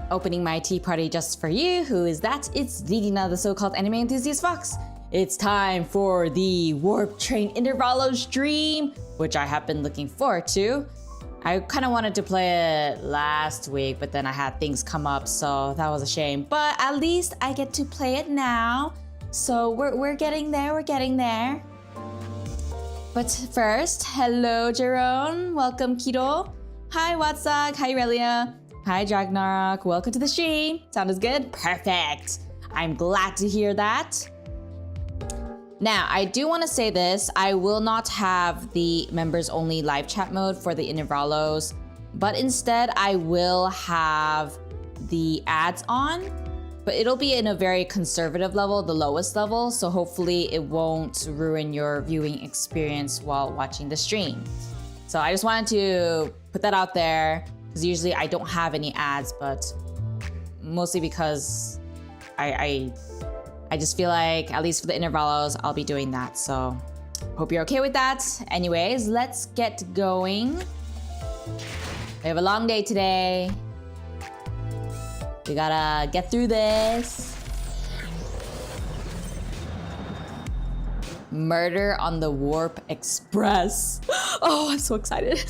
Opening my tea party just for you. Who is that? It's Dina, the so-called anime enthusiast fox. It's time for the Warp Train Intervallo stream, which I have been looking forward to. I kind of wanted to play it last week, but then I had things come up, so that was a shame. But at least I get to play it now. So we're getting there, we're getting there. But first, hello Jerome, welcome Kido. Hi Watsak, hi Relia. Hi Dragnarok, welcome to the stream. Sound is good? Perfect. I'm glad to hear that. Now, I do want to say this. I will not have the members only live chat mode for the Intervallos, but instead I will have the ads on, but it'll be in a very conservative level, the lowest level, so hopefully it won't ruin your viewing experience while watching the stream. So I just wanted to put that out there, because usually I don't have any ads, but mostly because I just feel like, at least for the Intervallos, I'll be doing that. So hope you're okay with that. Anyways, let's get going. We have a long day today. We gotta get through this. Murder on the Warp Express. Oh, I'm so excited.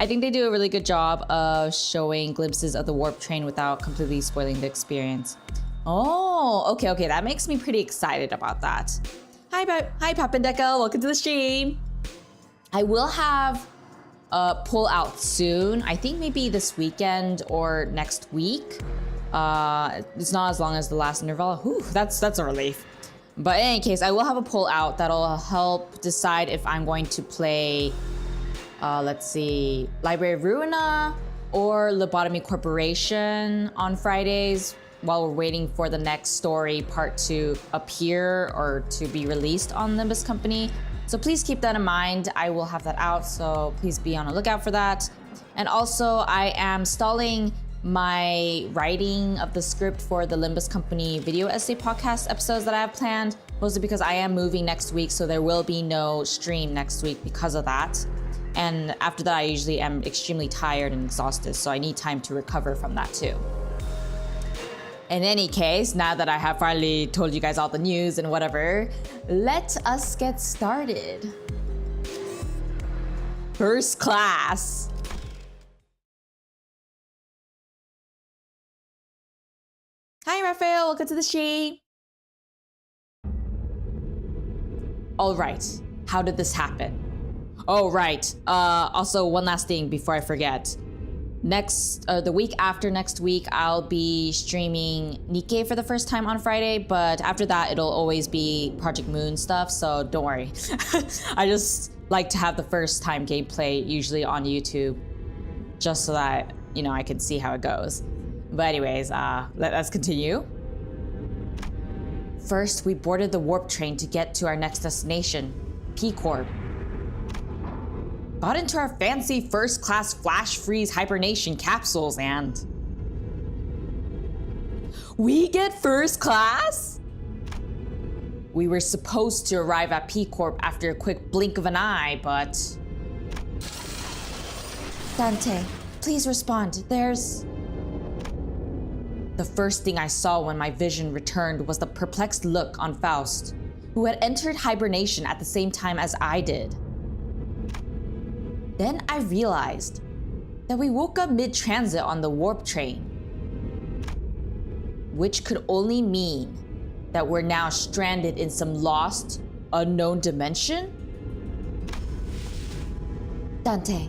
I think they do a really good job of showing glimpses of the warp train without completely spoiling the experience. Oh, okay, that makes me pretty excited about that. Hi Papendeka, welcome to the stream. I will have a pull out soon. I think maybe this weekend or next week. It's not as long as the last Intervallo. Whew, that's a relief. But in any case, I will have a pull out that'll help decide if I'm going to play, let's see, Library of Ruina or Lobotomy Corporation on Fridays while we're waiting for the next story part to appear or to be released on Limbus Company. So please keep that in mind. I will have that out, so please be on the lookout for that. And also, I am stalling my writing of the script for the Limbus Company video essay podcast episodes that I have planned, mostly because I am moving next week, so there will be no stream next week because of that. And after that, I usually am extremely tired and exhausted, so I need time to recover from that too. In any case, now that I have finally told you guys all the news and whatever, let us get started. First class. Hi, Raphael, welcome to the stream. All right, how did this happen? Oh, right, also one last thing before I forget. The week after next week, I'll be streaming Nikkei for the first time on Friday, but after that, it'll always be Project Moon stuff, so don't worry. I just like to have the first time gameplay usually on YouTube, just so that, you know, I can see how it goes. But anyways, let's continue. First, we boarded the warp train to get to our next destination, P-Corp. Got into our fancy first-class flash freeze hibernation capsules and... We get first class? We were supposed to arrive at P-Corp after a quick blink of an eye, but... Dante, please respond. There's... The first thing I saw when my vision returned was the perplexed look on Faust, who had entered hibernation at the same time as I did. Then I realized that we woke up mid-transit on the warp train, which could only mean that we're now stranded in some lost, unknown dimension? Dante,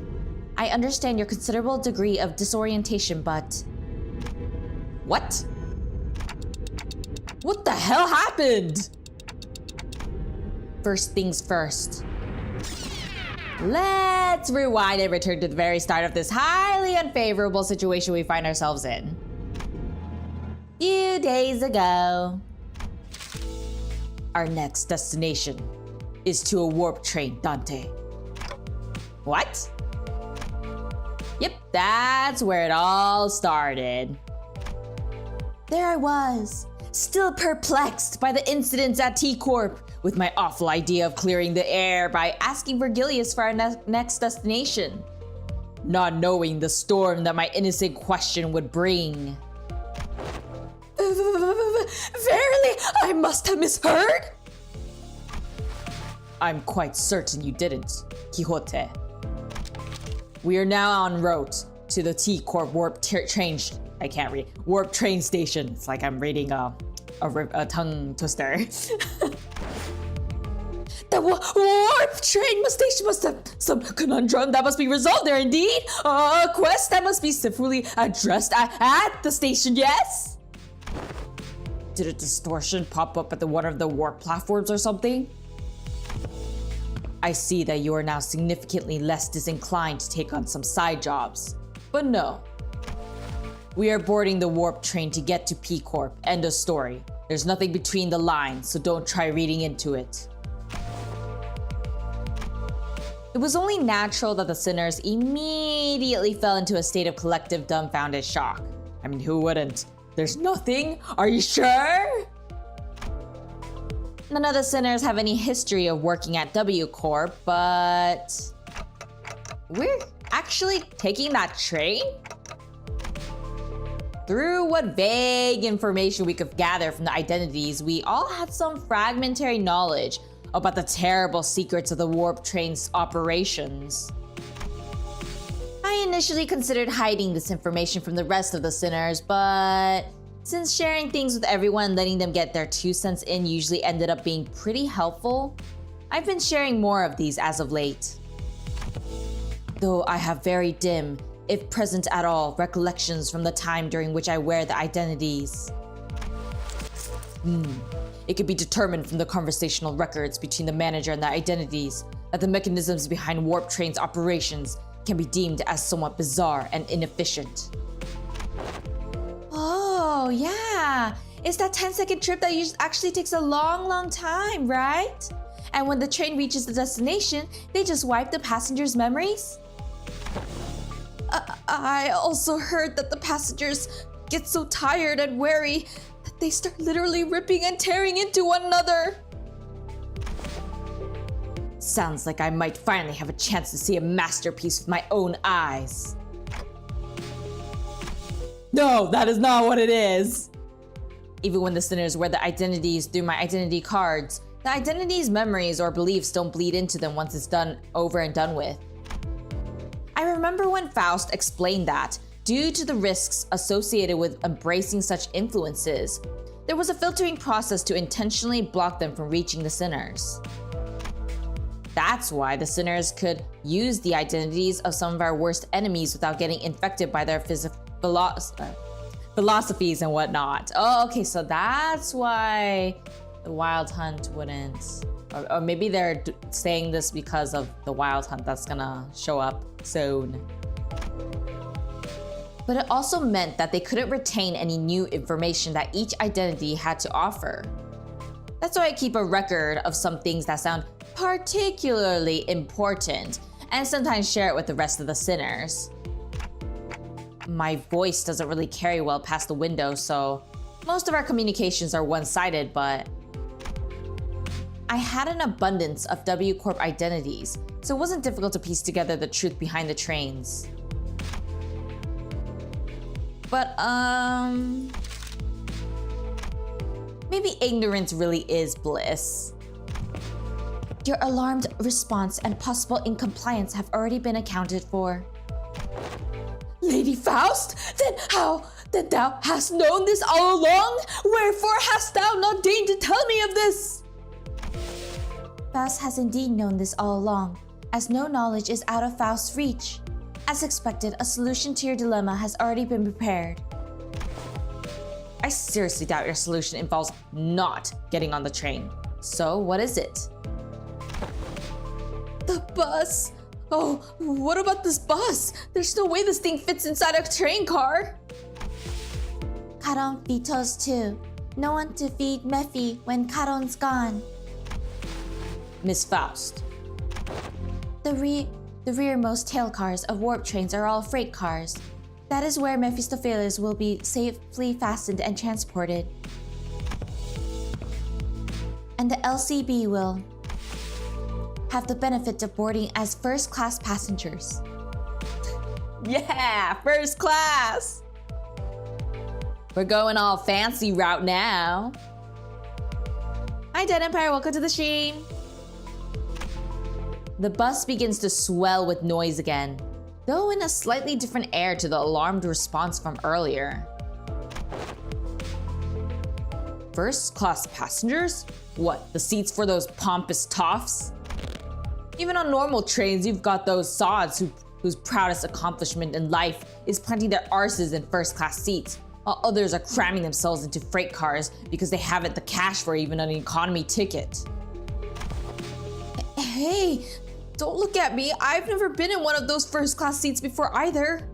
I understand your considerable degree of disorientation, but... What? What the hell happened? First things first. Let's rewind and return to the very start of this highly unfavorable situation we find ourselves in. Few days ago. Our next destination is to a warp train, Dante. What? Yep, that's where it all started. There I was, still perplexed by the incidents at T-Corp, with my awful idea of clearing the air by asking Virgilius for our next destination. not knowing the storm that my innocent question would bring. Verily, I must have misheard? I'm quite certain you didn't, Quixote. We are now en route to the T-Corp warp train. I can't read. Warp train station. It's like I'm reading a tongue twister. The warp train station must have some conundrum that must be resolved there indeed. A quest that must be simply addressed at the station, yes? Did a distortion pop up at one of the warp platforms or something? I see that you are now significantly less disinclined to take on some side jobs. But no. We are boarding the warp train to get to P-Corp. End of story. There's nothing between the lines, so don't try reading into it. It was only natural that the sinners immediately fell into a state of collective dumbfounded shock. I mean, who wouldn't? There's nothing? Are you sure? None of the sinners have any history of working at W Corp, but we're actually taking that train? Through what vague information we could gather from the identities, we all had some fragmentary knowledge about the terrible secrets of the warp train's operations. I initially considered hiding this information from the rest of the sinners, but since sharing things with everyone and letting them get their 2 cents in usually ended up being pretty helpful, I've been sharing more of these as of late. Though I have very dim, if present at all, recollections from the time during which I wear the identities. It could be determined from the conversational records between the manager and the identities that the mechanisms behind Warp Train's operations can be deemed as somewhat bizarre and inefficient. Oh, yeah. It's that 10-second trip that actually takes a long time, right? And when the train reaches the destination, they just wipe the passengers' memories? I also heard that the passengers get so tired and weary that they start literally ripping and tearing into one another. Sounds like I might finally have a chance to see a masterpiece with my own eyes. No, that is not what it is. Even when the sinners wear the identities through my identity cards, the identity's memories or beliefs don't bleed into them once it's done over and done with. I remember when Faust explained that, due to the risks associated with embracing such influences, there was a filtering process to intentionally block them from reaching the sinners. That's why the sinners could use the identities of some of our worst enemies without getting infected by their philosophies and whatnot. Oh, okay, so that's why the Wild Hunt wouldn't... Or maybe they're saying this because of the Wild Hunt that's gonna show up soon. But it also meant that they couldn't retain any new information that each identity had to offer. That's why I keep a record of some things that sound particularly important and sometimes share it with the rest of the sinners. My voice doesn't really carry well past the window, so most of our communications are one-sided, but I had an abundance of W Corp identities, so it wasn't difficult to piece together the truth behind the trains. But, maybe ignorance really is bliss. Your alarmed response and possible incompliance have already been accounted for. Lady Faust? Then thou hast known this all along? Wherefore hast thou not deigned to tell me of this? Faust has indeed known this all along, as no knowledge is out of Faust's reach. As expected, a solution to your dilemma has already been prepared. I seriously doubt your solution involves not getting on the train. So, what is it? The bus! Oh, what about this bus? There's no way this thing fits inside a train car! Caron vetoes too. No one to feed Mephi when Caron's gone. Miss Faust. The rearmost tail cars of warp trains are all freight cars. That is where Mephistopheles will be safely fastened and transported. And the LCB will have the benefit of boarding as first-class passengers. Yeah, first class. We're going all fancy route now. Hi Dead Empire, welcome to the stream. The bus begins to swell with noise again, though in a slightly different air to the alarmed response from earlier. First class passengers? What, the seats for those pompous toffs? Even on normal trains, you've got those sods whose proudest accomplishment in life is planting their arses in first class seats, while others are cramming themselves into freight cars because they haven't the cash for even an economy ticket. Hey, don't look at me. I've never been in one of those first class seats before either.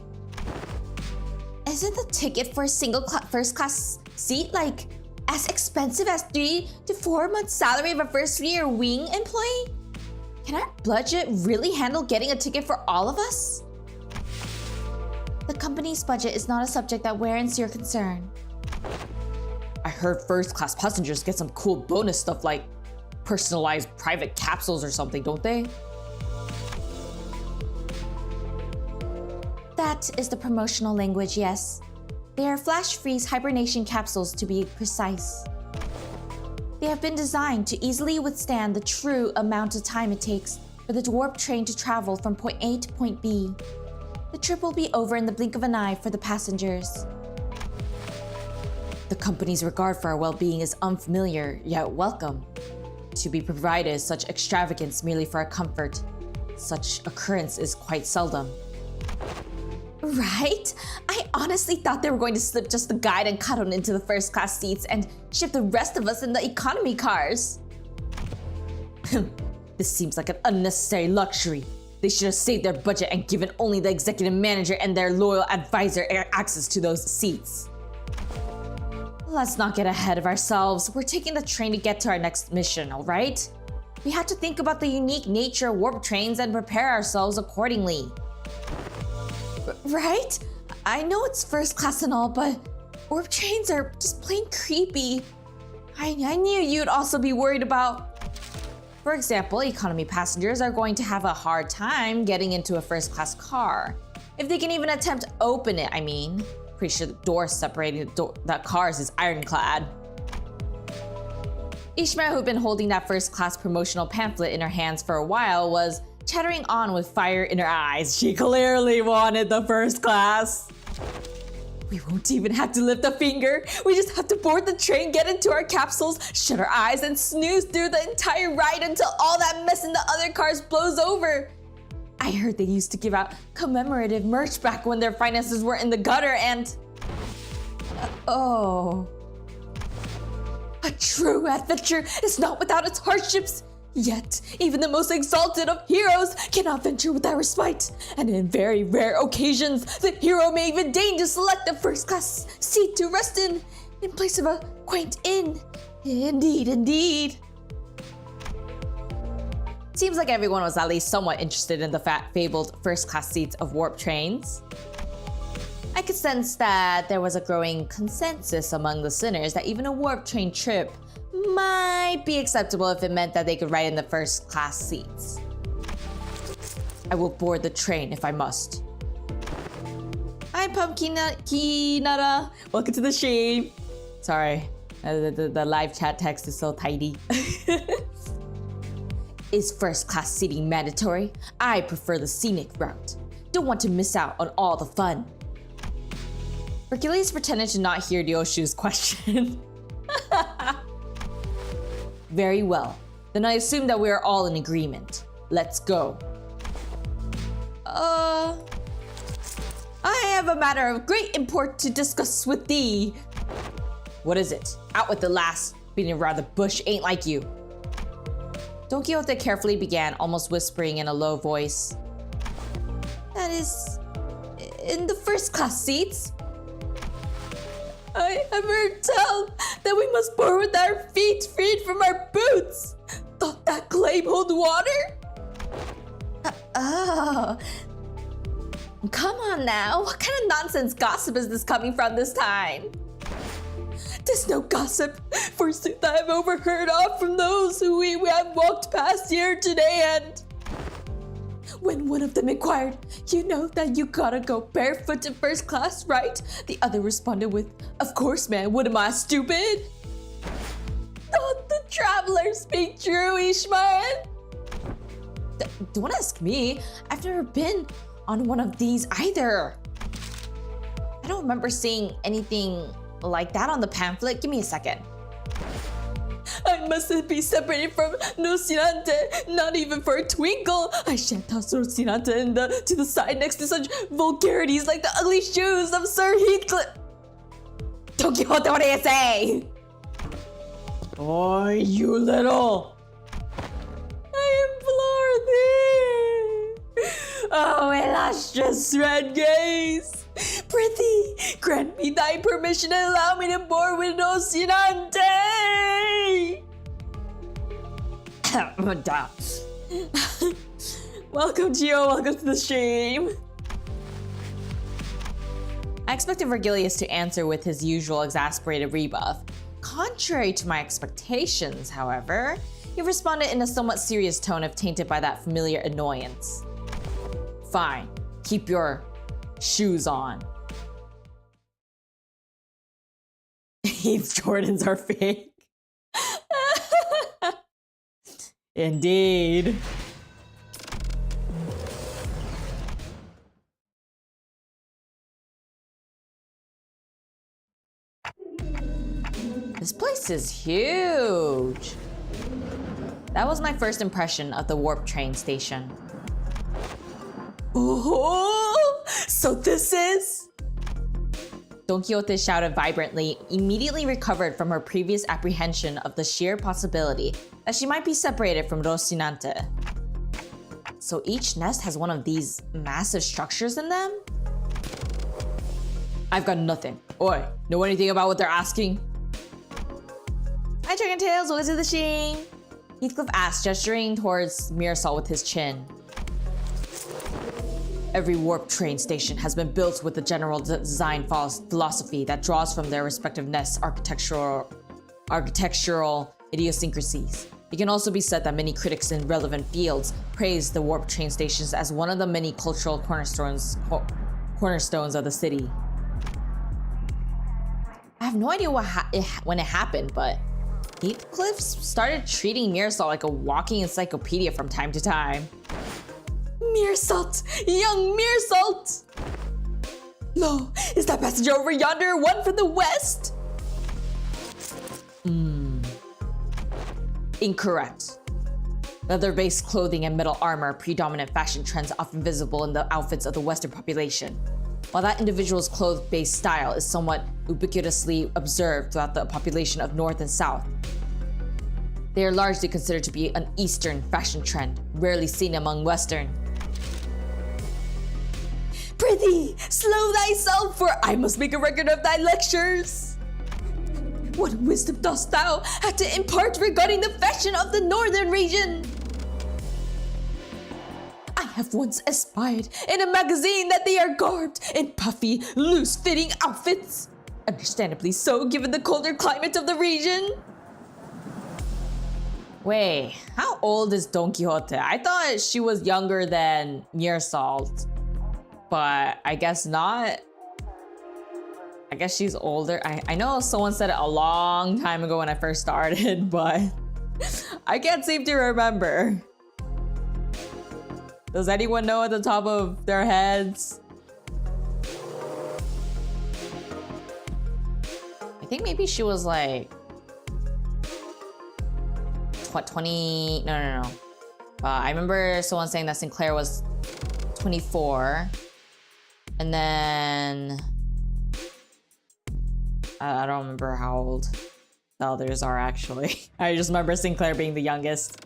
Isn't the ticket for a first class seat like as expensive as 3 to 4 months salary of a first year wing employee? Can our budget really handle getting a ticket for all of us? The company's budget is not a subject that warrants your concern. I heard first class passengers get some cool bonus stuff like personalized private capsules or something, don't they? That is the promotional language, yes. They are flash freeze hibernation capsules to be precise. They have been designed to easily withstand the true amount of time it takes for the warp train to travel from point A to point B. The trip will be over in the blink of an eye for the passengers. The company's regard for our well-being is unfamiliar, yet welcome. To be provided such extravagance merely for our comfort, such occurrence is quite seldom. Right? I honestly thought they were going to slip just the guide and Karon into the first class seats and ship the rest of us in the economy cars. This seems like an unnecessary luxury. They should have saved their budget and given only the executive manager and their loyal advisor access to those seats. Let's not get ahead of ourselves. We're taking the train to get to our next mission, all right? We have to think about the unique nature of warp trains and prepare ourselves accordingly. Right? I know it's first class and all, but warp trains are just plain creepy. I knew you'd also be worried about. For example, economy passengers are going to have a hard time getting into a first class car. If they can even attempt to open it, I mean. Pretty sure the door separating the cars is ironclad. Ishmael, who'd been holding that first class promotional pamphlet in her hands for a while, was chattering on with fire in her eyes. She clearly wanted the first class. We won't even have to lift a finger. We just have to board the train, get into our capsules, shut our eyes, and snooze through the entire ride until all that mess in the other cars blows over. I heard they used to give out commemorative merch back when their finances were in the gutter and... oh. A true adventure is not without its hardships. Yet, even the most exalted of heroes cannot venture without respite. And in very rare occasions, the hero may even deign to select a first-class seat to rest in place of a quaint inn. Indeed, indeed. Seems like everyone was at least somewhat interested in the fabled first-class seats of warp trains. I could sense that there was a growing consensus among the sinners that even a warp train trip might be acceptable if it meant that they could ride in the first-class seats. I will board the train if I must. Hi, Pumpkinara. Welcome to the stream. Sorry, the live chat text is so tidy. Is first-class seating mandatory? I prefer the scenic route. Don't want to miss out on all the fun. Hercules pretended to not hear Ryoshu's question. Very well. Then I assume that we are all in agreement. Let's go. I have a matter of great import to discuss with thee. What is it? Out with the last. Beating around the bush ain't like you. Don Quixote carefully began, almost whispering in a low voice. That is... in the first-class seats? I have heard tell that we must board with our feet freed from our boots. Thought that claim hold water? Oh. Come on now, what kind of nonsense gossip is this coming from this time? 'Tis no gossip, forsooth I have overheard of from those who we have walked past here today, and When one of them inquired, "You know that you gotta go barefoot in first class, right?" the other responded with, "Of course, man, what am I, stupid?" Don't the travelers speak true, Ishmael? Don't ask me. I've never been on one of these either. I don't remember seeing anything like that on the pamphlet. Give me a second. I mustn't be separated from Rocinante, not even for a twinkle. I shan't toss Rocinante to the side next to such vulgarities like the ugly shoes of Sir Heathcliff. Don Quixote, what do you say? Oh, you little. I implore thee. Oh, illustrious red gaze. Prithee, grant me thy permission and allow me to board with Rocinante. Welcome, Gio. Welcome to the stream. I expected Vergilius to answer with his usual exasperated rebuff. Contrary to my expectations, however, he responded in a somewhat serious tone if tainted by that familiar annoyance. Fine, keep your shoes on. Heath Jordans are fake. Indeed. This place is huge. That was my first impression of the warp train station. Oh, so this is... Don Quixote shouted vibrantly, immediately recovered from her previous apprehension of the sheer possibility that she might be separated from Rocinante. So each nest has one of these massive structures in them? I've got nothing. Oi, know anything about what they're asking? Hi, Dragon Tails, welcome to the stream. Heathcliff asked, gesturing towards Mirasol with his chin. Every warp train station has been built with the general design philosophy that draws from their respective nests' architectural idiosyncrasies. It can also be said that many critics in relevant fields praise the warp train stations as one of the many cultural cornerstones of the city. I have no idea when it happened, but Heathcliff started treating Mirasol like a walking encyclopedia from time to time. Meersalt! Young Meersalt! Lo, is that passenger over yonder one from the west? Incorrect. Leather-based clothing and metal armor are predominant fashion trends often visible in the outfits of the Western population. While that individual's clothes-based style is somewhat ubiquitously observed throughout the population of North and South, they are largely considered to be an Eastern fashion trend, rarely seen among Western. Prithee, slow thyself, for I must make a record of thy lectures. What wisdom dost thou have to impart regarding the fashion of the northern region? I have once espied in a magazine that they are garbed in puffy, loose-fitting outfits. Understandably so, given the colder climate of the region. Wait, how old is Don Quixote? I thought she was younger than Meersalt, but I guess not. I guess she's older. I know someone said it a long time ago when I first started, but I can't seem to remember. Does anyone know at the top of their heads? I think maybe she was like, what, 20? No. I remember someone saying that Sinclair was 24. And then I don't remember how old the others are actually. I just remember Sinclair being the youngest.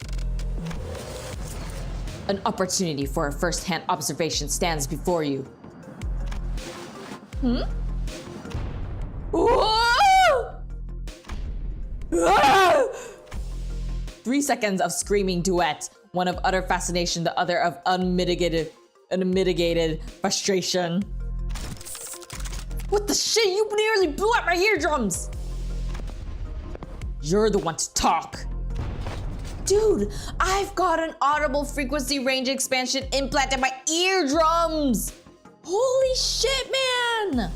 An opportunity for a first-hand observation stands before you. Whoa! Ah! 3 seconds of screaming duet, one of utter fascination, the other of unmitigated frustration. What the shit? You nearly blew out my eardrums! You're the one to talk. Dude, I've got an audible frequency range expansion implanted in my eardrums! Holy shit, man!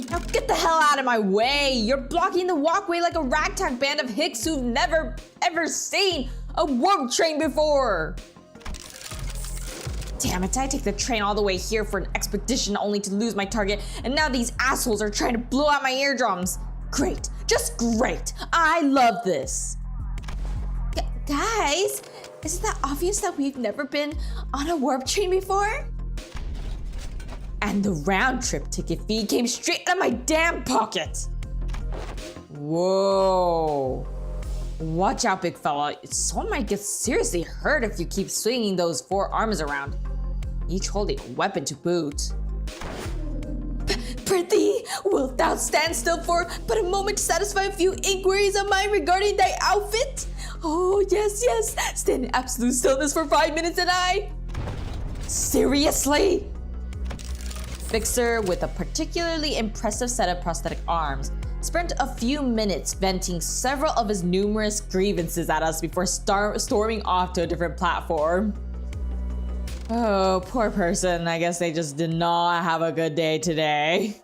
Now get the hell out of my way! You're blocking the walkway like a ragtag band of hicks who've never, ever seen a warp train before! Damn it, I take the train all the way here for an expedition only to lose my target, and now these assholes are trying to blow out my eardrums! Great, just great! I love this! Guys, isn't that obvious that we've never been on a warp train before? And the round trip ticket fee came straight out of my damn pocket! Whoa. Watch out, big fella. Someone might get seriously hurt if you keep swinging those 4 arms around, each holding a weapon to boot. Prithee, wilt thou stand still for but a moment to satisfy a few inquiries of mine regarding thy outfit? Oh, yes, yes. Stand in absolute stillness for 5 minutes and I... Seriously? Fixer, with a particularly impressive set of prosthetic arms, spent a few minutes venting several of his numerous grievances at us before storming off to a different platform. Oh, poor person. I guess they just did not have a good day today.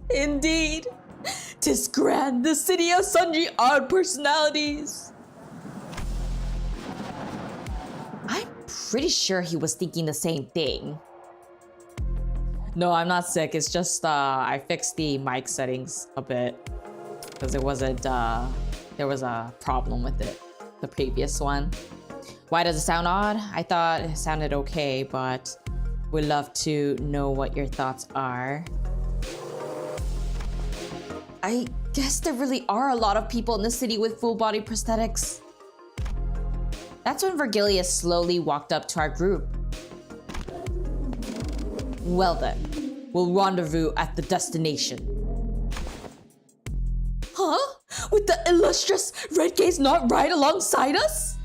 Indeed. 'Tis grand, the city of sundry odd personalities. I'm pretty sure he was thinking the same thing. No, I'm not sick. It's just I fixed the mic settings a bit because it wasn't. There was a problem with it, the previous one. Why does it sound odd? I thought it sounded okay, but we'd love to know what your thoughts are. I guess there really are a lot of people in the city with full body prosthetics. That's when Virgilius slowly walked up to our group. Well then, we'll rendezvous at the destination. Huh? With the illustrious Red Gaze not right alongside us?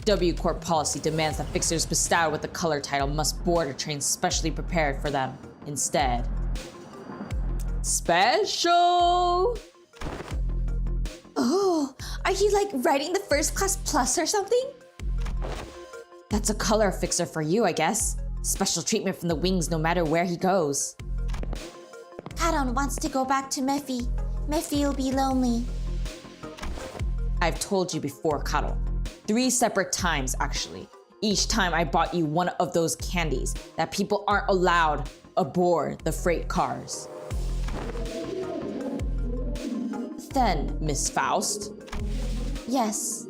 W Corp policy demands that fixers bestowed with the color title must board a train specially prepared for them instead. Special! Oh, are you like riding the first class plus or something? That's a color fixer for you, I guess. Special treatment from the wings no matter where he goes. Hadon wants to go back to Mephi. Mephi will be lonely. I've told you before, Cuddle. 3 separate times, actually. Each time I bought you one of those candies that people aren't allowed aboard the freight cars. Then, Miss Faust. Yes.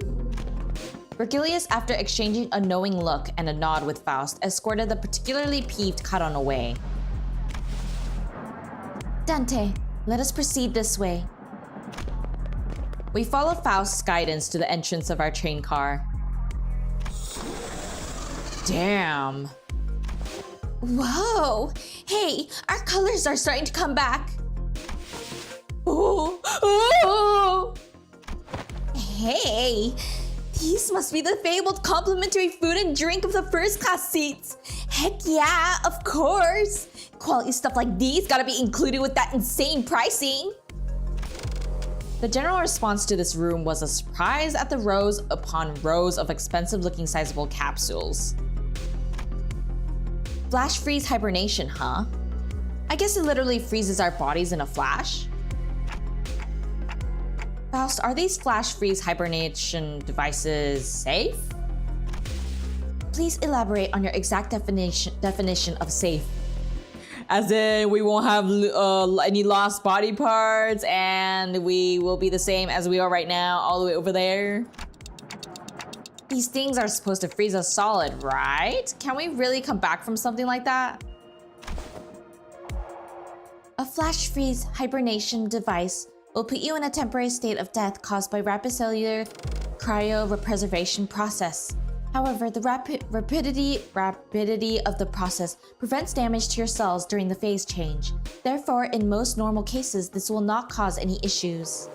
Virgilius, after exchanging a knowing look and a nod with Faust, escorted the particularly peeved Charon away. Dante, let us proceed this way. We followed Faust's guidance to the entrance of our train car. Damn. Whoa! Hey, our colors are starting to come back. Oh! Oh! Hey! These must be the fabled complimentary food and drink of the first class seats. Heck yeah, of course. Quality stuff like these gotta be included with that insane pricing. The general response to this room was a surprise at the rows upon rows of expensive looking sizable capsules. Flash freeze hibernation, huh? I guess it literally freezes our bodies in a flash. Faust, are these flash freeze hibernation devices safe? Please elaborate on your exact definition of safe. As in, we won't have any lost body parts and we will be the same as we are right now, all the way over there. These things are supposed to freeze us solid, right? Can we really come back from something like that? A flash freeze hibernation device will put you in a temporary state of death caused by rapid cellular cryopreservation process. However, the rapidity of the process prevents damage to your cells during the phase change. Therefore, in most normal cases, this will not cause any issues.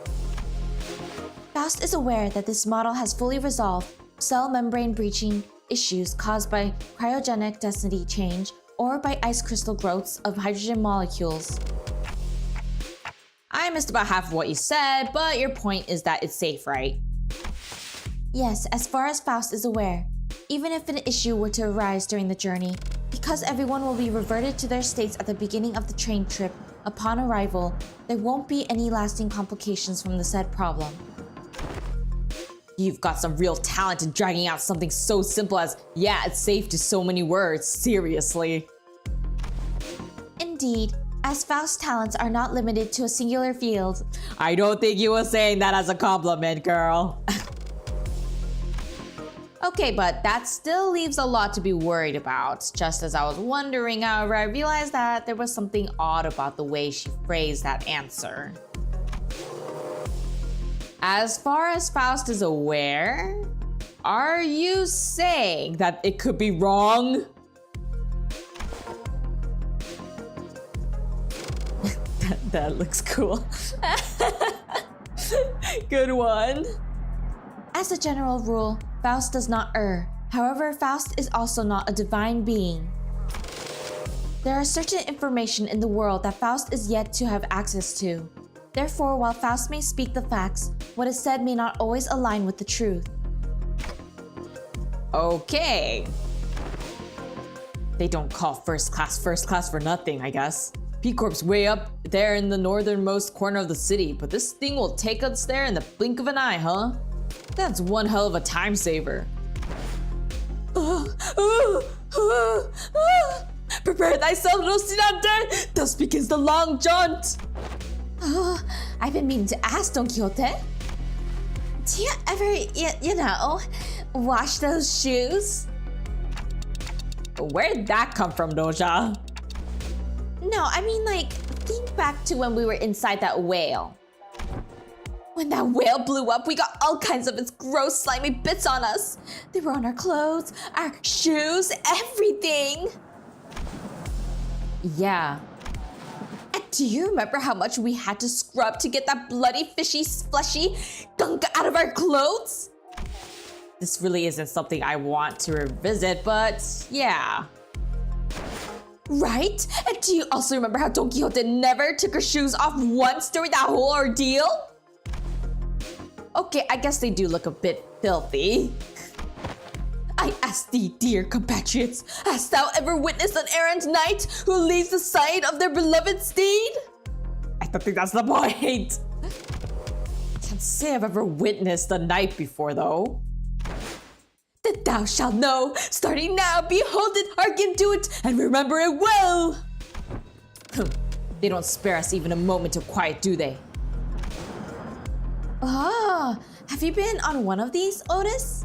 Faust is aware that this model has fully resolved cell membrane breaching issues caused by cryogenic density change or by ice crystal growths of hydrogen molecules. I missed about half of what you said, but your point is that it's safe, right? Yes, as far as Faust is aware. Even if an issue were to arise during the journey, because everyone will be reverted to their states at the beginning of the train trip, upon arrival, there won't be any lasting complications from the said problem. You've got some real talent in dragging out something so simple as, yeah, it's safe to so many words, seriously. Indeed, as Faust's talents are not limited to a singular field. I don't think you were saying that as a compliment, girl. Okay, but that still leaves a lot to be worried about. Just as I was wondering, however, I realized that there was something odd about the way she phrased that answer. As far as Faust is aware, are you saying that it could be wrong? that looks cool. Good one. As a general rule, Faust does not err. However, Faust is also not a divine being. There are certain information in the world that Faust is yet to have access to. Therefore, while Faust may speak the facts, what is said may not always align with the truth. Okay. They don't call first class for nothing, I guess. P-Corp's way up there in the northernmost corner of the city, but this thing will take us there in the blink of an eye, huh? That's one hell of a time saver. Prepare thyself, Rocinante! Thus begins the long jaunt! I've been meaning to ask Don Quixote. Do you ever, you know, wash those shoes? Where'd that come from, Doja? No, I mean like, think back to when we were inside that whale. When that whale blew up, we got all kinds of its gross, slimy bits on us. They were on our clothes, our shoes, everything. Yeah. And do you remember how much we had to scrub to get that bloody, fishy, fleshy gunk out of our clothes? This really isn't something I want to revisit, but yeah. Right? And do you also remember how Don Quixote never took her shoes off once during that whole ordeal? Okay, I guess they do look a bit filthy. I ask thee, dear compatriots, hast thou ever witnessed an errant knight who leaves the side of their beloved steed? I don't think that's the point. Can't say I've ever witnessed a knight before, though. That thou shalt know, starting now, behold it, hearken to it, and remember it well. They don't spare us even a moment of quiet, do they? Ah, have you been on one of these, Otis?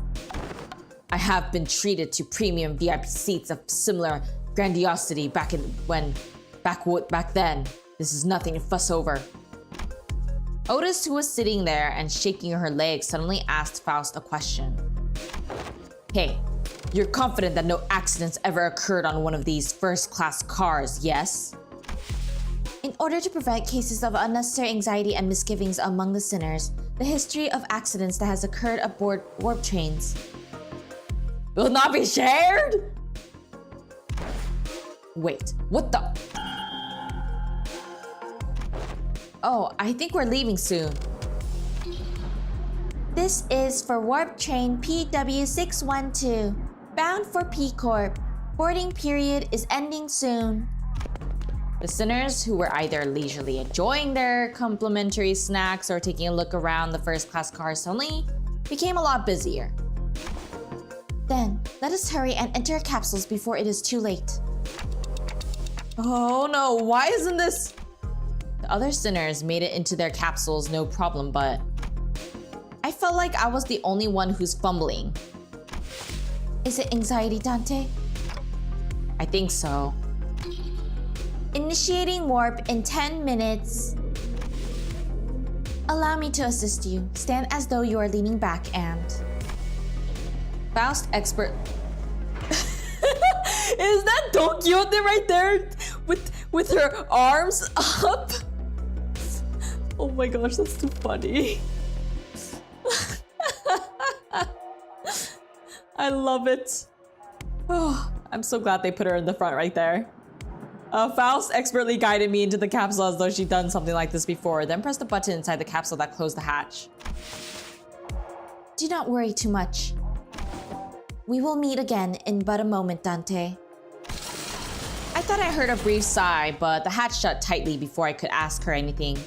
I have been treated to premium VIP seats of similar grandiosity back then. This is nothing to fuss over. Otis, who was sitting there and shaking her legs, suddenly asked Faust a question. Hey, you're confident that no accidents ever occurred on one of these first-class cars, yes? In order to prevent cases of unnecessary anxiety and misgivings among the sinners, the history of accidents that has occurred aboard warp trains will not be shared? Wait, what the? Oh, I think we're leaving soon. This is for warp train PW612, bound for P Corp. Boarding period is ending soon. The sinners, who were either leisurely enjoying their complimentary snacks or taking a look around the first-class car, suddenly became a lot busier. Then, let us hurry and enter our capsules before it is too late. Oh no, why isn't this? The other sinners made it into their capsules no problem, but I felt like I was the only one who's fumbling. Is it anxiety, Dante? I think so. Initiating warp in 10 minutes. Allow me to assist you. Stand as though you are leaning back and... Faust expert... Is that Don Quixote right there? With her arms up? Oh my gosh, that's too funny. I love it. Oh, I'm so glad they put her in the front right there. Faust expertly guided me into the capsule as though she'd done something like this before, then pressed the button inside the capsule that closed the hatch. Do not worry too much. We will meet again in but a moment, Dante. I thought I heard a brief sigh, but the hatch shut tightly before I could ask her anything.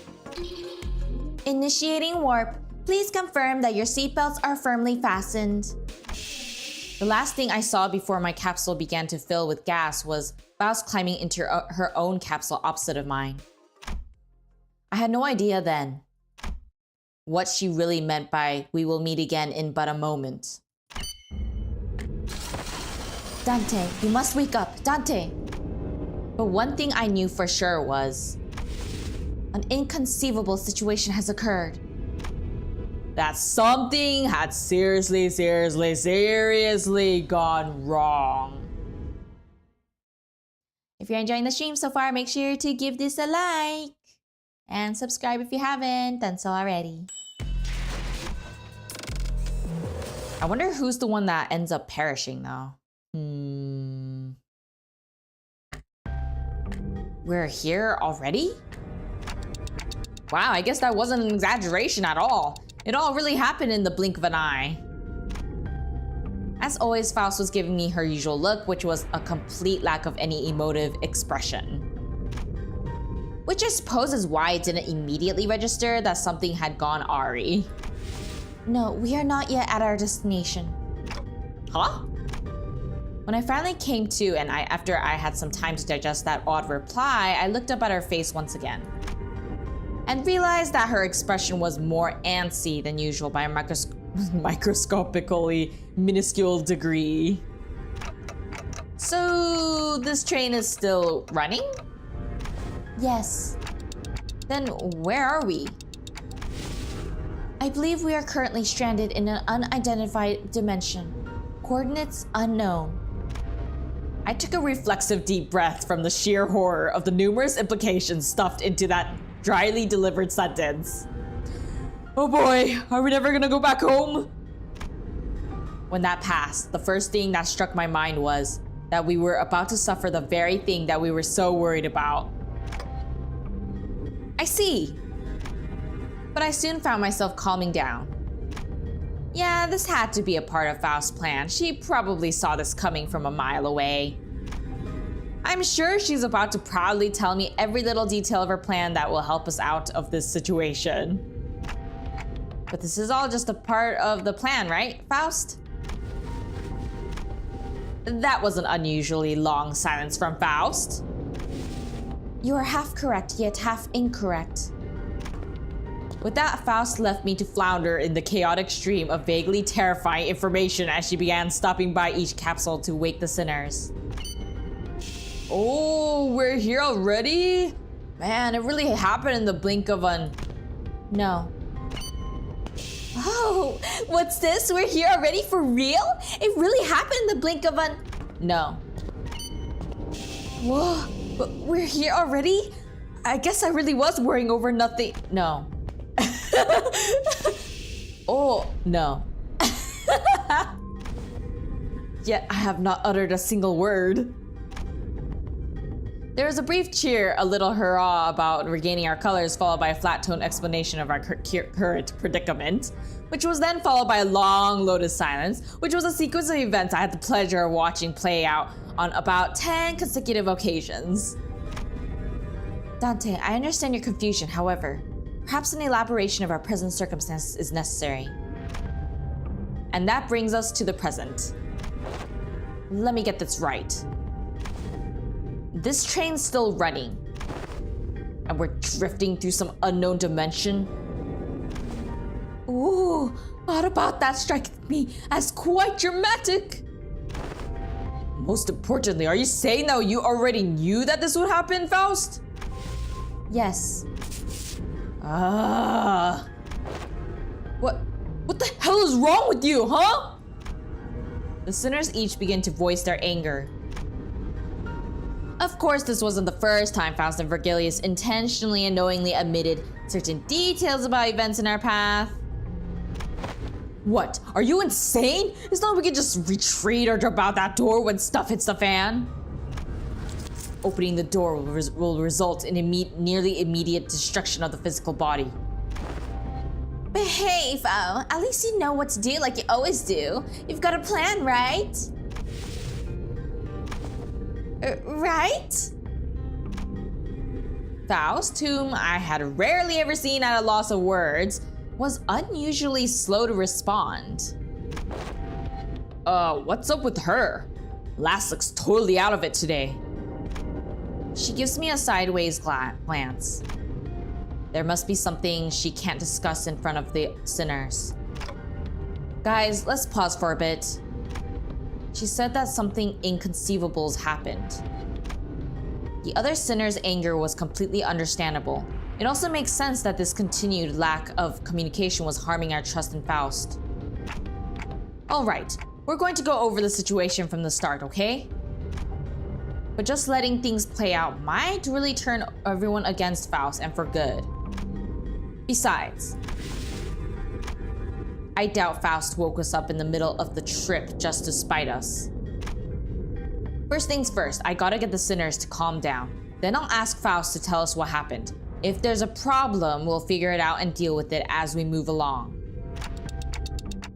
Initiating warp. Please confirm that your seatbelts are firmly fastened. The last thing I saw before my capsule began to fill with gas was Faust climbing into her own capsule opposite of mine. I had no idea then what she really meant by "we will meet again in but a moment." Dante, you must wake up, Dante. But one thing I knew for sure was an inconceivable situation has occurred. That something had seriously gone wrong. If you're enjoying the stream so far, make sure to give this a like and subscribe if you haven't done so already. I wonder who's the one that ends up perishing though. We're here already? Wow, I guess that wasn't an exaggeration at all. It all really happened in the blink of an eye. As always, Faust was giving me her usual look, which was a complete lack of any emotive expression. Which I suppose is why it didn't immediately register that something had gone awry. No, we are not yet at our destination. Huh? When I finally came to, and after I had some time to digest that odd reply, I looked up at her face once again. And realized that her expression was more antsy than usual by a microscopically minuscule degree. So this train is still running? Yes. Then where are we? I believe we are currently stranded in an unidentified dimension. Coordinates unknown. I took a reflexive deep breath from the sheer horror of the numerous implications stuffed into that dryly delivered sentence. Oh boy, are we never gonna go back home? When that passed, the first thing that struck my mind was that we were about to suffer the very thing that we were so worried about. I see. But I soon found myself calming down. Yeah, this had to be a part of Faust's plan. She probably saw this coming from a mile away. I'm sure she's about to proudly tell me every little detail of her plan that will help us out of this situation. But this is all just a part of the plan, right, Faust? That was an unusually long silence from Faust. You are half correct, yet half incorrect. With that, Faust left me to flounder in the chaotic stream of vaguely terrifying information as she began stopping by each capsule to wake the sinners. Oh, we're here already? Man, it really happened in the blink of an... No. Oh, what's this? We're here already for real? It really happened in the blink of an... No. Whoa, but we're here already? I guess I really was worrying over nothing. No. Oh, no. Yet I have not uttered a single word. There was a brief cheer, a little hurrah about regaining our colors, followed by a flat-toned explanation of our current predicament, which was then followed by a long lotus silence, which was a sequence of events I had the pleasure of watching play out on about 10 consecutive occasions. Dante, I understand your confusion, however, perhaps an elaboration of our present circumstances is necessary. And that brings us to the present. Let me get this right. This train's still running, and we're drifting through some unknown dimension. Ooh, thought about that strikes me as quite dramatic. Most importantly, are you saying that you already knew that this would happen, Faust? Yes. What the hell is wrong with you, huh? The sinners each begin to voice their anger. Of course, this wasn't the first time Faust and Vergilius intentionally and knowingly omitted certain details about events in our path. What? Are you insane? It's not like we can just retreat or drop out that door when stuff hits the fan. opening the door will result in nearly immediate destruction of the physical body. Behave, oh. At least you know what to do like you always do. You've got a plan, right? Right? Faust, whom I had rarely ever seen at a loss of words, was unusually slow to respond. What's up with her? Lass looks totally out of it today. She gives me a sideways glance. There must be something she can't discuss in front of the sinners. Guys, let's pause for a bit. She said that something inconceivable's happened. The other sinner's anger was completely understandable. It also makes sense that this continued lack of communication was harming our trust in Faust. Alright, we're going to go over the situation from the start, okay? But just letting things play out might really turn everyone against Faust, and for good. Besides, I doubt Faust woke us up in the middle of the trip just to spite us. First things first, I gotta get the sinners to calm down. Then I'll ask Faust to tell us what happened. If there's a problem, we'll figure it out and deal with it as we move along.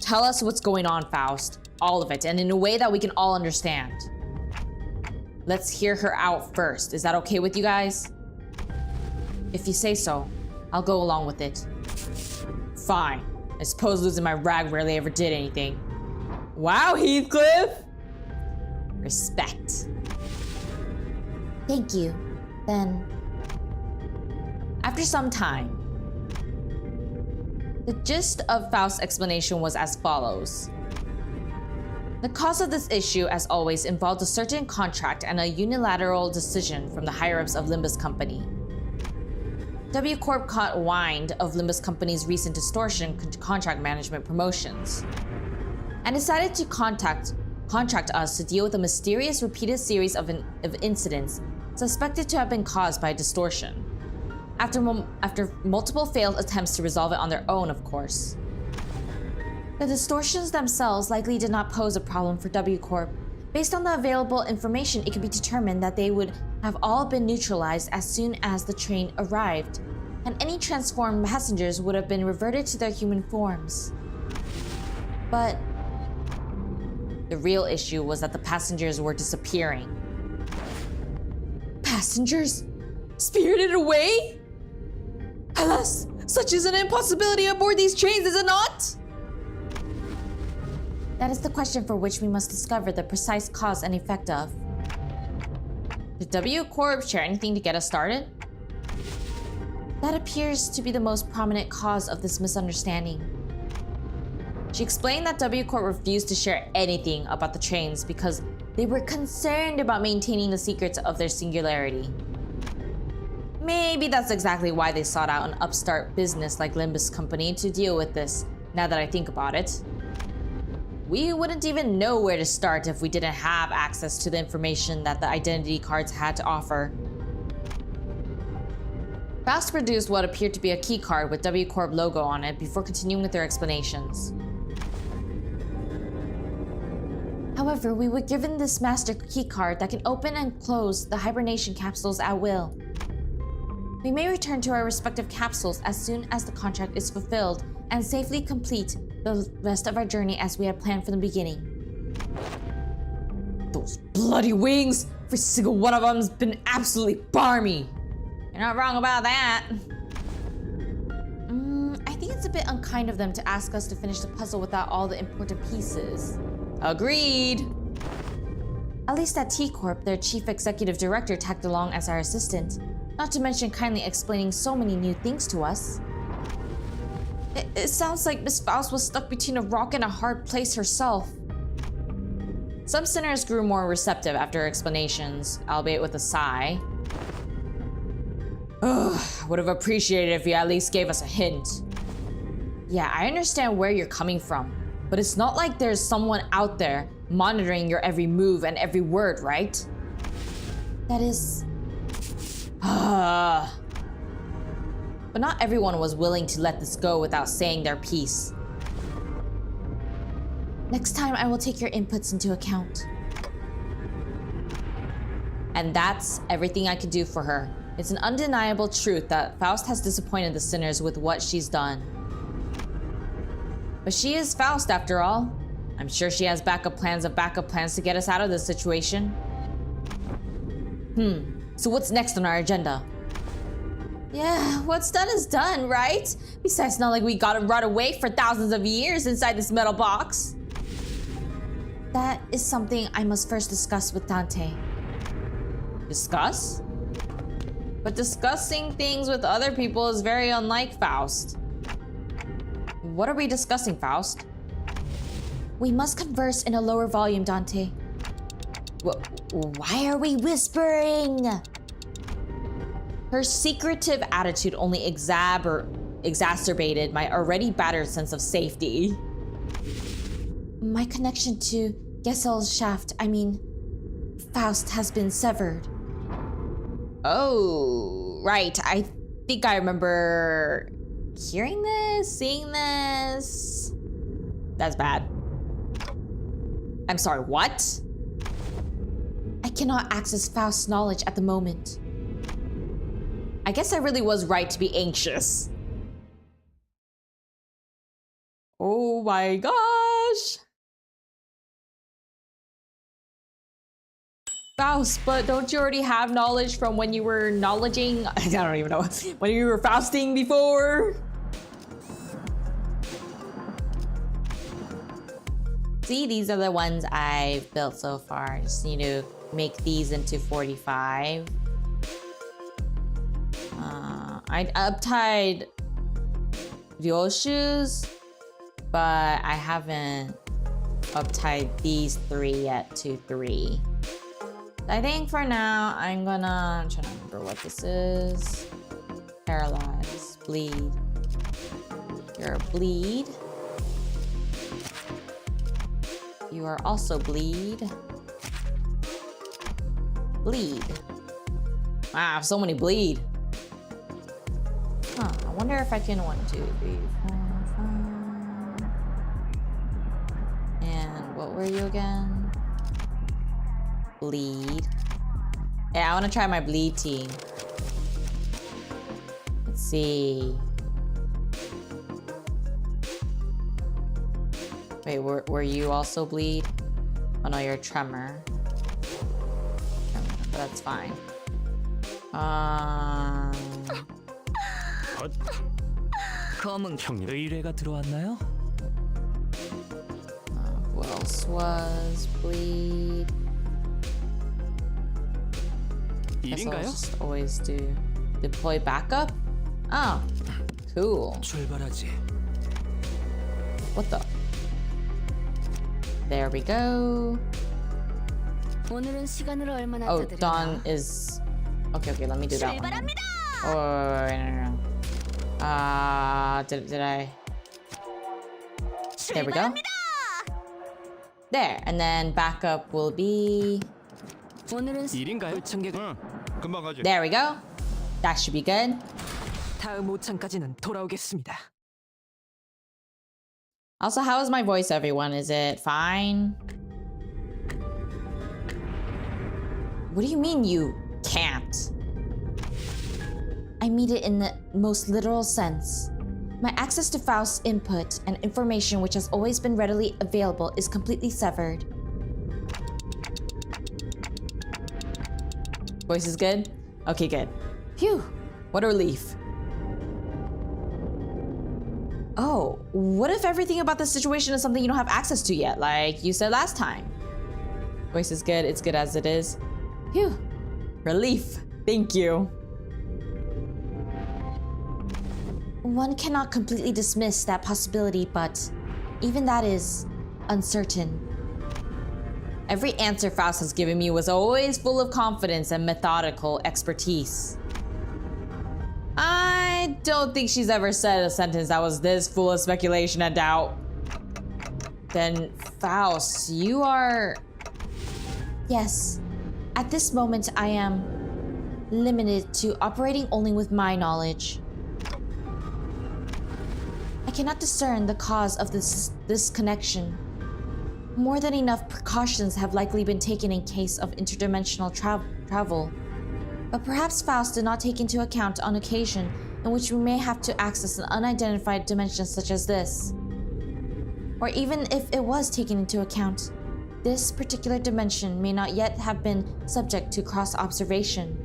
Tell us what's going on, Faust. All of it, and in a way that we can all understand. Let's hear her out first. Is that okay with you guys? If you say so, I'll go along with it. Fine. I suppose losing my rag rarely ever did anything. Wow, Heathcliff! Respect. Thank you. Then, after some time, the gist of Faust's explanation was as follows. The cause of this issue, as always, involved a certain contract and a unilateral decision from the higher-ups of Limbus Company. W Corp caught wind of Limbus Company's recent distortion contract management promotions and decided to contract us to deal with a mysterious repeated series of incidents suspected to have been caused by distortion. After multiple failed attempts to resolve it on their own, of course. The distortions themselves likely did not pose a problem for W Corp. Based on the available information, it could be determined that they would have all been neutralized as soon as the train arrived, and any transformed passengers would have been reverted to their human forms. But the real issue was that the passengers were disappearing. Passengers? Spirited away? Alas, such is an impossibility aboard these trains, is it not? that is the question for which we must discover the precise cause and effect of. Did W Corp share anything to get us started? That appears to be the most prominent cause of this misunderstanding. She explained that W Corp refused to share anything about the trains because they were concerned about maintaining the secrets of their singularity. Maybe that's exactly why they sought out an upstart business like Limbus Company to deal with this, now that I think about it. We wouldn't even know where to start if we didn't have access to the information that the identity cards had to offer. Faust produced what appeared to be a key card with W Corp logo on it before continuing with their explanations. However, we were given this master key card that can open and close the hibernation capsules at will. We may return to our respective capsules as soon as the contract is fulfilled and safely complete the rest of our journey as we had planned from the beginning. Those bloody wings! Every single one of them's been absolutely barmy! You're not wrong about that. I think it's a bit unkind of them to ask us to finish the puzzle without all the important pieces. Agreed. At least at T-Corp, their chief executive director tagged along as our assistant, not to mention kindly explaining so many new things to us. It sounds like Miss Faust was stuck between a rock and a hard place herself. Some sinners grew more receptive after her explanations, albeit with a sigh. Ugh, would have appreciated if you at least gave us a hint. Yeah, I understand where you're coming from, but it's not like there's someone out there monitoring your every move and every word, right? That is... But not everyone was willing to let this go without saying their piece. Next time, I will take your inputs into account. And that's everything I can do for her. It's an undeniable truth that Faust has disappointed the sinners with what she's done. But she is Faust after all. I'm sure she has backup plans to get us out of this situation. So what's next on our agenda? Yeah, what's done is done, right? Besides, it's not like we gotta rot away for thousands of years inside this metal box. That is something I must first discuss with Dante. Discuss? But discussing things with other people is very unlike Faust. What are we discussing, Faust? We must converse in a lower volume, Dante. Why are we whispering? Her secretive attitude only exacerbated my already battered sense of safety. My connection to Faust has been severed. Oh, right. I think I remember hearing this, seeing this. That's bad. I'm sorry, what? I cannot access Faust's knowledge at the moment. I guess I really was right to be anxious. Oh my gosh. Faust, but don't you already have knowledge from when you were knowledging? I don't even know. When you were Fausting before? See, these are the ones I've built so far. I just need to make these into 45. I uptied Ryo's shoes, but I haven't uptied these 3 yet to 3. I think for now, I'm trying to remember what this is. Paralyze, bleed. You're a bleed. You are also bleed. Bleed. Wow, so many bleed. Huh, I wonder if I can 1, 2, 3, 4, 5. And what were you again? Bleed. Yeah, I want to try my bleed team. Let's see. Wait, were you also bleed? Oh no, you're a tremor. But that's fine. 검은 의뢰가 들어왔나요? Who else was bleed? Guess I'll just always do deploy backup. Oh, cool. 출발하지. What the? There we go. 오늘은 시간을 얼마나 Oh, 더 Dawn is okay. Let me do that one. Oh, no. Did I? There we go. There, and then backup will be. 오늘은 일인가요? 금방 가지. There we go. That should be good. 다음 오창까지는 돌아오겠습니다. Also, how is my voice, everyone? Is it fine? What do you mean you can't? I mean it in the most literal sense. My access to Faust's input and information, which has always been readily available, is completely severed. Voice is good? Okay, good. Phew, what a relief. Oh, what if everything about the situation is something you don't have access to yet, like you said last time? Voice is good, it's good as it is. Phew, relief, thank you. One cannot completely dismiss that possibility, but even that is uncertain. Every answer Faust has given me was always full of confidence and methodical expertise. I don't think she's ever said a sentence that was this full of speculation and doubt. Then, Faust, you are... Yes. At this moment, I am limited to operating only with my knowledge. I cannot discern the cause of this disconnection. More than enough precautions have likely been taken in case of interdimensional travel. But perhaps Faust did not take into account on occasion in which we may have to access an unidentified dimension such as this. Or even if it was taken into account, this particular dimension may not yet have been subject to cross-observation.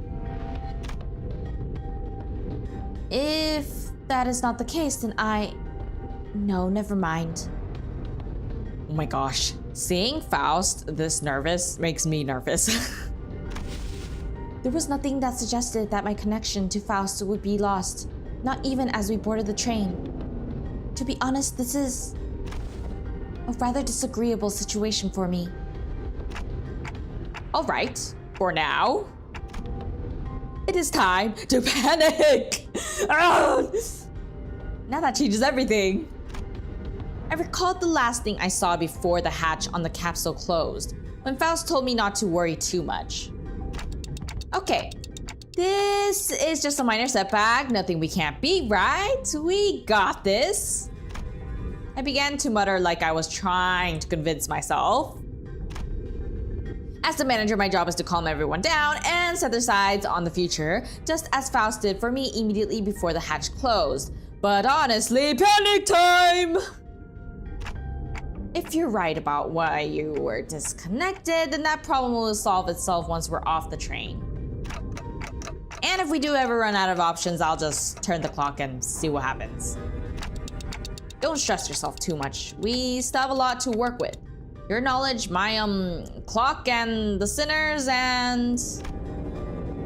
If that is not the case, then No, never mind. Oh my gosh. Seeing Faust this nervous makes me nervous. There was nothing that suggested that my connection to Faust would be lost, not even as we boarded the train. To be honest, this is a rather disagreeable situation for me. All right, for now, it is time to panic. Now that changes everything. I recalled the last thing I saw before the hatch on the capsule closed, when Faust told me not to worry too much. Okay, this is just a minor setback, nothing we can't beat, right? We got this. I began to mutter like I was trying to convince myself. As the manager, my job is to calm everyone down and set their sides on the future, just as Faust did for me immediately before the hatch closed. But honestly, panic time! If you're right about why you were disconnected, then that problem will solve itself once we're off the train. And if we do ever run out of options, I'll just turn the clock and see what happens. Don't stress yourself too much. We still have a lot to work with. Your knowledge, my clock, and the sinners, and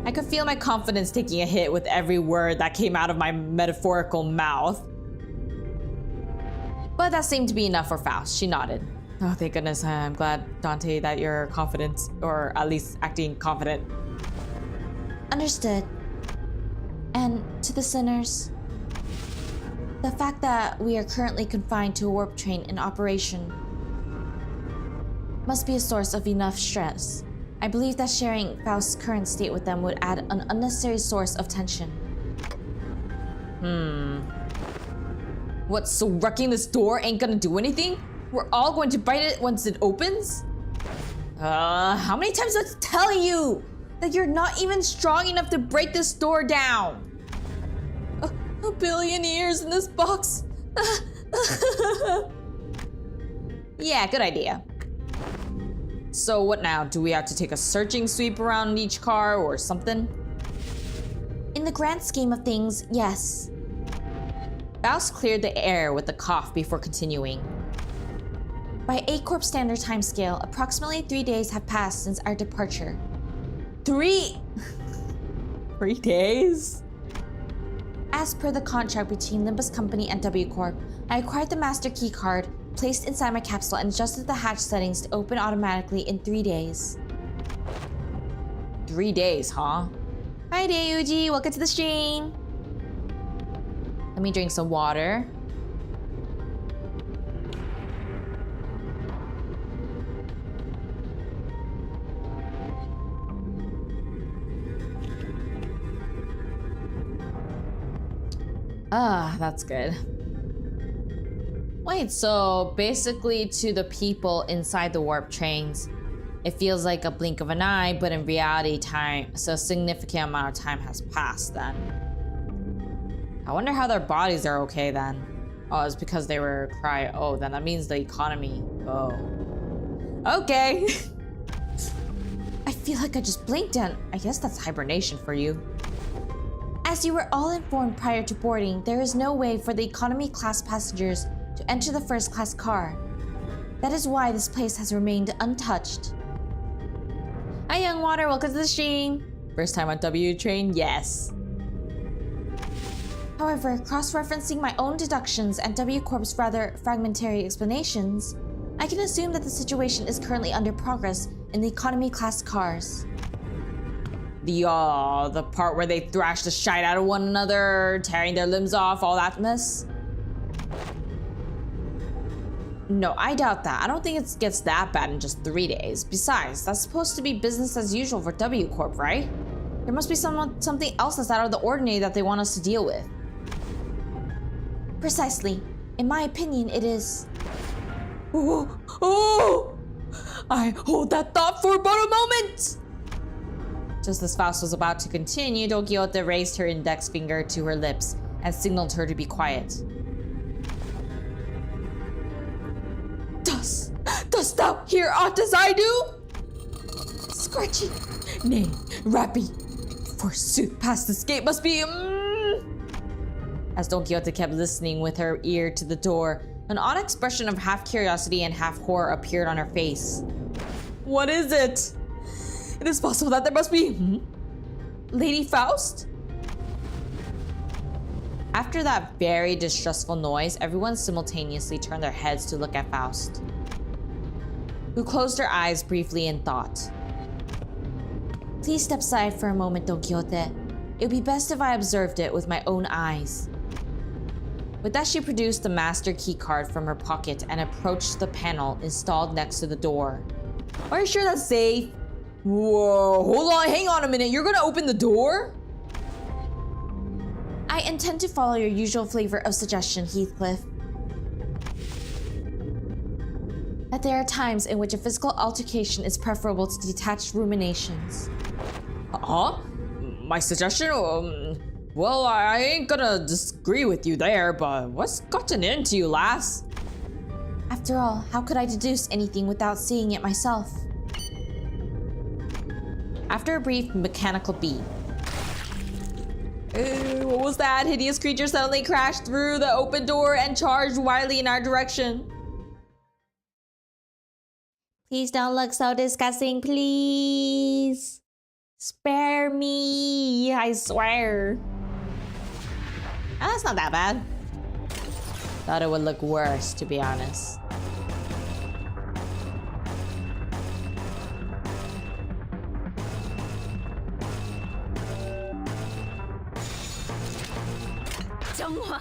I could feel my confidence taking a hit with every word that came out of my metaphorical mouth. But that seemed to be enough for Faust. She nodded. Oh, thank goodness. I'm glad, Dante, that you're confident, or at least acting confident. Understood. And to the sinners, the fact that we are currently confined to a warp train in operation must be a source of enough stress. I believe that sharing Faust's current state with them would add an unnecessary source of tension. What, so wrecking this door ain't gonna do anything? We're all going to bite it once it opens? How many times do I tell you that you're not even strong enough to break this door down? A billion years in this box. Yeah, good idea. So what now? Do we have to take a searching sweep around each car or something? In the grand scheme of things, yes. Faust cleared the air with a cough before continuing. By A-Corp standard timescale, approximately 3 days have passed since our departure. 3 days? As per the contract between Limbus Company and W-Corp, I acquired the master key card, placed inside my capsule, and adjusted the hatch settings to open automatically in 3 days. 3 days, huh? Hi there, Yuji. Welcome to the stream. Let me drink some water. Ah, that's good. Wait, so basically to the people inside the warp trains, it feels like a blink of an eye, but in reality so a significant amount of time has passed then. I wonder how their bodies are okay then. Oh, it's because they were oh, then that means the economy. Oh. Okay. I feel like I just blinked and I guess that's hibernation for you. As you were all informed prior to boarding, there is no way for the economy class passengers to enter the first class car. That is why this place has remained untouched. Hi, Young Water, welcome to the stream. First time on W train? Yes. However, cross-referencing my own deductions and W-Corp's rather fragmentary explanations, I can assume that the situation is currently under progress in the economy class cars. The part where they thrash the shite out of one another, tearing their limbs off, all that mess? No, I doubt that. I don't think it gets that bad in just 3 days. Besides, that's supposed to be business as usual for W-Corp, right? There must be something else that's out of the ordinary that they want us to deal with. Precisely. In my opinion, it is... Oh! I hold that thought for about a moment! Just as Faust was about to continue, Don Quixote raised her index finger to her lips and signaled her to be quiet. Dost thou hear aught as I do? Scratchy, nay, rappy. Forsooth, past escape must be. As Don Quixote kept listening with her ear to the door, an odd expression of half curiosity and half horror appeared on her face. What is it? It is possible that there must be. Lady Faust? After that very distressful noise, everyone simultaneously turned their heads to look at Faust, who closed her eyes briefly in thought. Please step aside for a moment, Don Quixote. It would be best if I observed it with my own eyes. With that, she produced the master key card from her pocket and approached the panel installed next to the door. Are you sure that's safe? Whoa, hold on, hang on a minute. You're gonna open the door? I intend to follow your usual flavor of suggestion, Heathcliff. That there are times in which a physical altercation is preferable to detached ruminations. Huh? My suggestion? Well, I ain't gonna disagree with you there, but what's gotten into you, lass? After all, how could I deduce anything without seeing it myself? After a brief mechanical beat. What was that? Hideous creature suddenly crashed through the open door and charged wildly in our direction. Please don't look so disgusting, please. Spare me, I swear. Oh, that's not that bad. Thought it would look worse, to be honest. 정화.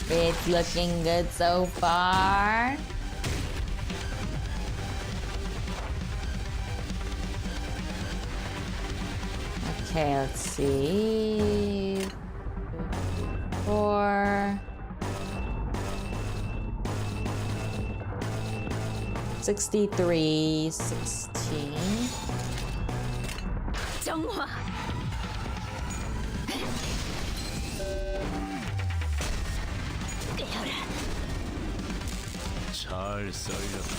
It's looking good so far. Okay, let's see. 4. 63, 16. 정화. 잘 썰렸다.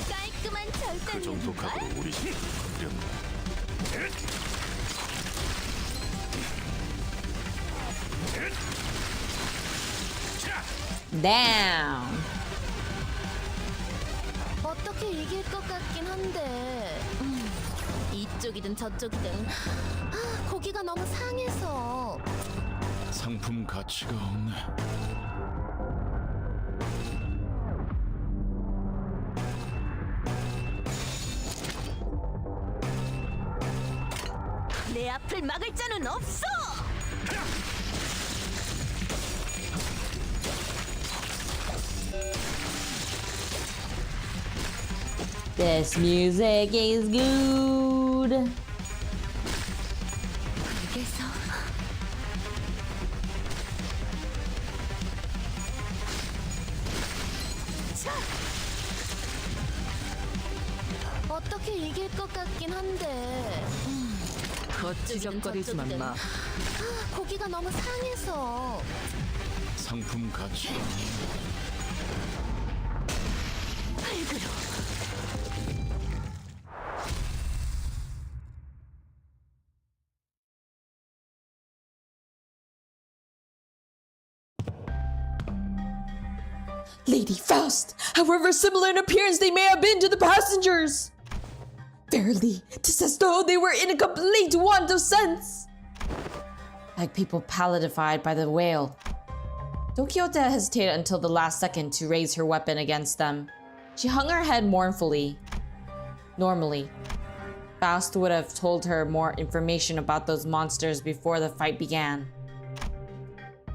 깔끔한 그 절단. 정도 각으로 우리 힘 건드렸나? Down. 어떻게 이길 것 같긴 한데. 이쪽이든 저쪽이든. 고기가 너무 상해서. 상품 가치가 없네. 내 앞을 막을 자는 없어. This music is good. 그래서 어떻게 이길 것 같긴 한데. 거치적거리지만 마. 고기가 너무 상해서. 상품 가치가 없네. 팔그로. Lady Faust, however similar in appearance they may have been to the passengers. Verily, 'tis as though they were in a complete want of sense. Like people palladified by the whale. Don Quixote hesitated until the last second to raise her weapon against them. She hung her head mournfully. Normally, Faust would have told her more information about those monsters before the fight began.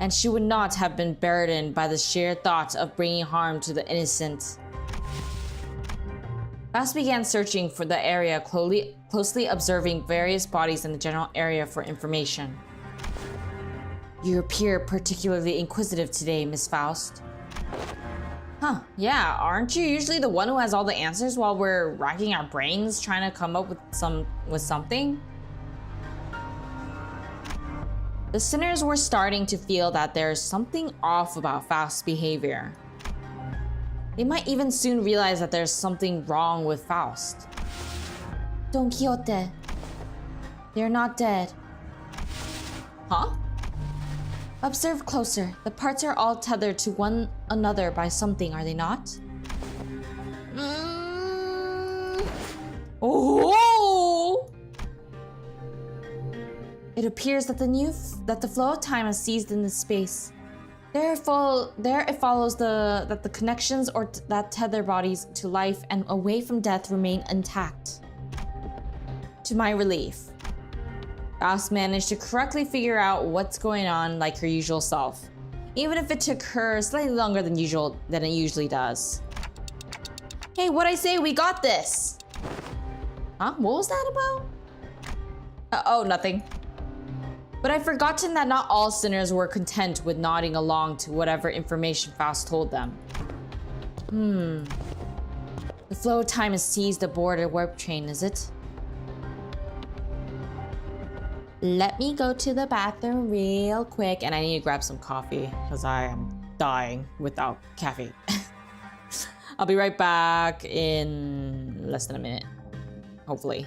And she would not have been burdened by the sheer thought of bringing harm to the innocent. Faust began searching for the area, closely observing various bodies in the general area for information. You appear particularly inquisitive today, Miss Faust. Huh, yeah, aren't you usually the one who has all the answers while we're racking our brains trying to come up with something? The sinners were starting to feel that there's something off about Faust's behavior. They might even soon realize that there's something wrong with Faust. Don Quixote. They're not dead. Huh? Observe closer. The parts are all tethered to one another by something, are they not? Oh! It appears that the flow of time has ceased in this space. There it follows that the connections that tether bodies to life and away from death remain intact. To my relief, Faust managed to correctly figure out what's going on like her usual self, even if it took her slightly longer than it usually does. Hey, what'd I say? We got this! Huh? What was that about? Oh, nothing. But I'd forgotten that not all sinners were content with nodding along to whatever information Faust told them. The flow of time is seized aboard a warp train, is it? Let me go to the bathroom real quick, and I need to grab some coffee because I am dying without caffeine. I'll be right back in less than a minute, hopefully.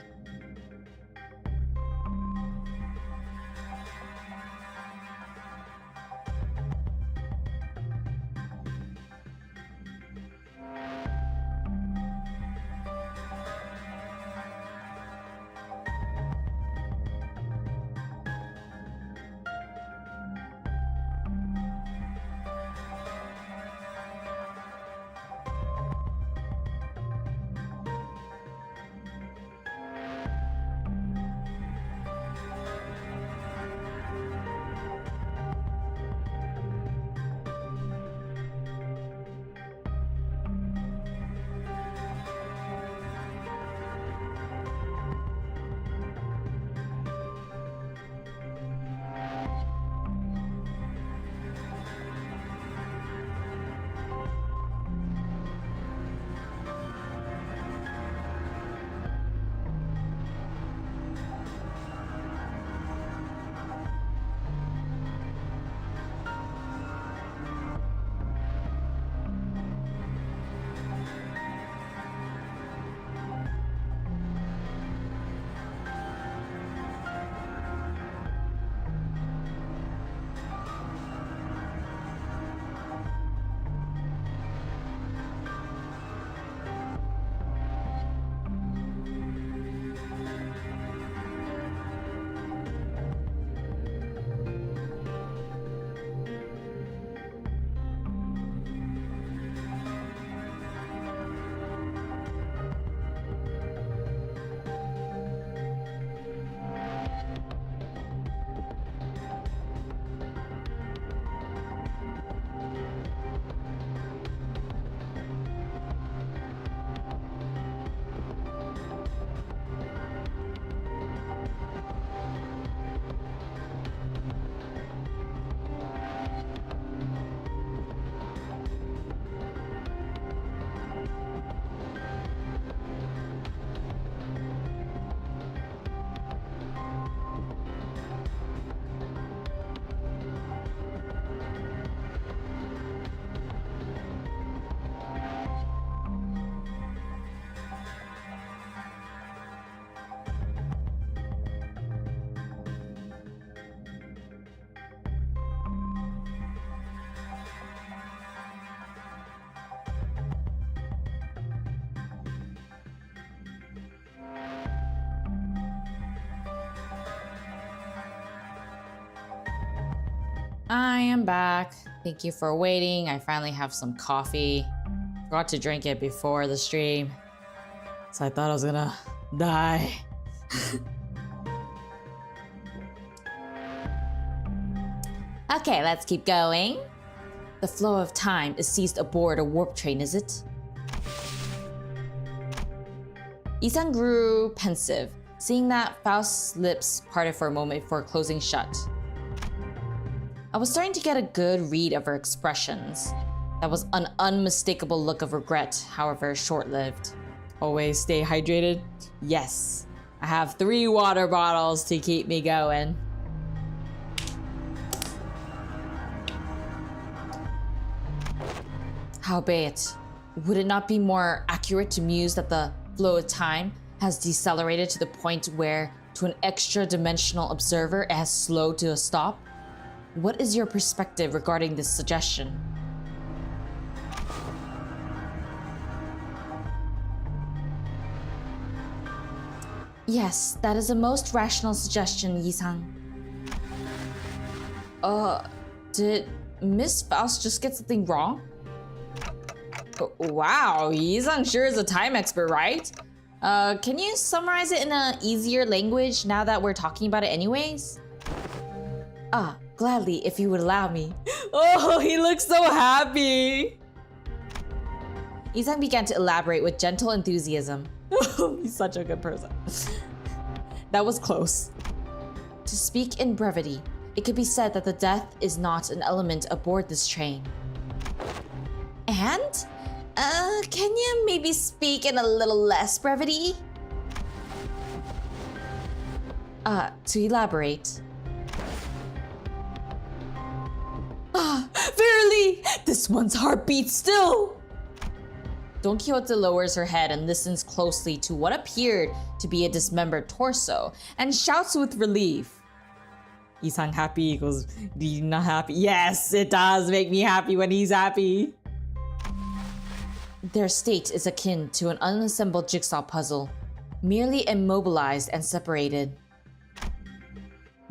I am back. Thank you for waiting. I finally have some coffee. Forgot to drink it before the stream, so I thought I was gonna die. Okay, let's keep going. The flow of time is seized aboard a warp train, is it? Isan grew pensive, seeing that Faust's lips parted for a moment before closing shut. I was starting to get a good read of her expressions. That was an unmistakable look of regret, however short-lived. Always stay hydrated? Yes. I have 3 water bottles to keep me going. Howbeit, would it not be more accurate to muse that the flow of time has decelerated to the point where, to an extra-dimensional observer, it has slowed to a stop? What is your perspective regarding this suggestion? Yes, that is a most rational suggestion, Yi-sang. Did Miss Faust just get something wrong? Wow, Yi-sang sure is a time expert, right? Can you summarize it in an easier language now that we're talking about it anyways? Gladly, if you would allow me. Oh, he looks so happy! Yi-sang began to elaborate with gentle enthusiasm. He's such a good person. That was close. To speak in brevity, it could be said that the death is not an element aboard this train. And? Can you maybe speak in a little less brevity? To elaborate. Verily, this one's heart beats still! Don Quixote lowers her head and listens closely to what appeared to be a dismembered torso and shouts with relief. Yi-sang happy equals you not happy. Yes, it does make me happy when he's happy. Their state is akin to an unassembled jigsaw puzzle, merely immobilized and separated.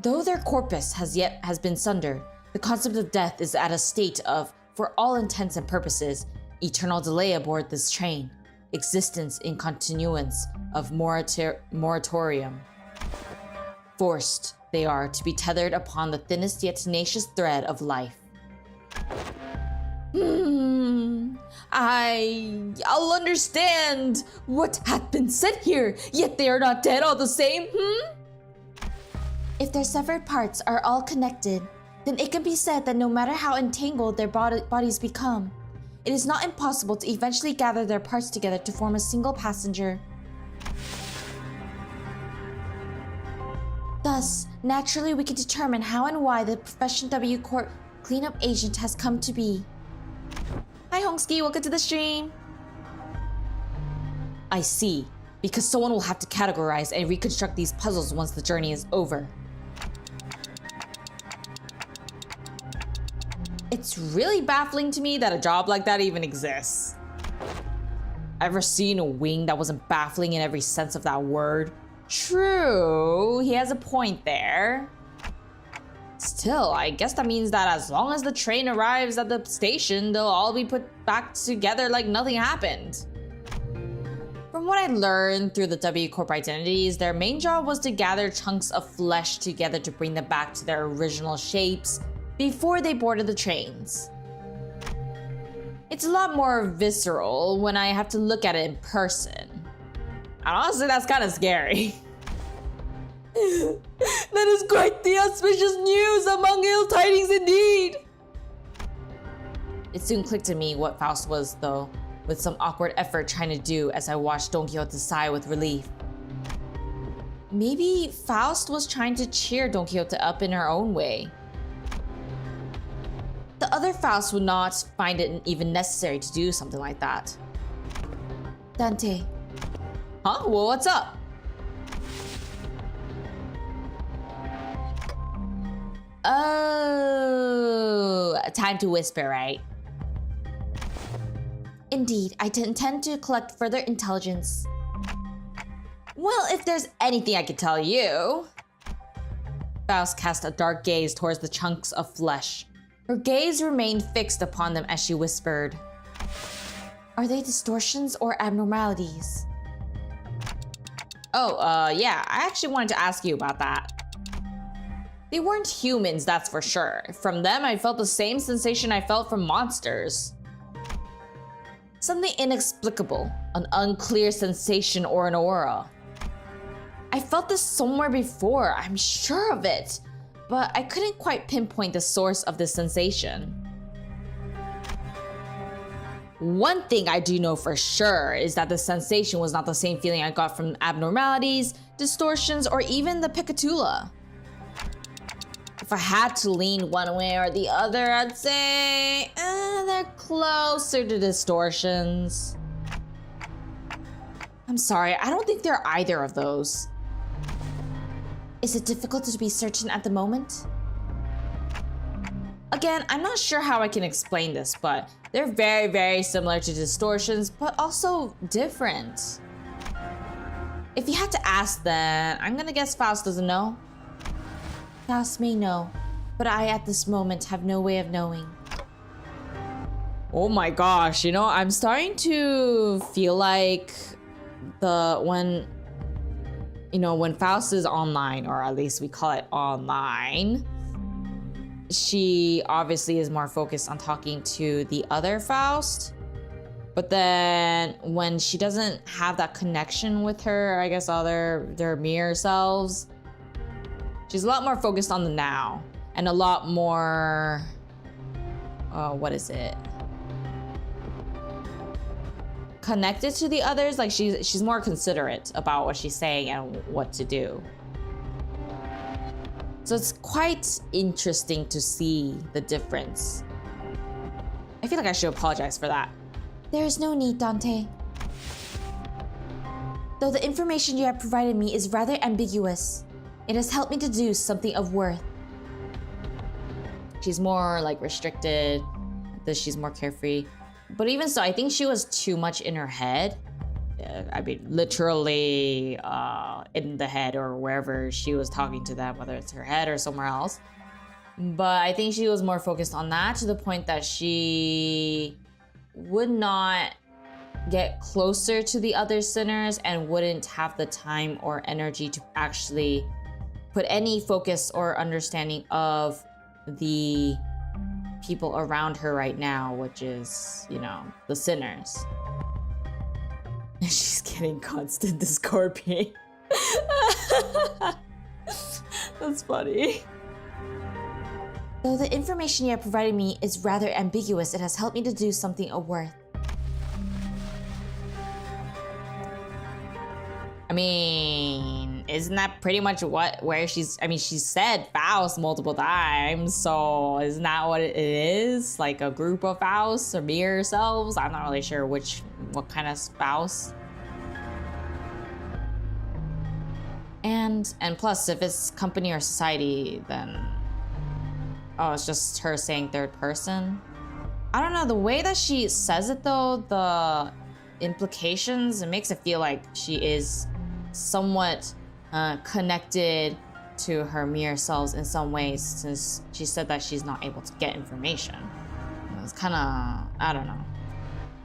Though their corpus has been sundered, the concept of death is at a state of, for all intents and purposes, eternal delay aboard this train, existence in continuance of moratorium. Forced, they are to be tethered upon the thinnest yet tenacious thread of life. I'll understand what hath been said here, yet they are not dead all the same, If their severed parts are all connected, then it can be said that no matter how entangled their bodies become, it is not impossible to eventually gather their parts together to form a single passenger. Thus, naturally we can determine how and why the Profession W Corp cleanup agent has come to be. Hi Hongski, welcome to the stream. I see, because someone will have to categorize and reconstruct these puzzles once the journey is over. It's really baffling to me that a job like that even exists. Ever seen a wing that wasn't baffling in every sense of that word? True, he has a point there. Still, I guess that means that as long as the train arrives at the station, they'll all be put back together like nothing happened. From what I learned through the W Corp identities, their main job was to gather chunks of flesh together to bring them back to their original shapes before they boarded the trains. It's a lot more visceral when I have to look at it in person. And honestly, that's kind of scary. That is quite the auspicious news among ill tidings indeed. It soon clicked to me what Faust was, though, with some awkward effort trying to do as I watched Don Quixote sigh with relief. Maybe Faust was trying to cheer Don Quixote up in her own way. The other Faust would not find it even necessary to do something like that. Dante. Huh? Well, what's up? Oh, time to whisper, right? Indeed, I intend to collect further intelligence. Well, if there's anything I could tell you. Faust cast a dark gaze towards the chunks of flesh. Her gaze remained fixed upon them as she whispered. Are they distortions or abnormalities? Oh, yeah, I actually wanted to ask you about that. They weren't humans, that's for sure. From them, I felt the same sensation I felt from monsters. Something inexplicable, an unclear sensation or an aura. I felt this somewhere before, I'm sure of it. but I couldn't quite pinpoint the source of this sensation. One thing I do know for sure is that the sensation was not the same feeling I got from abnormalities, distortions, or even the Picatula. If I had to lean one way or the other, I'd say they're closer to distortions. I'm sorry, I don't think they're either of those. Is it difficult to be certain at the moment? Again, I'm not sure how I can explain this, but they're very, very similar to distortions, but also different. If you had to ask then, I'm gonna guess Faust doesn't know. Faust may know, but I at this moment have no way of knowing. Oh my gosh, you know, I'm starting to feel like when Faust is online, or at least we call it online, she obviously is more focused on talking to the other Faust. But then when she doesn't have that connection with her, I guess their mirror selves, she's a lot more focused on the now and a lot more, connected to the others. Like she's more considerate about what she's saying and what to do. So it's quite interesting to see the difference. I feel like I should apologize for that. There is no need, Dante. Though the information you have provided me is rather ambiguous, it has helped me deduce something of worth. She's more like restricted, she's more carefree. But even so, I think she was too much in her head. I mean, literally in the head or wherever she was talking to them, whether it's her head or somewhere else. But I think she was more focused on that to the point that she would not get closer to the other sinners and wouldn't have the time or energy to actually put any focus or understanding of the people around her right now, which is, the sinners. She's getting constant Discord ping. That's funny. Though the information you have provided me is rather ambiguous, it has helped me deduce something of worth. I mean, isn't that pretty much she said Faust multiple times, so isn't that what it is? Like a group of Fausts or mirror selves? I'm not really sure what kind of Faust. And plus, if it's company or society, then it's just her saying third person. I don't know, the way that she says it though, the implications, it makes it feel like she is somewhat connected to her mirror selves in some ways, since she said that she's not able to get information. It's kind of, I don't know.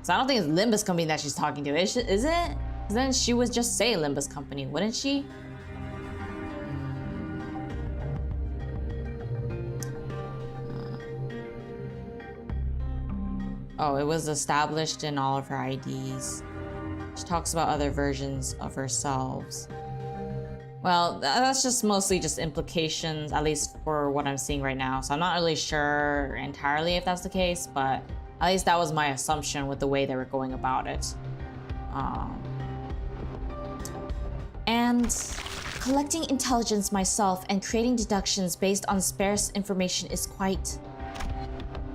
So I don't think it's Limbus Company that she's talking to, is it? 'Cause then she would just say Limbus Company, wouldn't she? Oh, it was established in all of her IDs. She talks about other versions of herself. Well, that's just mostly just implications, at least for what I'm seeing right now. So I'm not really sure entirely if that's the case, but at least that was my assumption with the way they were going about it. And collecting intelligence myself and creating deductions based on sparse information is quite...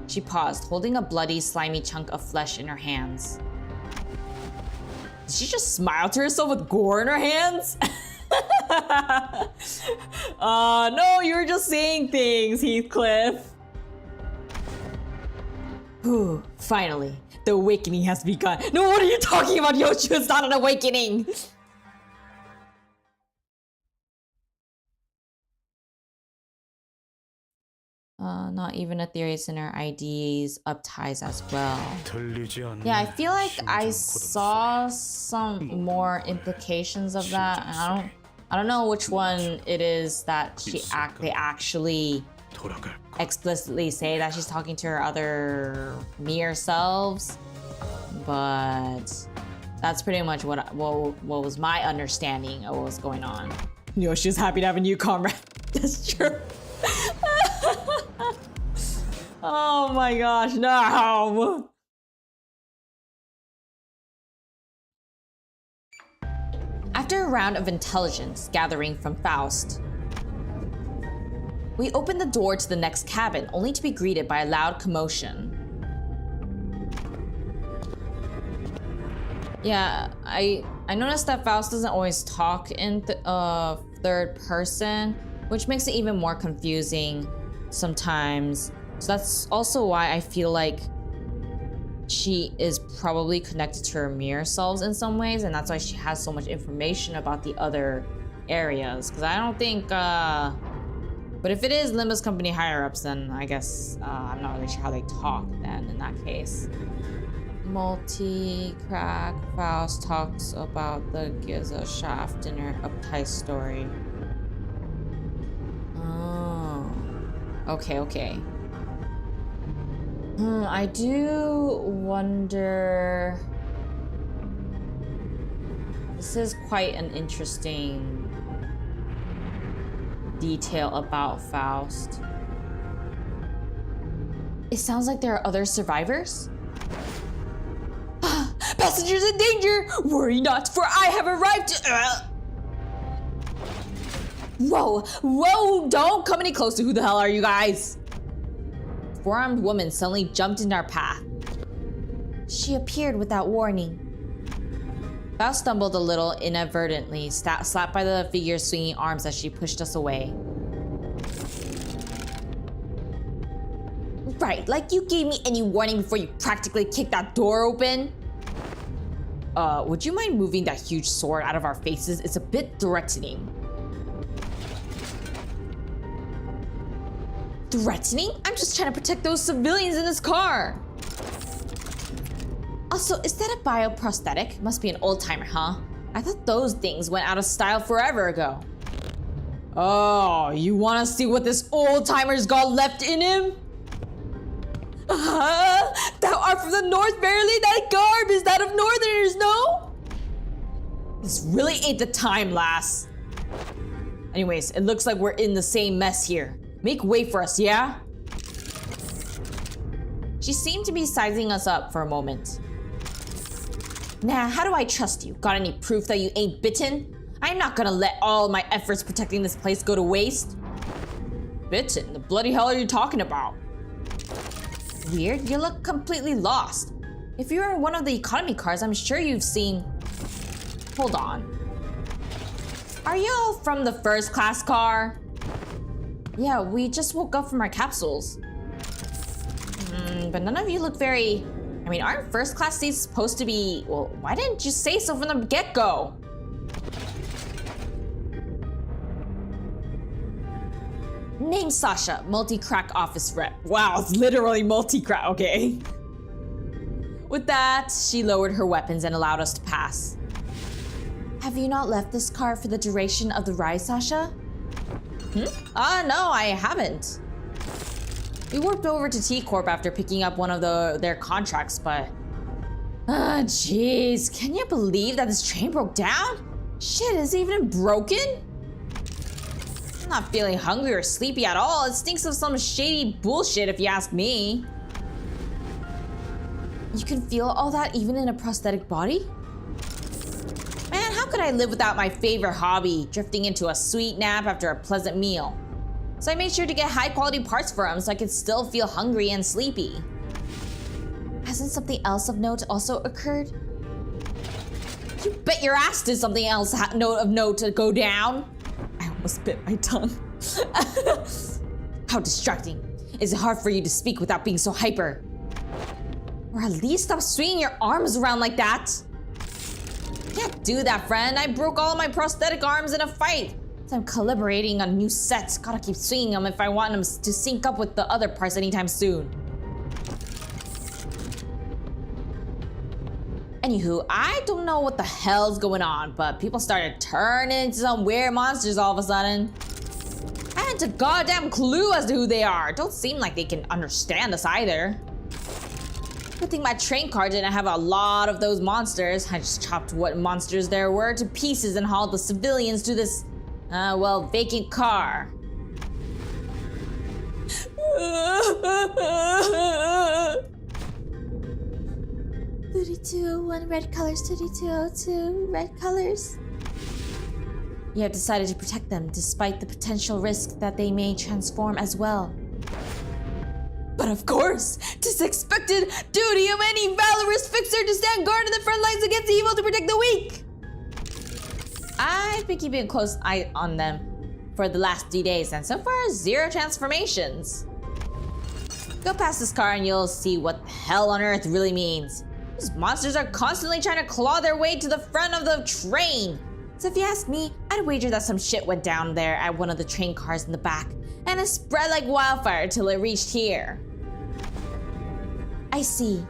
She paused, holding a bloody, slimy chunk of flesh in her hands. Did she just smile to herself with gore in her hands? No, you were just saying things, Heathcliff. Whew, finally, the awakening has begun. No, what are you talking about, Yoshi? It's not an awakening. Not even a theories in her IDs, up ties as well. Yeah, I feel like I saw some more implications of that, and I don't know which one it is that they actually explicitly say that she's talking to her other mirror selves, but that's pretty much what was my understanding of what was going on. She's happy to have a new comrade. That's true. Oh my gosh, no! After a round of intelligence gathering from Faust, we open the door to the next cabin, only to be greeted by a loud commotion. Yeah, I noticed that Faust doesn't always talk in third person, which makes it even more confusing sometimes. So that's also why I feel like she is probably connected to her mirror selves in some ways, and that's why she has so much information about the other areas. Because I don't think, but if it is Limbus company higher-ups, then I guess I'm not really sure how they talk then in that case. Multi-crack Faust talks about the Giza shaft in her uptight story. Oh. Okay. I do wonder... This is quite an interesting detail about Faust. It sounds like there are other survivors. Passengers in danger! Worry not, for I have arrived. Whoa, don't come any closer. Who the hell are you guys? A four-armed woman suddenly jumped into our path. She appeared without warning. Faust stumbled a little inadvertently, slapped by the figure's swinging arms as she pushed us away. Right, like you gave me any warning before you practically kicked that door open. Would you mind moving that huge sword out of our faces? It's a bit threatening. Threatening? I'm just trying to protect those civilians in this car. Also, is that a bioprosthetic? Must be an old timer, huh? I thought those things went out of style forever ago. Oh, you want to see what this old timer's got left in him? Thou art from the north, verily thy garb is that of northerners, no? This really ain't the time, lass. Anyways, it looks like we're in the same mess here. Make way for us, yeah? She seemed to be sizing us up for a moment. Nah, how do I trust you? Got any proof that you ain't bitten? I'm not gonna let all my efforts protecting this place go to waste. Bitten? The bloody hell are you talking about? Weird, you look completely lost. If you're in one of the economy cars, I'm sure you've seen... Hold on. Are you all from the first class car? Yeah, we just woke up from our capsules. But none of you look very... I mean, aren't first class seats supposed to be... Well, why didn't you say so from the get-go? Name Sasha, multi-crack office rep. Wow, it's literally multi-crack, okay. With that, she lowered her weapons and allowed us to pass. Have you not left this car for the duration of the ride, Sasha? No, I haven't. We warped over to T-Corp after picking up one of their contracts, but... Jeez, can you believe that this train broke down? Shit, is it even broken? I'm not feeling hungry or sleepy at all. It stinks of some shady bullshit if you ask me. You can feel all that even in a prosthetic body? Man, how could I live without my favorite hobby, drifting into a sweet nap after a pleasant meal? So I made sure to get high quality parts for him so I could still feel hungry and sleepy. Hasn't something else of note also occurred? You bet your ass did something else of note to go down. I almost bit my tongue. How distracting. Is it hard for you to speak without being so hyper? Or at least stop swinging your arms around like that. Can't do that, friend. I broke all my prosthetic arms in a fight. So I'm collaborating on new sets. Gotta keep swinging them if I want them to sync up with the other parts anytime soon. Anywho, I don't know what the hell's going on, but people started turning into some weird monsters all of a sudden. I haven't a goddamn clue as to who they are. Don't seem like they can understand us either. Good thing my train car didn't have a lot of those monsters. I just chopped what monsters there were to pieces and hauled the civilians to this, vacant car. (3201) red colors, 3202 red colors. You have decided to protect them despite the potential risk that they may transform as well. But of course, 'tis expected duty of any valorous fixer to stand guard in the front lines against evil to protect the weak. I've been keeping a close eye on them for the last 3 days, and so far, 0 transformations. Go past this car and you'll see what hell on earth really means. These monsters are constantly trying to claw their way to the front of the train. So if you ask me, I'd wager that some shit went down there at one of the train cars in the back, and it spread like wildfire till it reached here. I see.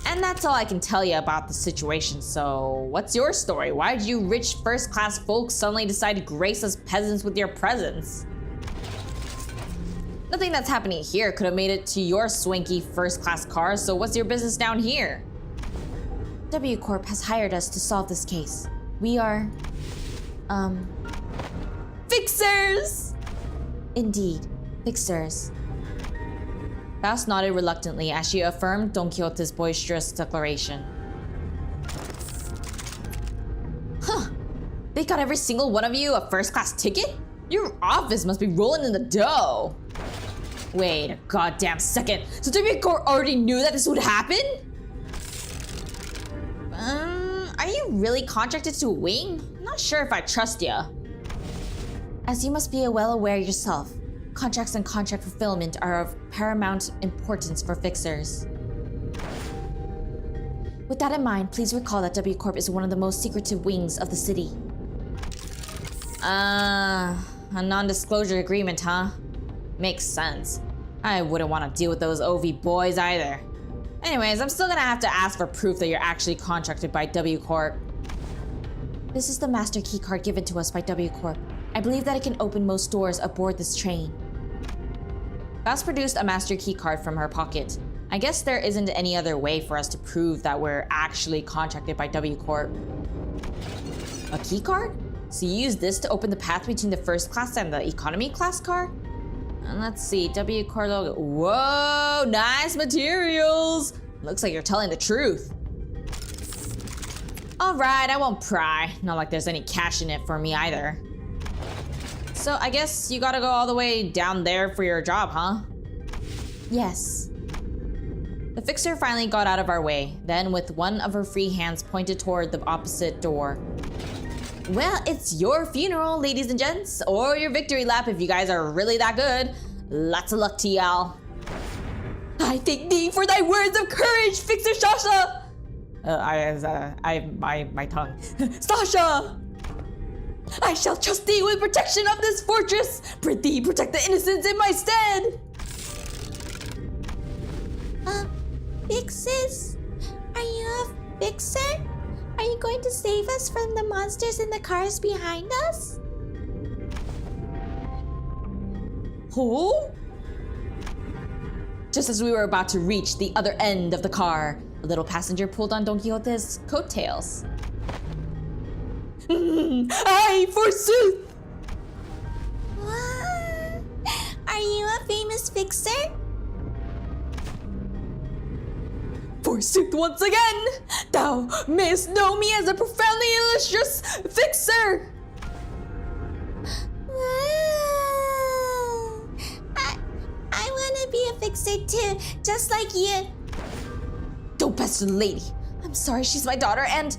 And that's all I can tell you about the situation, so what's your story? Why did you rich first-class folks suddenly decide to grace us peasants with your presence? Nothing that's happening here could have made it to your swanky first-class car, so what's your business down here? W Corp has hired us to solve this case. We are... Fixers! Indeed, fixers. Faust nodded reluctantly as she affirmed Don Quixote's boisterous declaration. Huh. They got every single one of you a first-class ticket? Your office must be rolling in the dough. Wait a goddamn second. So W Corp already knew that this would happen? Are you really contracted to a wing? I'm not sure if I trust ya. As you must be well aware yourself, contracts and contract fulfillment are of paramount importance for fixers. With that in mind, please recall that W Corp is one of the most secretive wings of the city. A non-disclosure agreement, huh? Makes sense. I wouldn't want to deal with those OV boys either. Anyways, I'm still gonna have to ask for proof that you're actually contracted by W Corp. This is the master keycard given to us by W Corp. I believe that it can open most doors aboard this train. Faust produced a master keycard from her pocket. I guess there isn't any other way for us to prove that we're actually contracted by W Corp. A keycard? So you use this to open the path between the first class and the economy class car? And let's see, W Corp logo. Whoa, nice materials! Looks like you're telling the truth. Alright, I won't pry. Not like there's any cash in it for me either. So I guess you gotta go all the way down there for your job, huh? Yes. The fixer finally got out of our way, then with one of her free hands pointed toward the opposite door. Well, it's your funeral, ladies and gents, or your victory lap if you guys are really that good. Lots of luck to y'all. I thank thee for thy words of courage, Fixer Sasha! My tongue. Sasha! I shall trust thee with protection of this fortress. Prithee, protect the innocents in my stead. Fixes? Are you a fixer? Are you going to save us from the monsters in the cars behind us? Who? Just as we were about to reach the other end of the car, a little passenger pulled on Don Quixote's coattails. Aye, forsooth! What? Are you a famous fixer? Forsooth, once again, thou mayest know me as a profoundly illustrious fixer! Wow. I want to be a fixer too, just like you. Don't pester the lady. I'm sorry, she's my daughter and...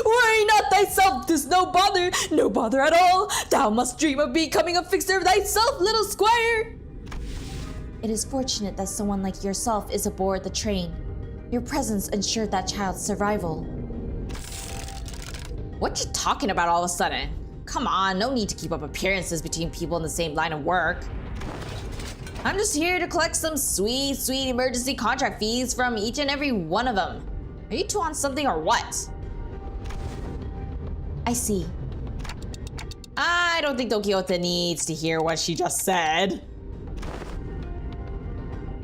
Worry not thyself, 'tis no bother at all. Thou must dream of becoming a fixer thyself, little squire. It is fortunate that someone like yourself is aboard the train. Your presence ensured that child's survival. What you talking about all of a sudden? Come on, no need to keep up appearances between people in the same line of work. I'm just here to collect some sweet emergency contract fees from each and every one of them. Are you two on something or what? I see. I don't think Don Quixote needs to hear what she just said.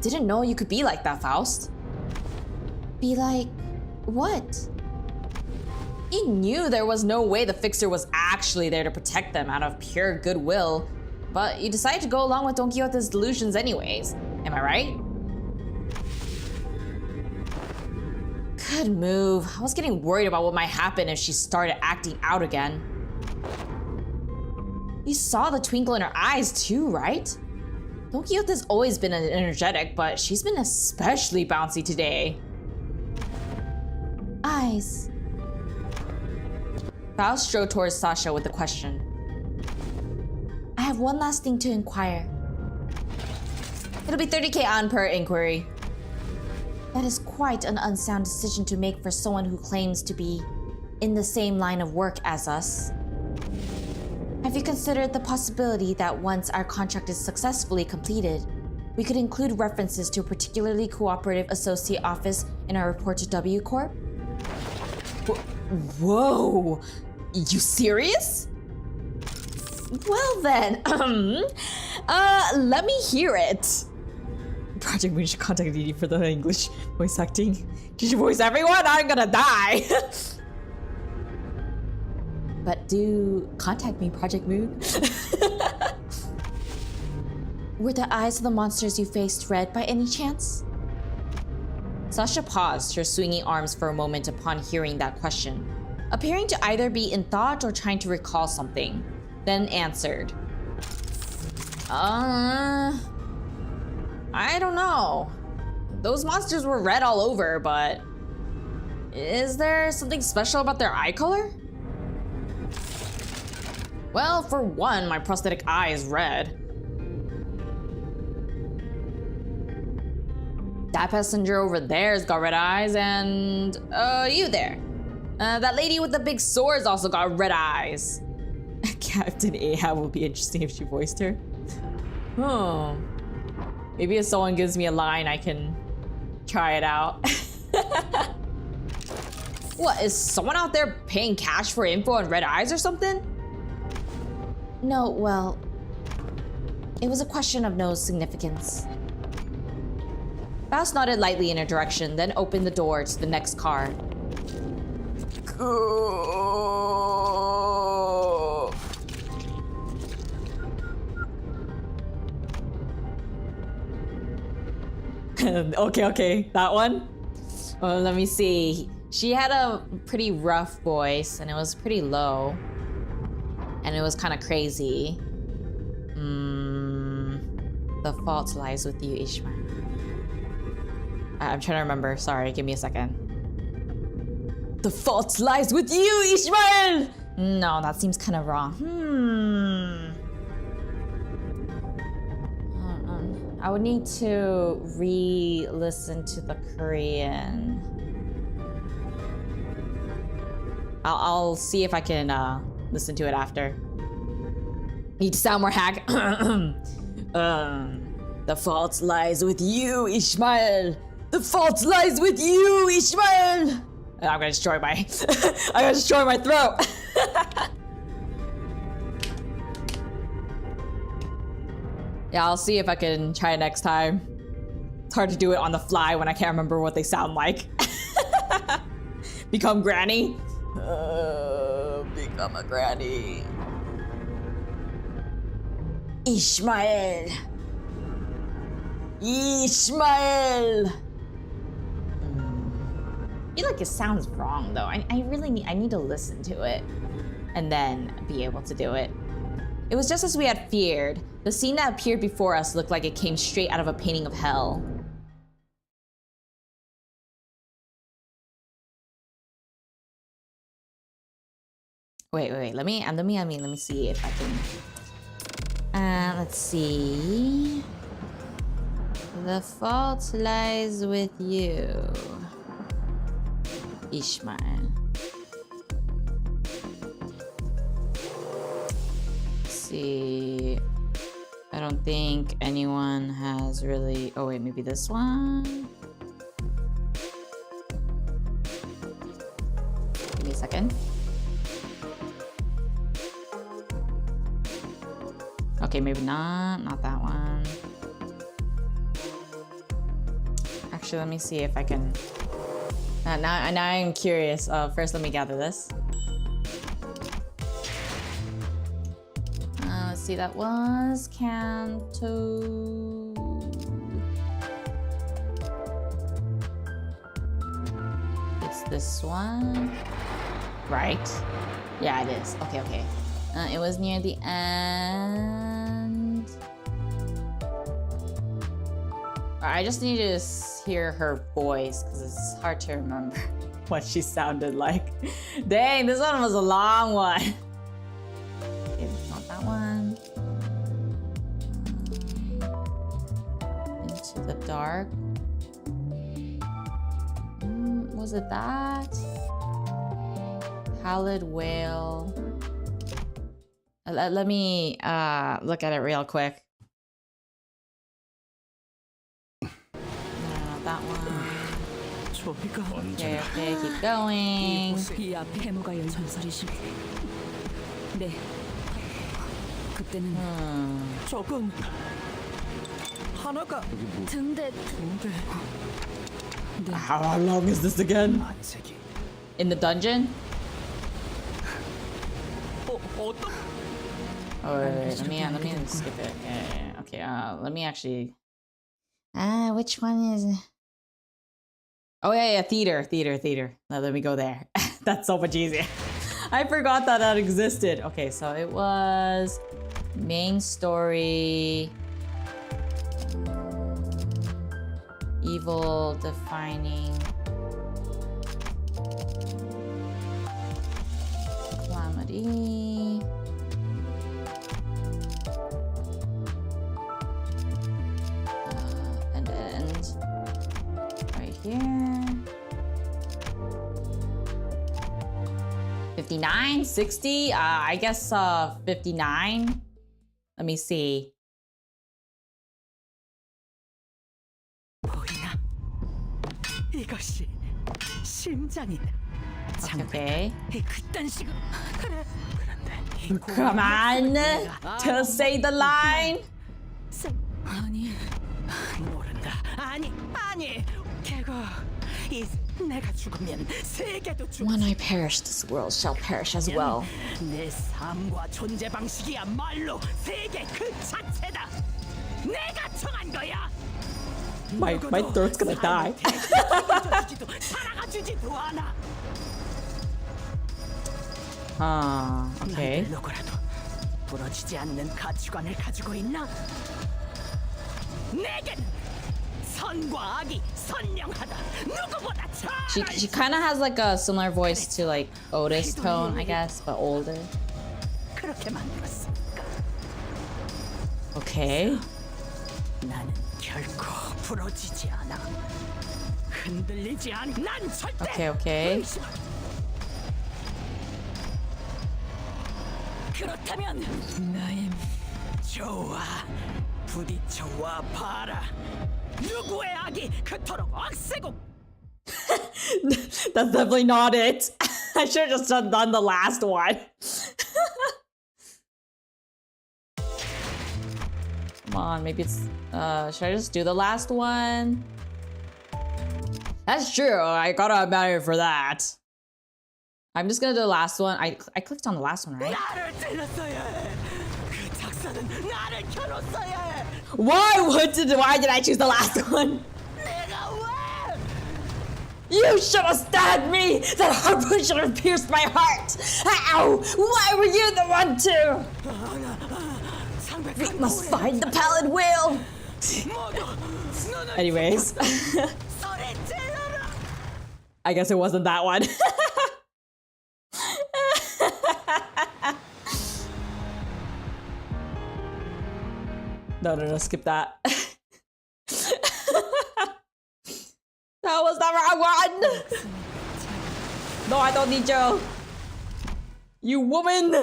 Didn't know you could be like that, Faust. Be like, what? You knew there was no way the fixer was actually there to protect them out of pure goodwill, but you decided to go along with Don Quixote's delusions anyways. Am I right? Good move. I was getting worried about what might happen if she started acting out again. You saw the twinkle in her eyes too, right? Don Quixote's always been energetic, but she's been especially bouncy today. Eyes. Faust strode towards Sasha with a question. I have one last thing to inquire. It'll be 30k on per inquiry. That is quite an unsound decision to make for someone who claims to be in the same line of work as us. Have you considered the possibility that once our contract is successfully completed, we could include references to a particularly cooperative associate office in our report to W Corp? Whoa! You serious? Well then, let me hear it. Project Moon should contact Didi for the English voice acting. Did you voice everyone? I'm gonna die. But do contact me, Project Moon. Were the eyes of the monsters you faced red by any chance? Sasha paused, her swinging arms for a moment upon hearing that question, appearing to either be in thought or trying to recall something, then answered. I don't know. Those monsters were red all over, but is there something special about their eye color? Well, for one, my prosthetic eye is red. That passenger over there's got red eyes, and you there. That lady with the big swords also got red eyes. Captain Ahab will be interesting if she voiced her. Oh. Maybe if someone gives me a line, I can try it out. What, is someone out there paying cash for info on red eyes or something? No, well, it was a question of no significance. Faust nodded lightly in her direction, then opened the door to the next car. Okay, that one? Let me see. She had a pretty rough voice, and it was pretty low. And it was kind of crazy. The fault lies with you, Ishmael. I'm trying to remember. Sorry, give me a second. The fault lies with you, Ishmael! No, that seems kind of wrong. I would need to re-listen to the Korean. I'll see if I can listen to it after. Need to sound more hack. The fault lies with you, Ishmael. The fault lies with you, Ishmael. I'm gonna destroy my I'm gonna destroy my throat. Yeah, I'll see if I can try it next time. It's hard to do it on the fly when I can't remember what they sound like. Become Granny. Become a granny. Ishmael. Ishmael. I feel like it sounds wrong though. I really need to listen to it and then be able to do it. It was just as we had feared. The scene that appeared before us looked like it came straight out of a painting of hell. Wait. Let me see if I can. Let's see. The fault lies with you, Ishmael. Let's see. I don't think anyone has really. Oh wait, maybe this one. Give me a second. Okay, maybe not that one. Actually, let me see if I can. Now I'm curious. First, let me gather this. see, that was Kanto. It's this one, right? Yeah, it is. Okay, okay. It was near the end. I just need to hear her voice because it's hard to remember what she sounded like. Dang, this one was a long one. Okay, not that one. Into the dark. Was it that? Pallid whale. Let me look at it real quick. That one. Okay, okay, keep going. 이 앞에 해무가 열 전설이시고. 네. 그때는 저건 하나가 등대 How long is this again? In the dungeon? 어떤 Oh, wait, let me skip it. Okay, let me actually. Which one is? Oh yeah, theater. Now let me go there. That's so much easier. I forgot that existed. Okay, so it was main story, evil defining, calamity. And then right here. 59, 60, I guess 59. Let me see. 보이나? 이것이 심장이다. Okay. 그딴 식으로 그래. 그런데 Come on, to say the line. 아니 모른다. 아니 걔가 이 내가 죽으면 세계도 죽. When I perish, this world shall perish as well. 내 삶과 존재 방식이야말로 세계 그 자체다. 내가 정한 거야. My throat's gonna die. 살아가주지도 않아. Okay. 누구라도 부러지지 않는 가치관을 가지고 있나? 내겐 선과 악이 선명하다. 누구보다 잘. She kind of has like a similar voice to like Otis tone, I guess, but older. 그렇게 만들었으니까. Okay. 나는 결코 부러지지 않아. 흔들리지 않. 난 절대. Okay. 그렇다면 나임 좋아. 부딪혀와 봐라. 누구의 악이 그토록 억세고. That's definitely not it. I should have just done the last one. Come on, maybe it's should I just do the last one? That's true. I gotta admire for that. I'm just gonna do the last one. I clicked on the last one, right? 나를 찔렀어야 해. 그 작사는 나를 켜놓았어야 해. Why did I choose the last one? 내가 왜? You should have stabbed me! That harpoon should have pierced my heart! Ow! Why were you the one to? We must find the pallid whale! Anyways. I guess it wasn't that one. No, skip that. That was the wrong one! No, I don't need you. You woman!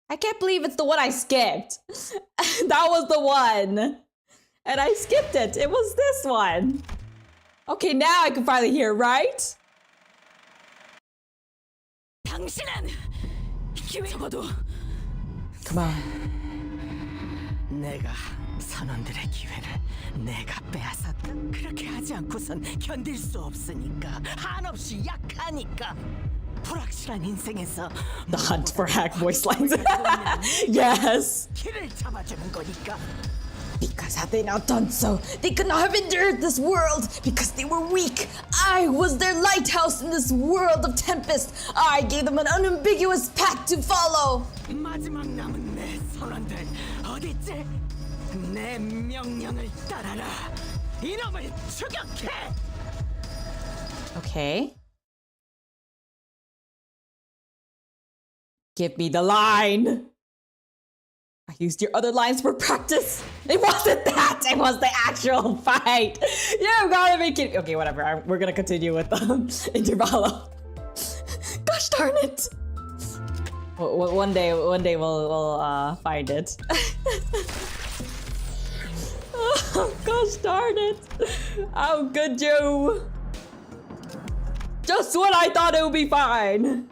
I can't believe it's the one I skipped. That was the one. And I skipped it. It was this one. Okay, now I can finally hear, right? 당신은 적어도 Come on. 내가 선원들의 기회를 내가 빼앗았다. 그렇게 하지 않고선 견딜 수 없으니까 한없이 약하니까 불확실한 인생에서 The hunt for hack voice lines. Yes. 길을 잡아주는 거니까. Because had they not done so, they could not have endured this world because they were weak. I was their lighthouse in this world of tempest. I gave them an unambiguous path to follow. 마지막 남은 내 선원들 어딨지? 내 명령을 따라라. 이놈을 추격해. Okay. Give me the line. I used your other lines for practice. It wasn't that. It was the actual fight. You gotta make it. Okay, whatever. We're gonna continue with Intervallo. Gosh darn it. One day we'll find it. Oh, gosh darn it. How could you? Just when I thought it would be fine.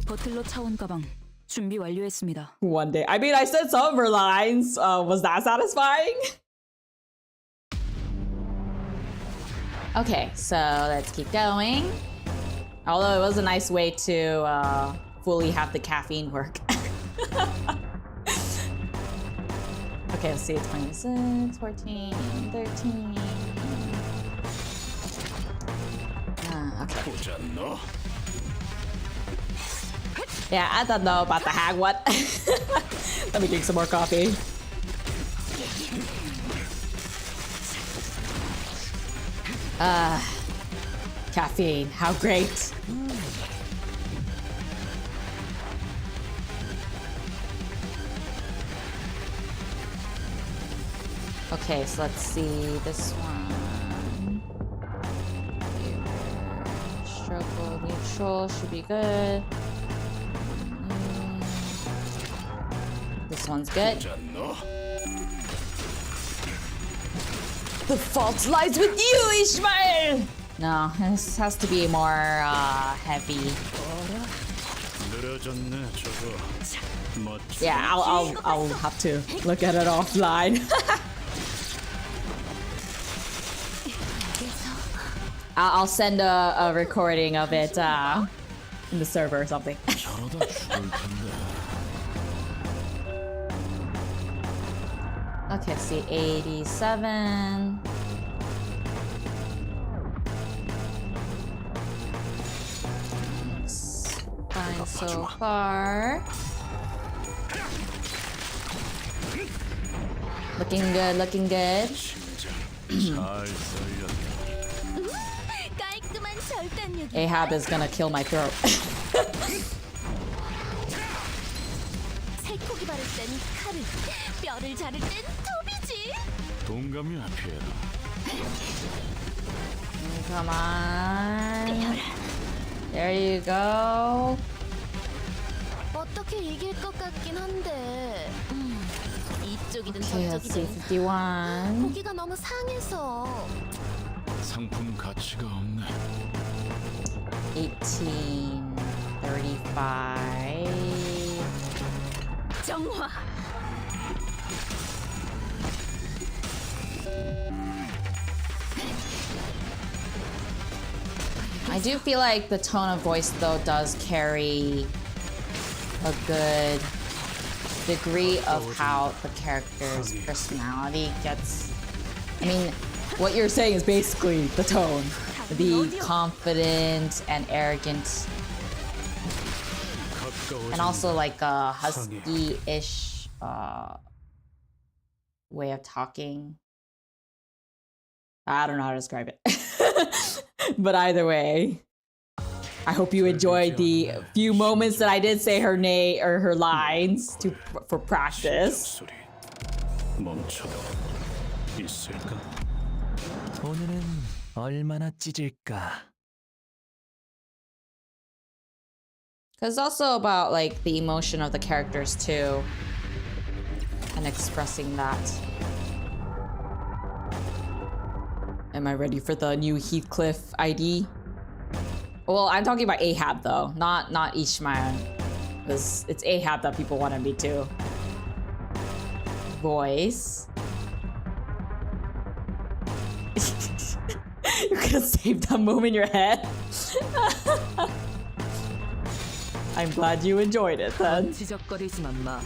버틀러 차원 가방 준비 완료했습니다. One day. I mean, I said some of her lines. Was that satisfying? Okay, so let's keep going. Although it was a nice way to fully have the caffeine work. Okay, let's see. 26, 14, 13. Okay. 보잖아. Yeah, I don't know about the hag what. Let me drink some more coffee. Caffeine, how great. Okay, so let's see this one. Struggle neutral should be good. This one's good. 보잖아. The fault lies with you, Ishmael! No, this has to be more heavy. 늘어졌네 저거. 멋져. Yeah, I'll have to look at it offline. I'll send a recording of it in the server or something. 저러다 죽을 텐데. Okay, let's see, 87. Looks fine so far. Looking good, looking good. 잘 썰렸다. 깔끔한 절단력이. Ahab is gonna kill my throat. 살코기 바를 땐 칼을, 뼈를 자를 땐 톱이지. 동감이야 피해라. Come on. There you go. 어떻게 이길 것 같긴 한데. 이쪽이든 Okay, let's see, 저쪽이든 51. 고기가 너무 상해서. 상품 가치가 없네. 18, 35. 정화. I do feel like the tone of voice though does carry a good degree of how the character's personality gets. I mean, what you're saying is basically the tone. The confident and arrogant. And also like a husky-ish way of talking. I don't know how to describe it. But either way, I hope you enjoyed the few moments that I did say her name or her lines for practice. 소리 멈춰도 있을까? 오늘은 얼마나 찢을까? Because it's also about like the emotion of the characters too, and expressing that. Am I ready for the new Heathcliff ID? Well, I'm talking about Ahab though, not Ishmael, because it's Ahab that people want to be too. Voice. You're gonna save that moment in your head. I'm glad you enjoyed it then. 지적거리지만 마.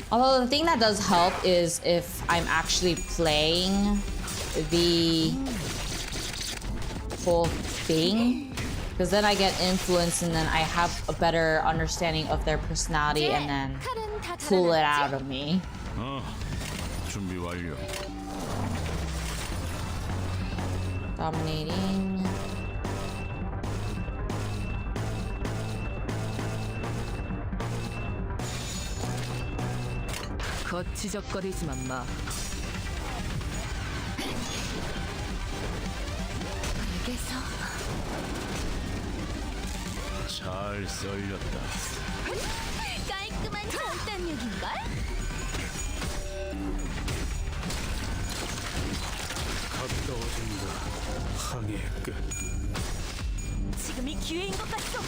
Although the thing that does help is if I'm actually playing the whole thing, because then I get influenced and then I have a better understanding of their personality and then 칼은 다 pull it 자라났지? out of me. 준비 완료. Dominating. 거치적거리지만 마. 알겠어. 잘 썰렸다. 깔끔한 절단력인걸? 가까워진다. 항해의 끝. 지금이 기회인 것 같소.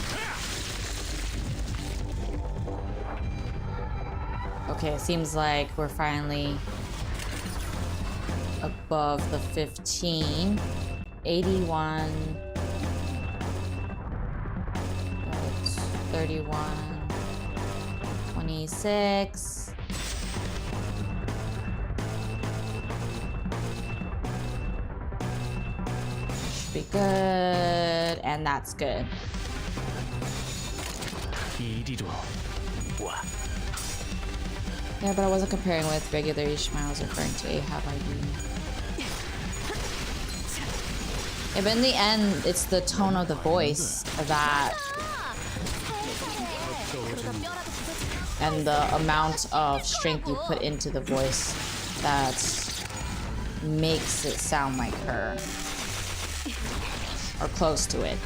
Okay, it seems like we're finally above the 15. 81. That's 31. 26. Should be good. And that's good. 이리로 와. Yeah, but I wasn't comparing with regular Ishmael. I was referring to Ahab ID. Yeah, but in the end, it's the tone of the voice that and the amount of strength you put into the voice that makes it sound like her. Or close to it.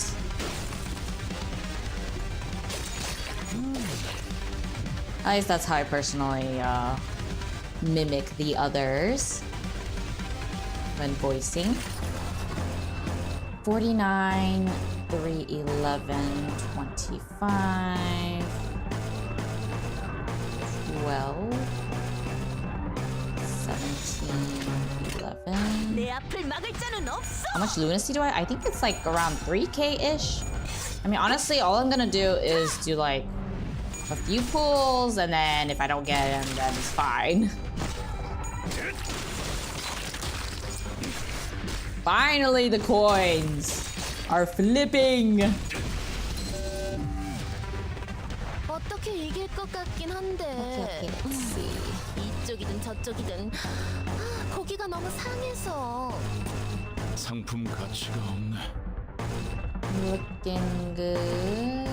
At least that's how I personally mimic the others when voicing. 49, 311, 25, 12, 17, 11. 내 앞을 막을 자는 없어. How much lunacy do I think it's like around 3k-ish. I mean, honestly, all I'm gonna do is do like a few pulls, and then if I don't get him, then it's fine. Finally, the coins are flipping. 어떻게 이길 것 같긴 한데. Okay, let's see. 이쪽이든 저쪽이든 고기가 너무 상해서. 상품 가치가 없네. Looking good.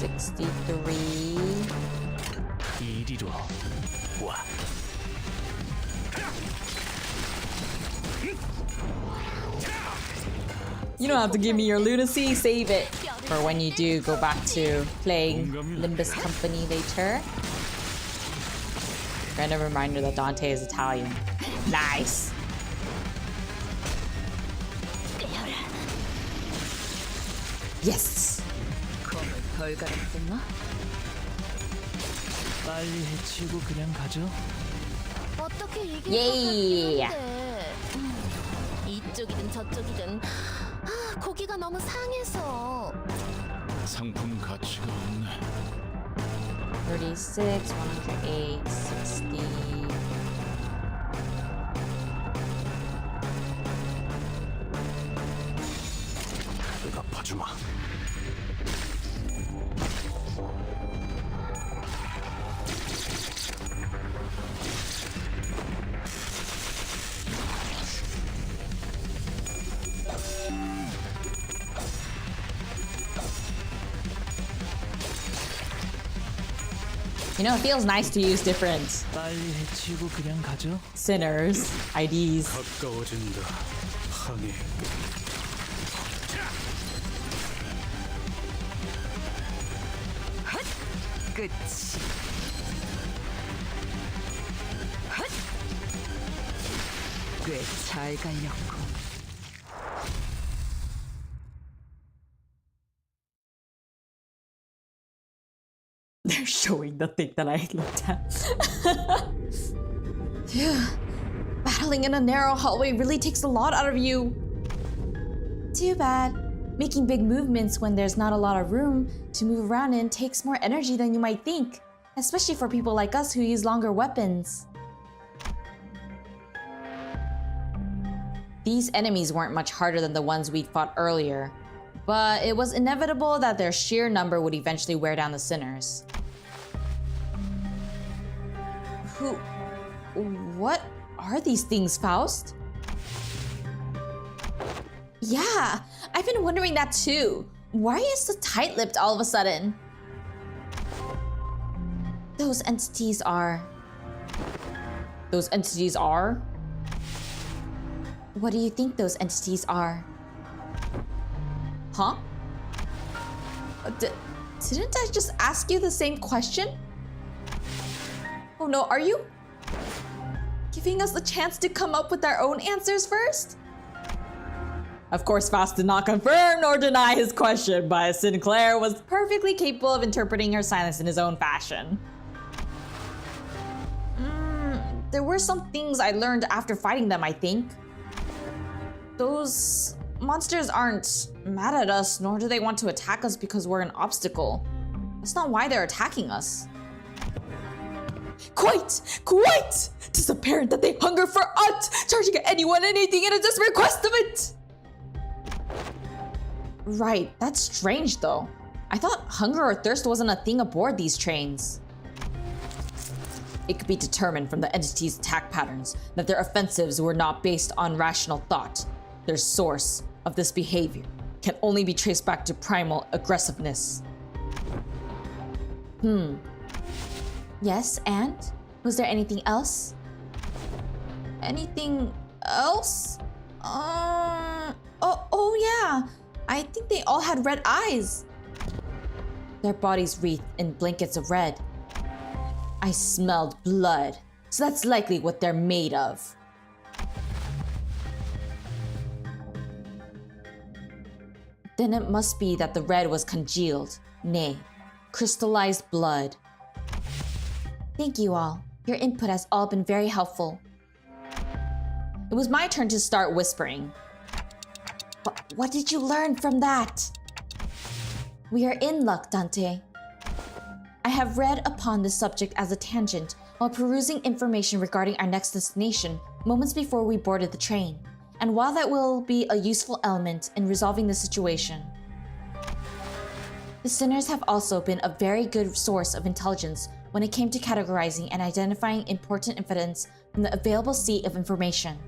$63. 이리로 와. You don't have to give me your lunacy, save it for when you do go back to playing Limbus Company later. Random reminder that Dante is Italian. Nice. Yes. 검을 덜가렸겠나? 빨리 해치우고 그냥 가죠. 어떻게 이길 예. 것 같긴 한데. 이쪽이든 저쪽이든 고기가 너무 상해서. 상품 가치가 없네. 36, 108, 60. 응답하주마. You know, it feels nice to use different 빨리 해치우고 그냥 가죠. sinners' IDs. 가까워진다. 항해의 끝. 끝이. 꽤 잘 갈렸고. They're showing the thing that I looked at. Phew. Battling in a narrow hallway really takes a lot out of you. Too bad. Making big movements when there's not a lot of room to move around in takes more energy than you might think, especially for people like us who use longer weapons. These enemies weren't much harder than the ones we'd fought earlier, but it was inevitable that their sheer number would eventually wear down the sinners. What are these things, Faust? Yeah, I've been wondering that too. Why are you so tight-lipped all of a sudden? Those entities are... Those entities are? What do you think those entities are? Huh? Didn't I just ask you the same question? Oh no, are you giving us the chance to come up with our own answers first? Of course, Faust did not confirm nor deny his question, but Sinclair was perfectly capable of interpreting her silence in his own fashion. There were some things I learned after fighting them, I think. Those monsters aren't mad at us, nor do they want to attack us because we're an obstacle. That's not why they're attacking us. Quite! Tis apparent that they hunger for aught, charging anyone anything in a desperate quest of it! Right, that's strange though. I thought hunger or thirst wasn't a thing aboard these trains. It could be determined from the entity's attack patterns that their offensives were not based on rational thought. Their source of this behavior can only be traced back to primal aggressiveness. Yes, and? Was there anything else? Anything else? Oh yeah. I think they all had red eyes. Their bodies wreathed in blankets of red. I smelled blood, so that's likely what they're made of. Then it must be that the red was congealed, nay, crystallized blood. Thank you all. Your input has all been very helpful. It was my turn to start whispering. What did you learn from that? We are in luck, Dante. I have read upon this subject as a tangent while perusing information regarding our next destination moments before we boarded the train, and while that will be a useful element in resolving the situation. The sinners have also been a very good source of intelligence when it came to categorizing and identifying important evidence from the available sea of information.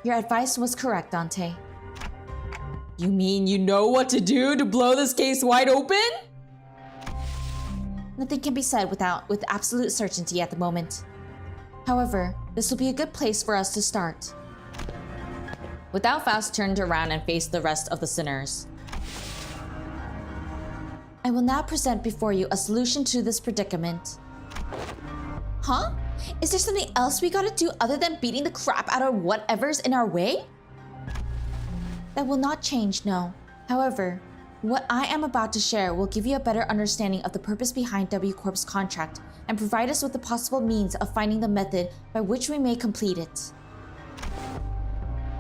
Your advice was correct, Dante. You mean you know what to do to blow this case wide open? Nothing can be said with absolute certainty at the moment. However, this will be a good place for us to start. Without Faust turned around and faced the rest of the sinners. I will now present before you a solution to this predicament. Huh? Is there something else we gotta do other than beating the crap out of whatever's in our way? That will not change, no. However, what I am about to share will give you a better understanding of the purpose behind W Corp's contract and provide us with the possible means of finding the method by which we may complete it.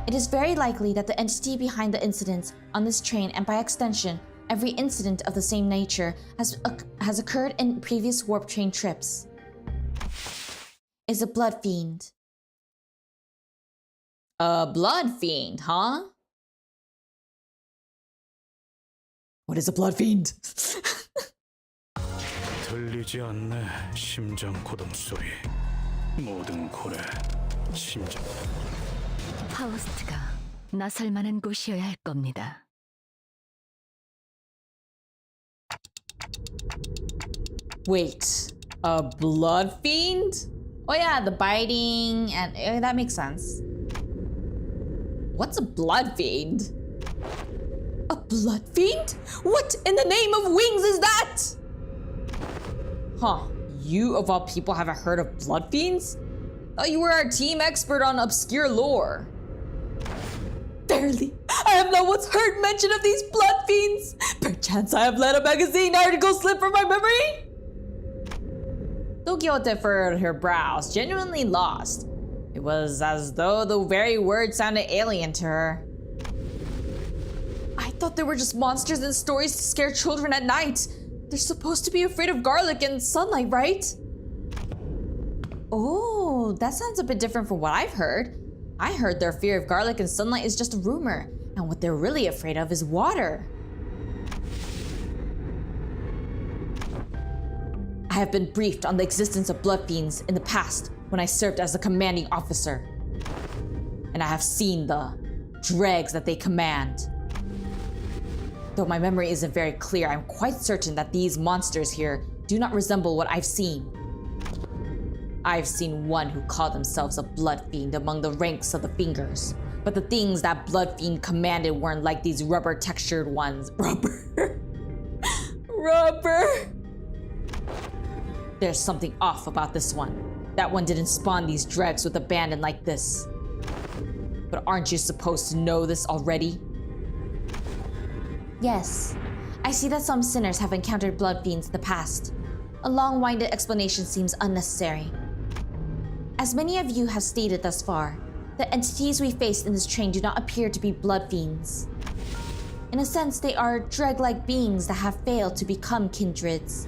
It is very likely that the entity behind the incidents on this train, and by extension, every incident of the same nature, has occurred in previous warp train trips, is a blood fiend. A blood fiend, huh? What is a blood fiend? 들리지 않네 심장 고동 소리. 모든 고래 심장. 파우스트가 나설 만한 곳이어야 할 겁니다. Wait, a blood fiend? Oh yeah, the biting and that makes sense. What's a blood fiend? A blood fiend? What in the name of wings is that? Huh, you of all people haven't heard of blood fiends? Thought you were our team expert on obscure lore. Barely. I have not once heard mention of these blood fiends. Perchance I have let a magazine article slip from my memory? Tokyo furrowed her brows, genuinely lost. It was as though the very word sounded alien to her. I thought they were just monsters in stories to scare children at night. They're supposed to be afraid of garlic and sunlight, right? Oh, that sounds a bit different from what I've heard. I heard their fear of garlic and sunlight is just a rumor, and what they're really afraid of is water. I have been briefed on the existence of blood fiends in the past when I served as a commanding officer. And I have seen the dregs that they command. Though my memory isn't very clear, I'm quite certain that these monsters here do not resemble what I've seen. I've seen one who called themselves a blood fiend among the ranks of the fingers, but the things that blood fiend commanded weren't like these rubber textured ones. Rubber. There's something off about this one. That one didn't spawn these dregs with abandon like this. But aren't you supposed to know this already? Yes, I see that some sinners have encountered blood fiends in the past. A long-winded explanation seems unnecessary. As many of you have stated thus far, the entities we faced in this train do not appear to be blood fiends. In a sense, they are dreg-like beings that have failed to become kindreds.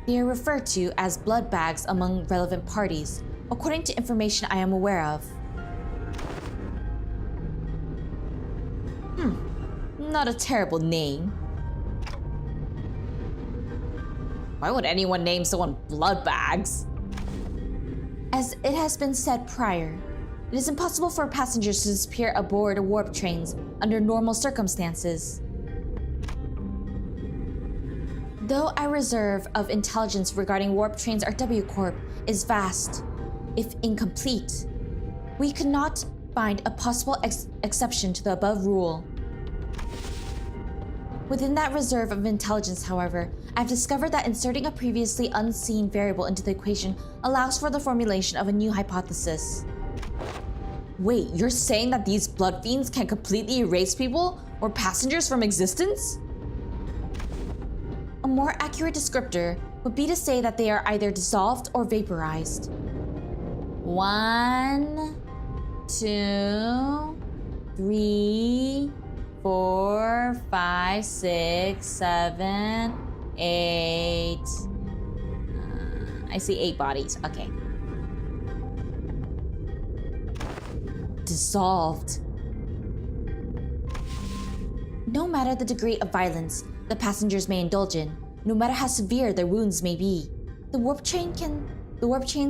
They are referred to as blood bags among relevant parties, according to information I am aware of. Not a terrible name. Why would anyone name someone blood bags? As it has been said prior, it is impossible for passengers to disappear aboard warp trains under normal circumstances. Though our reserve of intelligence regarding warp trains RW Corp is vast, if incomplete, we could not find a possible exception to the above rule. Within that reserve of intelligence, however, I've discovered that inserting a previously unseen variable into the equation allows for the formulation of a new hypothesis. Wait, you're saying that these blood fiends can completely erase people or passengers from existence? A more accurate descriptor would be to say that they are either dissolved or vaporized. 1, 2, 3, 4, 5, 6, 7, 8. I see 8 bodies. Okay. Dissolved. No matter the degree of violence the passengers may indulge in, no matter how severe their wounds may be, the warp chains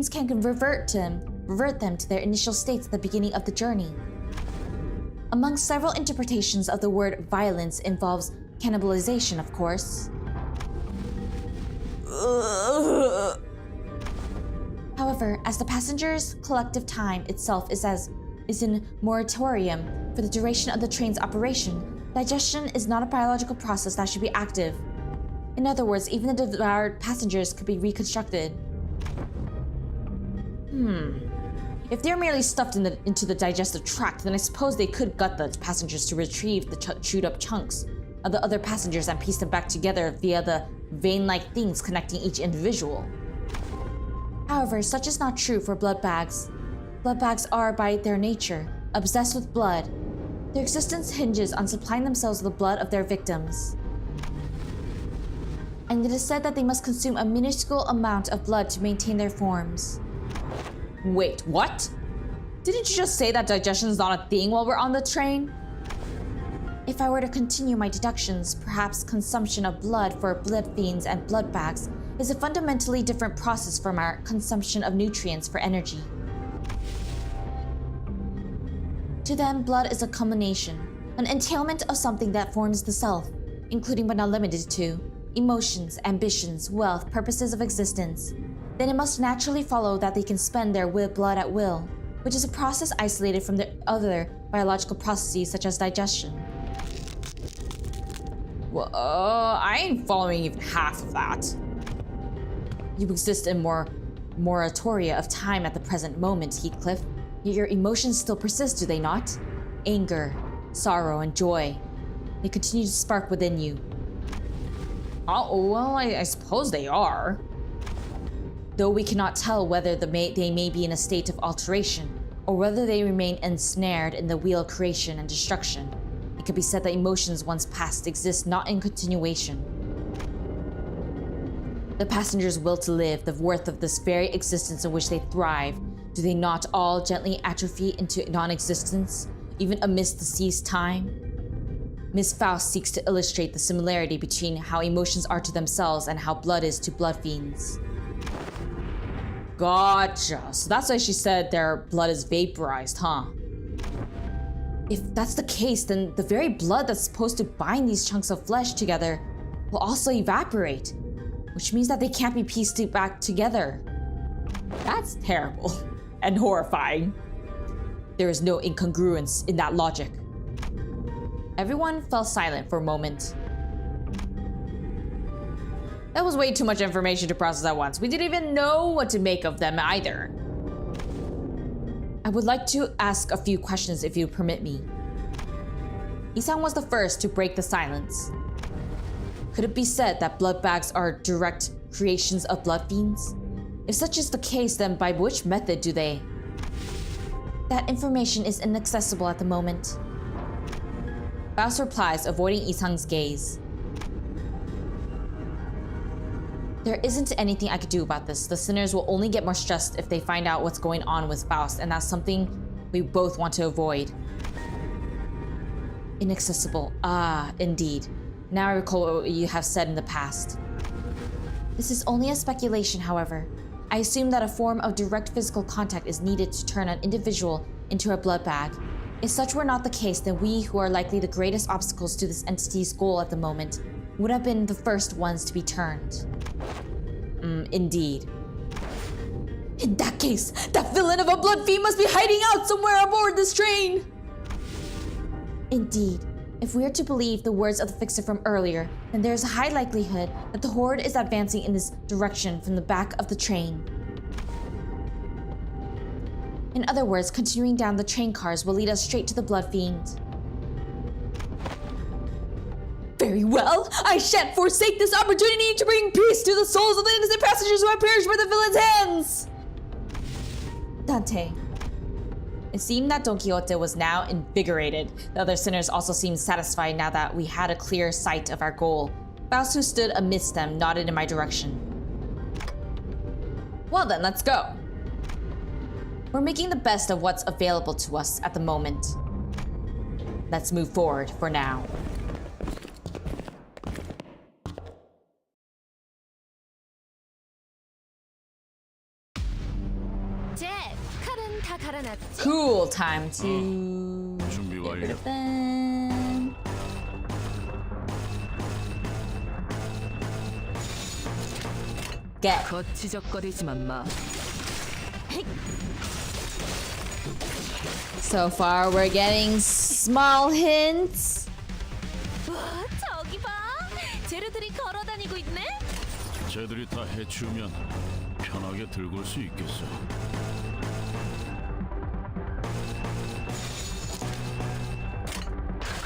can revert them to their initial states at the beginning of the journey. Among several interpretations of the word violence involves cannibalization, of course. However, as the passengers' collective time itself is in moratorium for the duration of the train's operation, digestion is not a biological process that should be active. In other words, even the devoured passengers could be reconstructed. If they're merely stuffed into the digestive tract, then I suppose they could gut the passengers to retrieve the chewed up chunks of the other passengers and piece them back together via the vein-like things connecting each individual. However, such is not true for blood bags. Blood bags are, by their nature, obsessed with blood. Their existence hinges on supplying themselves with the blood of their victims. And it is said that they must consume a minuscule amount of blood to maintain their forms. Wait, what? Didn't you just say that digestion is not a thing while we're on the train? If I were to continue my deductions, perhaps consumption of blood for blood fiends and blood bags is a fundamentally different process from our consumption of nutrients for energy. To them, blood is a culmination, an entailment of something that forms the self, including but not limited to emotions, ambitions, wealth, purposes of existence. Then it must naturally follow that they can spend their blood at will, which is a process isolated from the other biological processes such as digestion. Well, I ain't following even half of that. You exist in moratoria of time at the present moment, Heathcliff. Yet your emotions still persist, do they not? Anger, sorrow, and joy. They continue to spark within you. Oh, well, I suppose they are. though we cannot tell whether they may be in a state of alteration, or whether they remain ensnared in the wheel of creation and destruction. It could be said that emotions once past exist not in continuation. The passengers' will to live, the worth of this very existence in which they thrive, do they not all gently atrophy into non-existence, even amidst the sea's time? Miss Faust seeks to illustrate the similarity between how emotions are to themselves and how blood is to blood fiends. Gotcha. So that's why she said their blood is vaporized, huh? If that's the case, then the very blood that's supposed to bind these chunks of flesh together will also evaporate, which means that they can't be pieced back together. That's terrible and horrifying. There is no incongruence in that logic. Everyone fell silent for a moment. That was way too much information to process at once. We didn't even know what to make of them either. I would like to ask a few questions if you permit me. Isang was the first to break the silence. Could it be said that blood bags are direct creations of blood fiends? If such is the case, then by which method do they? That information is inaccessible at the moment. Faust replies, avoiding Isang's gaze. There isn't anything I could do about this. The sinners will only get more stressed if they find out what's going on with Faust, and that's something we both want to avoid. Inaccessible. Ah, indeed. Now I recall what you have said in the past. This is only a speculation, however. I assume that a form of direct physical contact is needed to turn an individual into a blood bag. If such were not the case, then we, who are likely the greatest obstacles to this entity's goal at the moment, would have been the first ones to be turned. Indeed. In that case, that villain of a blood fiend must be hiding out somewhere aboard this train! Indeed. If we are to believe the words of the fixer from earlier, then there is a high likelihood that the horde is advancing in this direction from the back of the train. In other words, continuing down the train cars will lead us straight to the blood fiend. Very well, I shan't forsake this opportunity to bring peace to the souls of the innocent passengers who have perished by the villain's hands! Dante. It seemed that Don Quixote was now invigorated. The other sinners also seemed satisfied now that we had a clear sight of our goal. Faust, who stood amidst them, nodded in my direction. Well then, let's go. We're making the best of what's available to us at the moment. Let's move forward for now. Cool, time to get rid of them. Get. So far, we're getting small hints. 저기 봐. 쟤네들이 걸어 다니고 있네. 쟤들이 다 해치우면 편하게 들고 올 수 있겠어.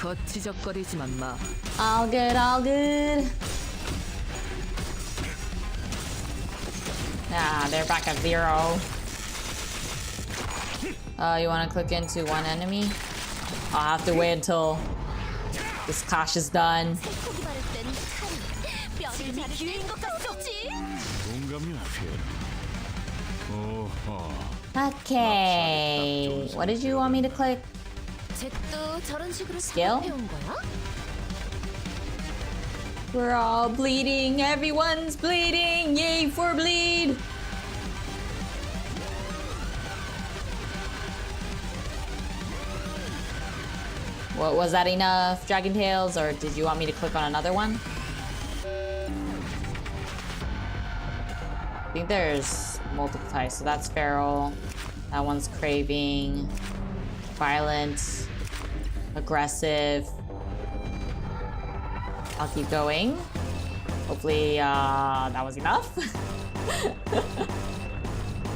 거치적거리지만 마. All good, all good. Ah, they're back at 0. You want to click into one enemy? I'll have to wait until this clash is done. Okay. What did you want me to click? Skill? We're all bleeding. Everyone's bleeding. Yay for bleed. What was that enough, Dragon Tales, or did you want me to click on another one? I think there's multiple types, so that's feral. That one's craving, violent, aggressive. I'll keep going. Hopefully, that was enough.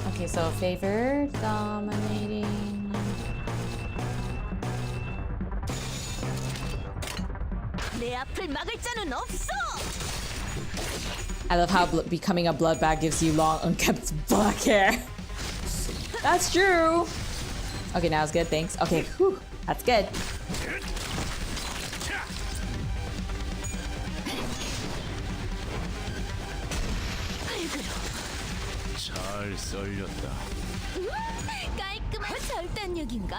Okay, so favored, dominating. 내 앞을 막을 자는 없어. I love how becoming a blood bag gives you long, unkept black hair. That's true. Okay, now it's good. Thanks. Okay, whew, that's good. 잘 썰렸다. 깔끔한 절단력인걸?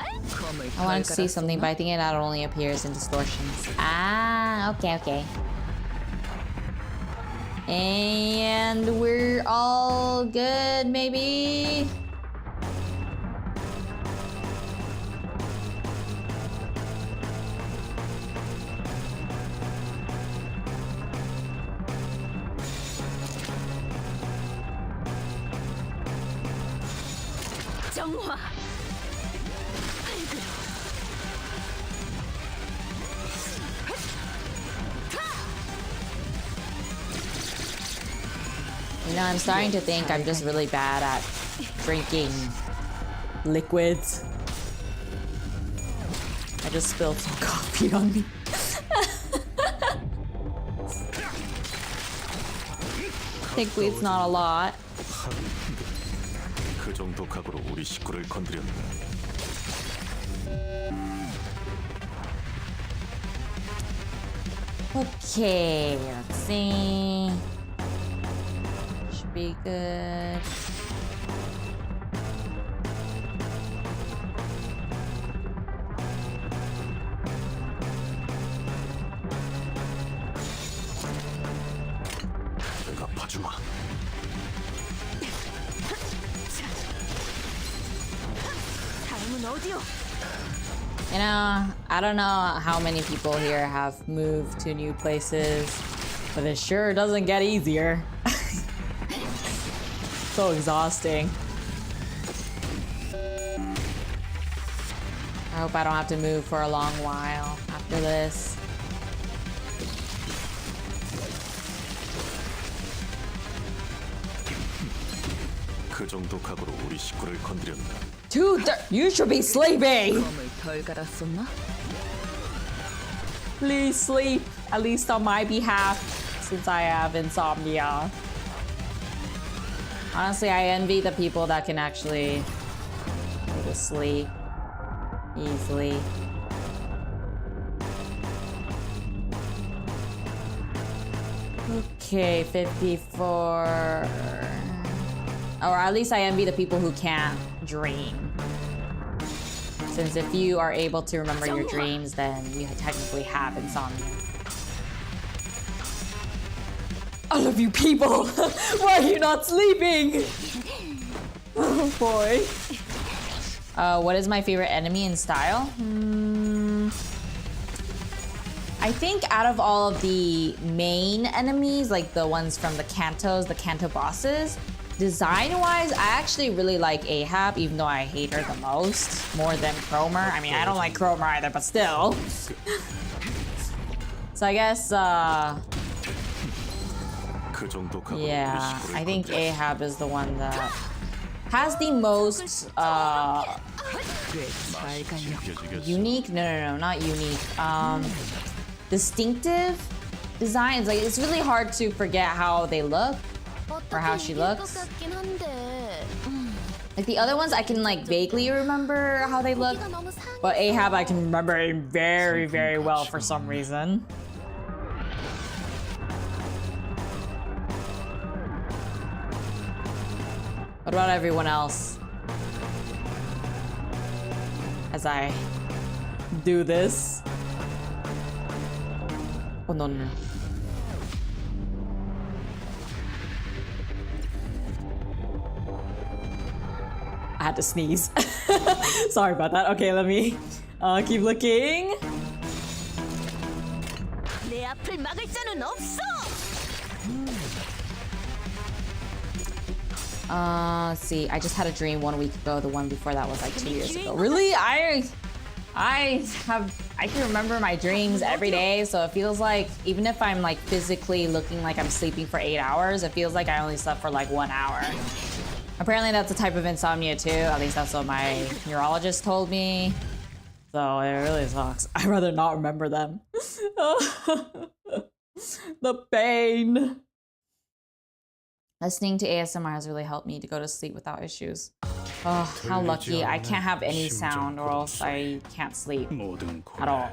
I wanted to see something, but I think it not only appears in distortions. Ah, okay. And we're all good, maybe? 정화. You know, I'm starting to think I'm just really bad at drinking liquids. I just spilled some coffee on me. Thankfully, it's not a lot. 그 정도 각오로 우리 식구를 건드렸나? Okay, let's see. Should be good. 내가 봐주마. 다음은 어디요? You know, I don't know how many people here have moved to new places, but it sure doesn't get easier. So exhausting. I hope I don't have to move for a long while after this. 그 정도 각오로 우리 식구를 건드렸나? Dude, you should be sleeping! 껌을 덜 갈았었나? Please sleep, at least on my behalf, since I have insomnia. Honestly, I envy the people that can actually go to sleep easily. Okay, 54. Or at least I envy the people who can't dream. Since if you are able to remember your dreams, then you technically have insomnia. All of you people! Why are you not sleeping? Oh boy. What is my favorite enemy in style? I think out of all of the main enemies, like the ones from the Kantos, the Kanto bosses, design-wise, I actually really like Ahab, even though I hate her the most, more than Cromer. I mean, I don't like Cromer either, but still. So I guess, yeah, I think Ahab is the one that has the most, unique? No, not unique. Distinctive designs. Like, it's really hard to forget how they look. Or how she looks. Like the other ones I can like vaguely remember how they look, but Ahab I can remember very, very well for some reason. What about everyone else? As I do this. Oh no. I had to sneeze. Sorry about that. Okay, let me keep looking. 내 앞을 막을 자는 없어. Let's see. I just had a dream 1 week ago. The one before that was like 2 years ago. Really? I can remember my dreams every day, so it feels like even if I'm like physically looking like I'm sleeping for 8 hours, it feels like I only slept for like 1 hour. Apparently that's a type of insomnia too. At least that's what my neurologist told me. So it really sucks. I'd rather not remember them. The pain. Listening to ASMR has really helped me to go to sleep without issues. Oh, how lucky. I can't have any sound or else I can't sleep 모든 at all.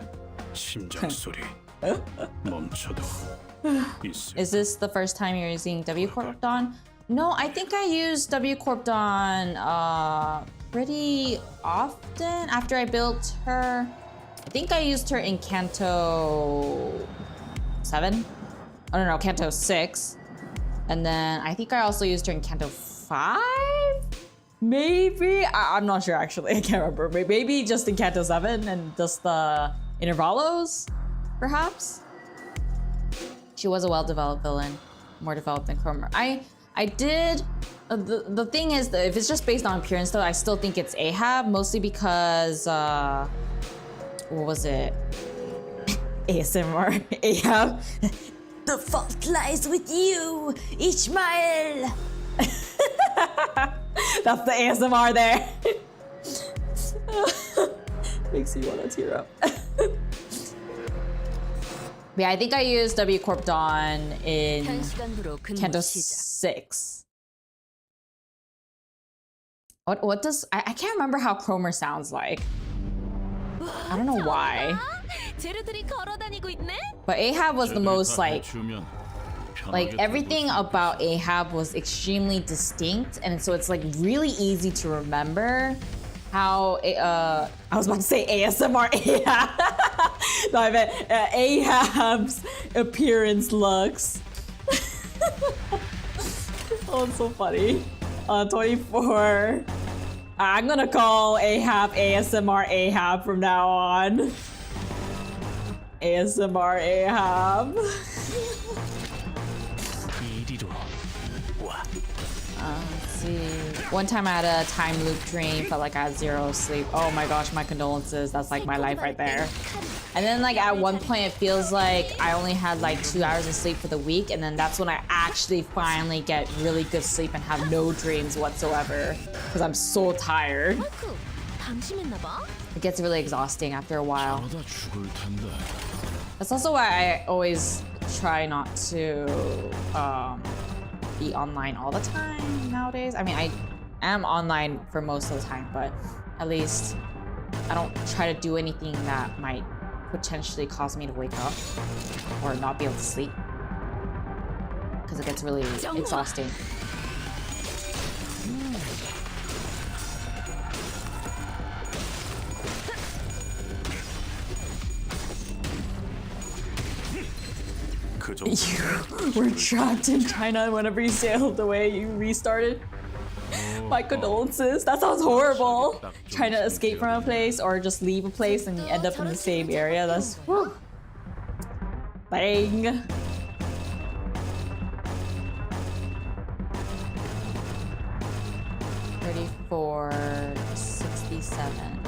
심장 소리 멈춰도 있을 Is this the first time you're using W Corp Dawn? No, I think I use W Corp Dawn pretty often after I built her. I think I used her in Kanto 7? I don't know, Kanto 6. And then I think I also used her in Kanto 5? Maybe? I'm not sure actually, I can't remember. Maybe just in Kanto 7 and just the Intervallos, perhaps? She was a well-developed villain, more developed than Cromer. I did, the thing is that if it's just based on appearance though, I still think it's Ahab, mostly because, what was it? ASMR, Ahab. The fault lies with you, Ishmael. That's the ASMR there. Makes me want to tear up. Yeah, I think I used W Corp Dawn in 현시간부로 근무 Kanto 시작. 6. What does I can't remember how Cromer sounds like. I don't know why. 재료들이 걸어다니고 있네. But Ahab was the most like 주면 everything about Ahab was extremely distinct, and so it's like really easy to remember how I was about to say ASMR Ahab. No, I meant Ahab's appearance looks. Oh, it's so funny. 24. I'm gonna call Ahab ASMR Ahab from now on. ASMR Ahab. 이리로 와. Let's see. One time I had a time loop dream, felt like I had 0 sleep. Oh my gosh, my condolences. That's like my life right there. And then like at one point it feels like I only had like 2 hours of sleep for the week, and then that's when I actually finally get really good sleep and have no dreams whatsoever because I'm so tired. 아이쿠, 방심했나 봐. It gets really exhausting after a while. 저러다 죽을 텐데. That's also why I always try not to be online all the time nowadays. I mean, I am online for most of the time, but at least I don't try to do anything that might potentially cause me to wake up or not be able to sleep because it gets really exhausting. 그저 You were trapped in China whenever you sailed away, you restarted. My condolences. That sounds horrible. Trying to escape from a place or just leave a place and you end up in the same area. That's whew. Bang. $34, $67.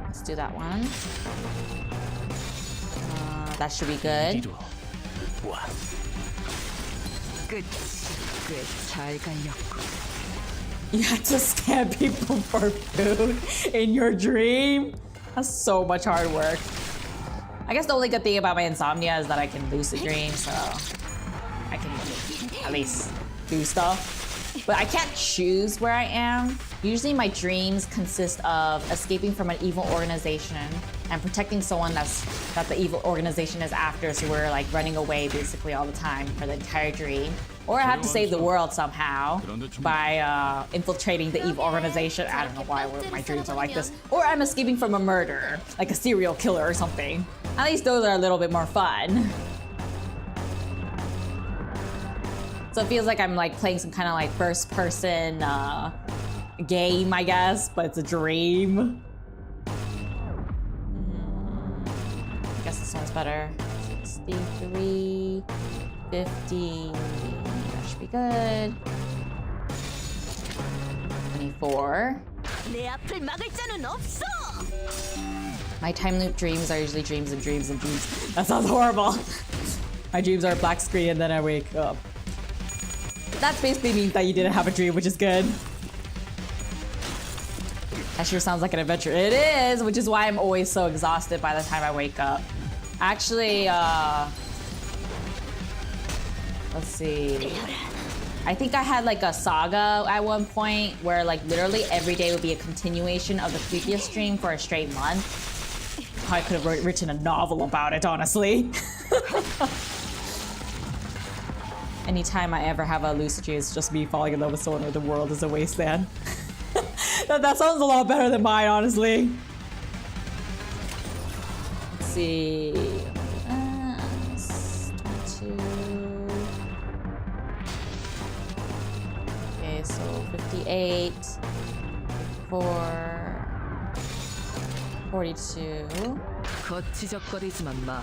Let's do that one. That should be good. 이리로 와. 꽤잘 갈렸고. You had to scam people for food in your dream? That's so much hard work. I guess the only good thing about my insomnia is that I can lucid dream, so I can at least do stuff. But I can't choose where I am. Usually my dreams consist of escaping from an evil organization and protecting someone that the evil organization is after, so we're like running away basically all the time for the entire dream. Or I have to save the world somehow by infiltrating the evil organization. I don't know why my dreams are like this. Or I'm escaping from a murder, like a serial killer or something. At least those are a little bit more fun. So it feels like I'm like playing some kind of like first person game, I guess, but it's a dream. I guess this one's better. 63, 50, that should be good. 24. 내 앞을 막을 자는 없어. My time loop dreams are usually dreams and dreams and dreams. That sounds horrible. My dreams are a black screen and then I wake up. That basically means that you didn't have a dream, which is good. That sure sounds like an adventure. It is, which is why I'm always so exhausted by the time I wake up. Actually, Let's see. I think I had like a saga at one point where like literally every day would be a continuation of the previous stream for a straight month. I could have written a novel about it, honestly. Anytime I ever have a lucid dream, it's just me falling in love with someone or the world is a wasteland. that sounds a lot better than mine, honestly. Let's see. 22. Okay, so 58. 4. 42. 거치적거리지만 마.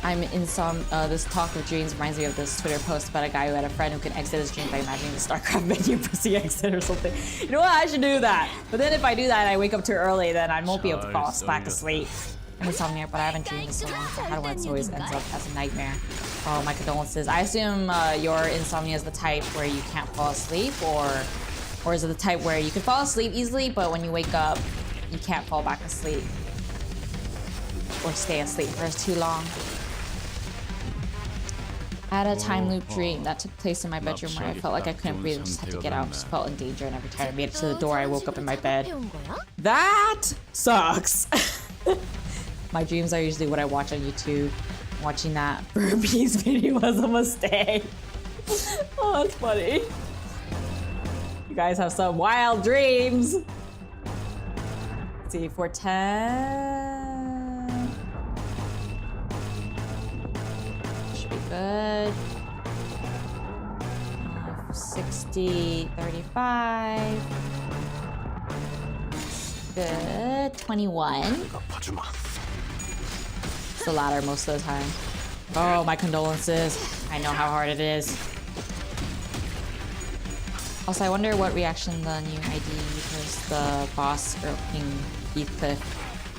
I'm in some, this talk of dreams reminds me of this Twitter post about a guy who had a friend who can exit his dream by imagining the StarCraft menu pressing exit or something. You know what? I should do that. But then if I do that and I wake up too early, then I won't be able to fall back asleep. I'm insomniac, but I haven't dreamed this so long. So how do it always ends up as a nightmare? Oh, my condolences. I assume your insomnia is the type where you can't fall asleep, or is it the type where you can fall asleep easily, but when you wake up, you can't fall back asleep? Or stay asleep for too long? I had a time loop dream that took place in my bedroom where I felt like I couldn't breathe and just had to get out. Just felt in danger, and every time I made it to the door, I woke up in my bed. That sucks. My dreams are usually what I watch on YouTube. Watching that burpees video was a mistake. Oh, that's funny. You guys have some wild dreams. Let's see, 410. Good. 60, 35. Good. 21. It's the latter most of the time. Oh, my condolences. I know how hard it is. Also, I wonder what reaction the new ID versus the boss or King Heathcliff.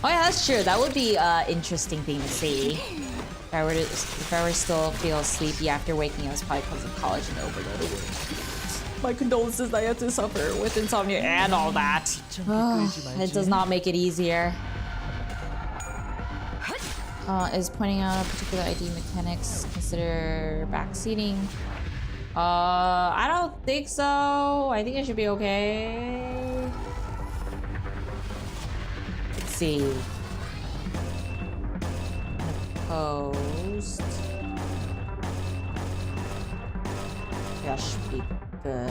Oh yeah, that's true. That would be an interesting thing to see. If I were to still feel sleepy after waking up, it's probably because of college and overloaded work. My condolences that you have to suffer with insomnia and all that. It does not make it easier. Is pointing out a particular ID mechanics consider backseating? I don't think so. I think it should be okay. Let's see. Post. That should be good.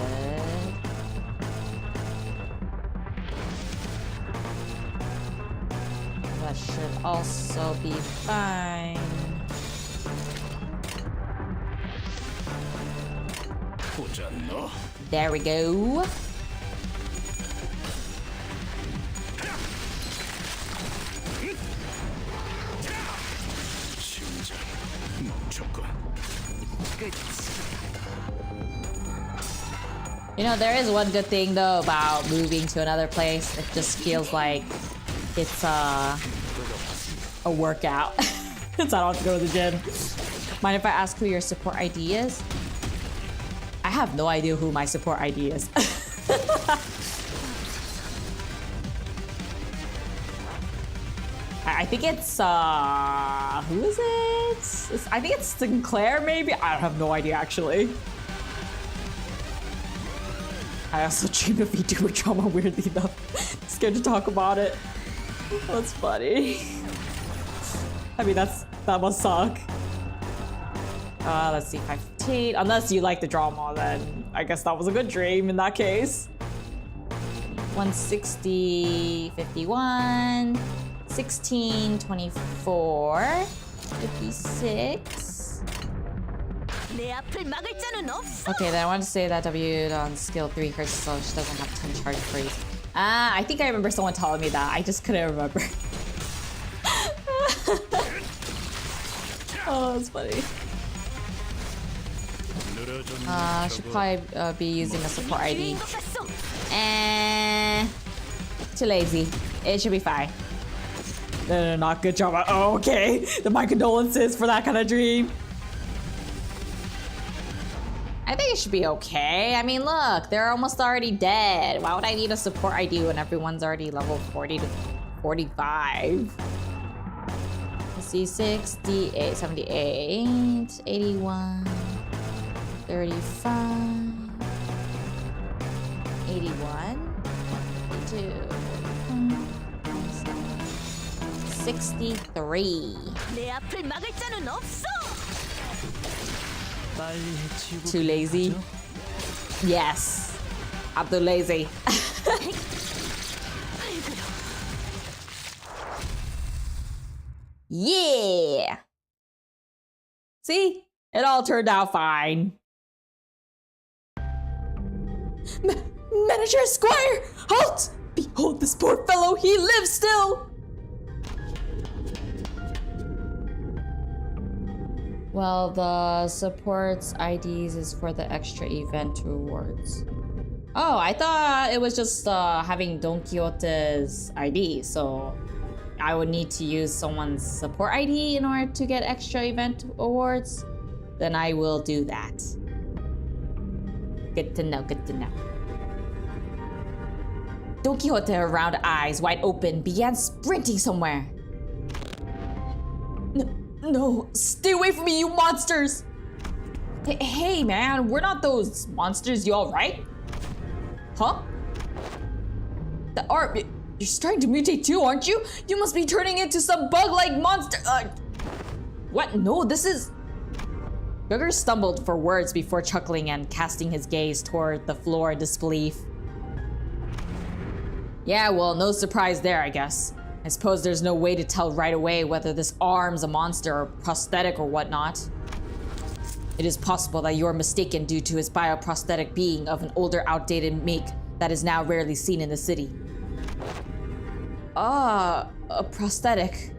That should also be fine. There we go. You know, there is one good thing though about moving to another place. It just feels like it's a workout. Since I don't have to go to the gym. Mind if I ask who your support ID is? I have no idea who my support ID is. I think it's who is it? I think it's Sinclair maybe? I have no idea actually. I also dream of VTuber trauma weirdly enough. Scared to talk about it. That's funny. I mean that must suck. Let's see, 515. Unless you like the drama, then I guess that was a good dream in that case. 160, 51, 16, 24, 56. Okay, then I want to say that W on skill 3 hurts, so she doesn't have 10 charge freeze. I think I remember someone telling me that. I just couldn't remember. Oh, that's funny. Should probably be using a support ID. Too lazy. It should be fine. No, not good job. Oh, okay. My condolences for that kind of dream. I think it should be okay. I mean, look, they're almost already dead. Why would I need a support ID when everyone's already level 40 to 45? Let's see, 68, 78, 81. 35, 81, 63. 내 앞을 막을 자는 없어. 빨리 해치우고 Too lazy? 가죠? Yes. I'm too lazy. Yeah. See? It all turned out fine. Manager Squire! Halt! Behold this poor fellow, he lives still! Well, the supports IDs is for the extra event rewards. Oh, I thought it was just having Don Quixote's ID, so I would need to use someone's support ID in order to get extra event awards. Then I will do that. Good to know, good to know. Don Quixote, her round eyes wide open, began sprinting somewhere. No, stay away from me, you monsters! Hey man, we're not those monsters, you alright? Huh? You're starting to mutate too, aren't you? You must be turning into some bug-like monster. What? No, this is... Gugger stumbled for words before chuckling and casting his gaze toward the floor in disbelief. Yeah, well, no surprise there, I guess. I suppose there's no way to tell right away whether this arm's a monster or prosthetic or whatnot. It is possible that you're mistaken due to his bioprosthetic being of an older, outdated make that is now rarely seen in the city. Ah, a prosthetic.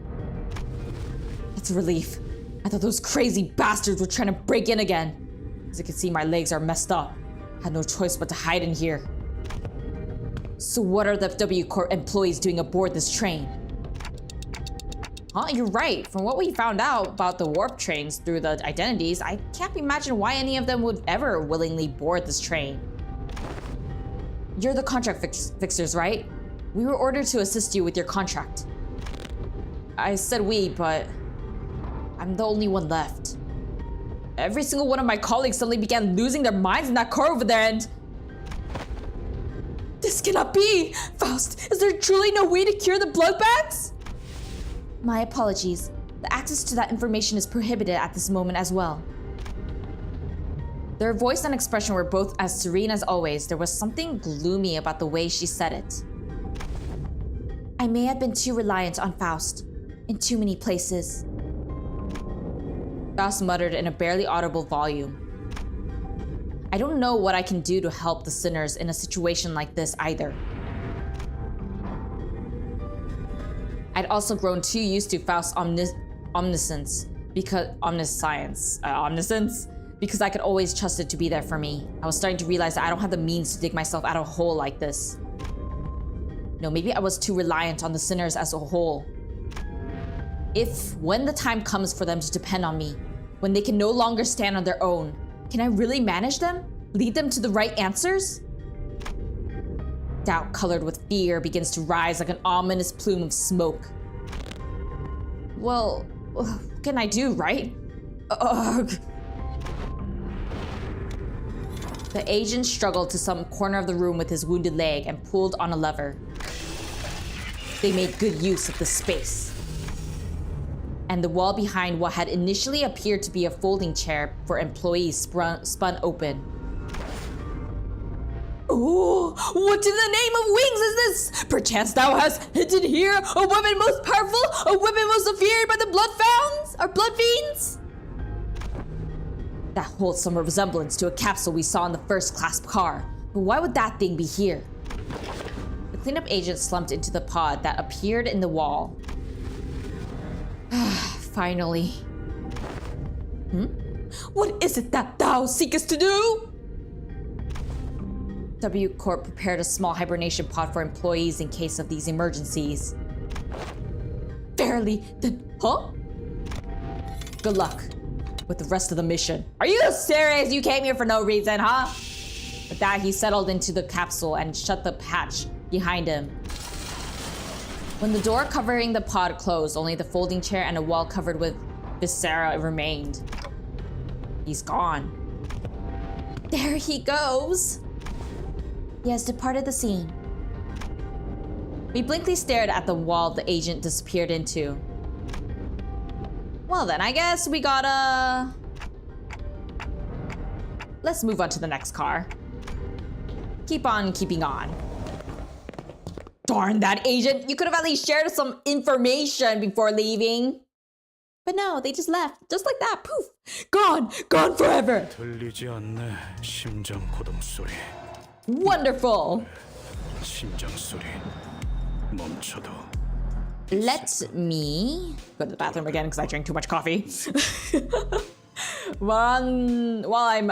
That's a relief. I thought those crazy bastards were trying to break in again. As you can see, my legs are messed up. I had no choice but to hide in here. So what are the FW Corp employees doing aboard this train? Huh, you're right. From what we found out about the warp trains through the identities, I can't imagine why any of them would ever willingly board this train. You're the contract fixers, right? We were ordered to assist you with your contract. I said we, but I'm the only one left. Every single one of my colleagues suddenly began losing their minds in that car over there and... This cannot be! Faust, is there truly no way to cure the blood bags? My apologies. The access to that information is prohibited at this moment as well. Their voice and expression were both as serene as always. There was something gloomy about the way she said it. I may have been too reliant on Faust, in too many places. Faust muttered in a barely audible volume. I don't know what I can do to help the sinners in a situation like this either. I'd also grown too used to Faust's omniscience because I could always trust it to be there for me. I was starting to realize that I don't have the means to dig myself out of a hole like this. No, maybe I was too reliant on the sinners as a whole. When the time comes for them to depend on me, when they can no longer stand on their own, can I really manage them? Lead them to the right answers? Doubt colored with fear begins to rise like an ominous plume of smoke. Well, what can I do, right? Ugh. The agent struggled to some corner of the room with his wounded leg and pulled on a lever. They made good use of the space. And the wall behind what had initially appeared to be a folding chair for employees spun open. Oh, what in the name of wings is this? Perchance thou hast hidden here a weapon most powerful, a weapon most feared by the blood fiends? That holds some resemblance to a capsule we saw in the first-class car. But why would that thing be here? The cleanup agent slumped into the pod that appeared in the wall. Finally. What is it that thou seekest to do? W Corp prepared a small hibernation pod for employees in case of these emergencies. Verily, then, huh? Good luck with the rest of the mission. Are you serious? You came here for no reason, huh? With that, he settled into the capsule and shut the hatch behind him. When the door covering the pod closed, only the folding chair and a wall covered with viscera remained. He's gone. There he goes. He has departed the scene. We blankly stared at the wall the agent disappeared into. Well then, I guess we gotta... Let's move on to the next car. Keep on keeping on. Darn that agent! You could have at least shared some information before leaving. But no, they just left. Just like that. Poof! Gone! Gone forever! 들리지 않네. 심장 고동 소리. Wonderful! 심장 소리. 멈춰도. Let me go to the bathroom again because I drank too much coffee. While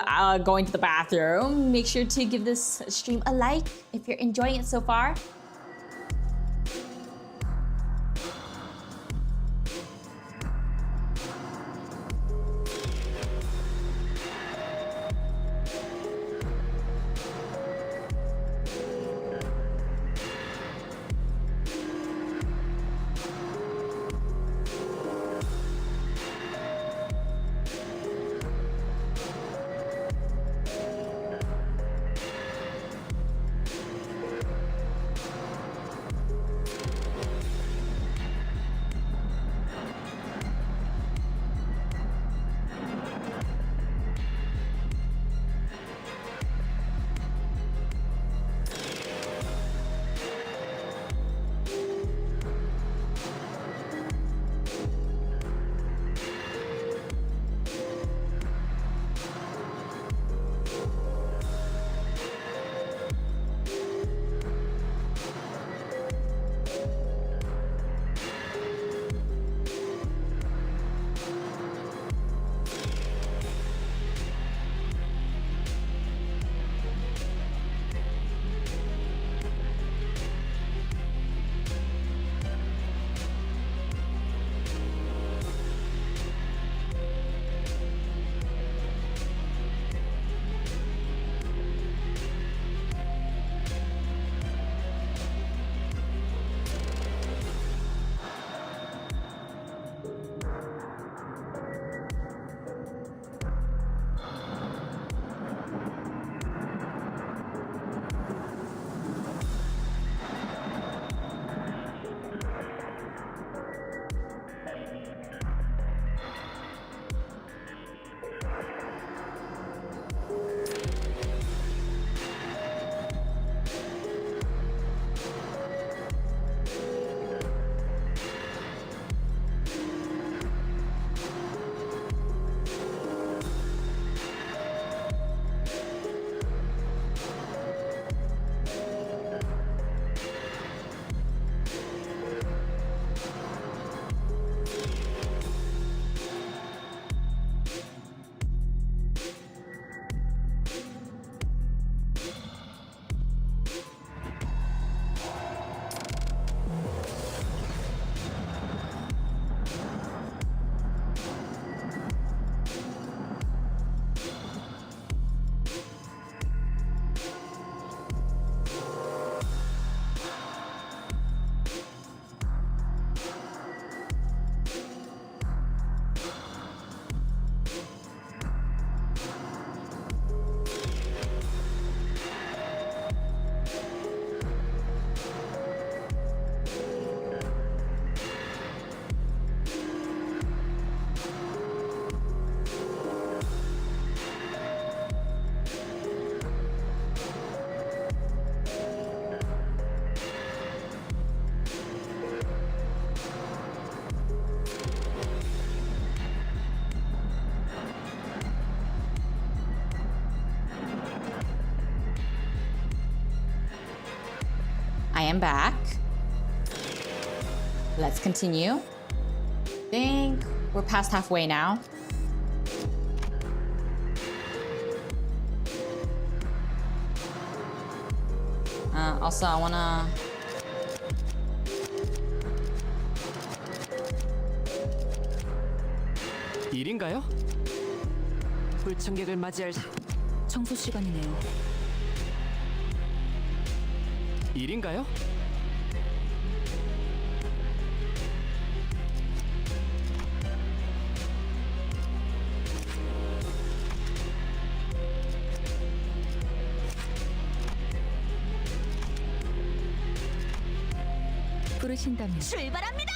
I'm going to the bathroom, make sure to give this stream a like if you're enjoying it so far. I am back. Let's continue. Think we're past halfway now. Also, I wanna... 일인가요? 불청객을 맞이할 청소 시간이네요. 일인가요? 부르신다면 출발합니다.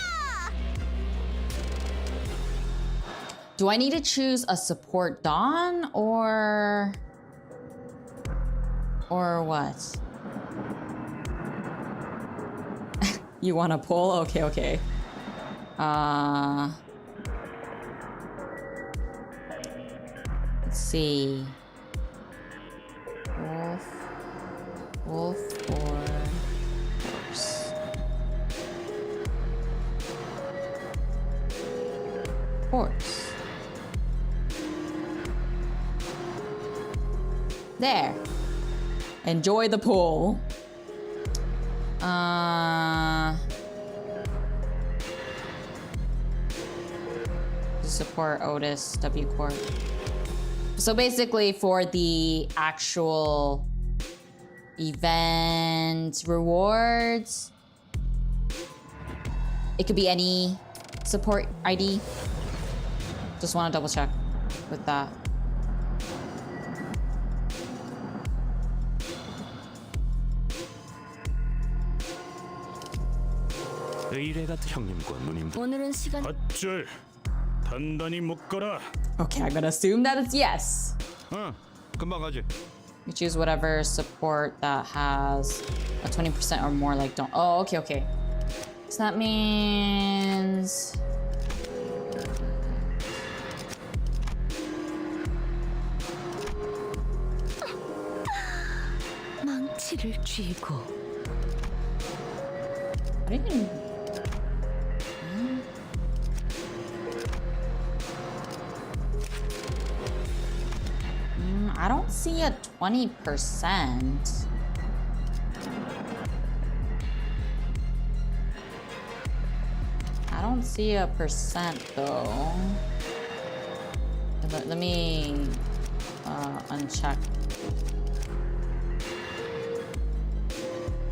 Do I need to choose a support Dawn or what? You want to pull? Okay, okay. Let's see. Wolf or horse? Horse. There. Enjoy the pull. Support Otis W Corp. So basically, for the actual event rewards, it could be any support ID. Just want to double check with that. 의뢰 같은 형님과 누님들 오늘은 시간 어쩔 단단히 묶어라. Okay, I'm gonna assume that it's yes. 금방 가지. You choose whatever support that has a 20% or more like don't. Oh, okay, okay. So that means. 망치를 쥐고 I didn't. I don't see a 20%. I don't see a percent though. Let me uncheck.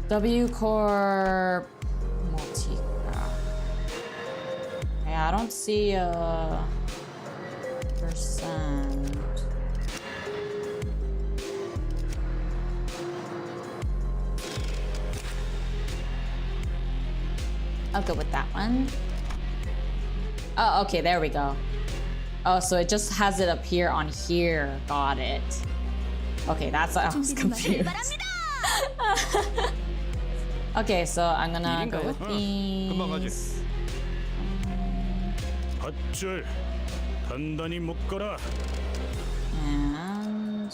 W Corp multi. Yeah, I don't see a percent. I'll go with that one. Oh, okay, there we go. Oh, so it just has it appear on here. Got it. Okay, that's why I was confused. Okay, so I'm gonna go with these. 어쩔 단단히 묶어라. And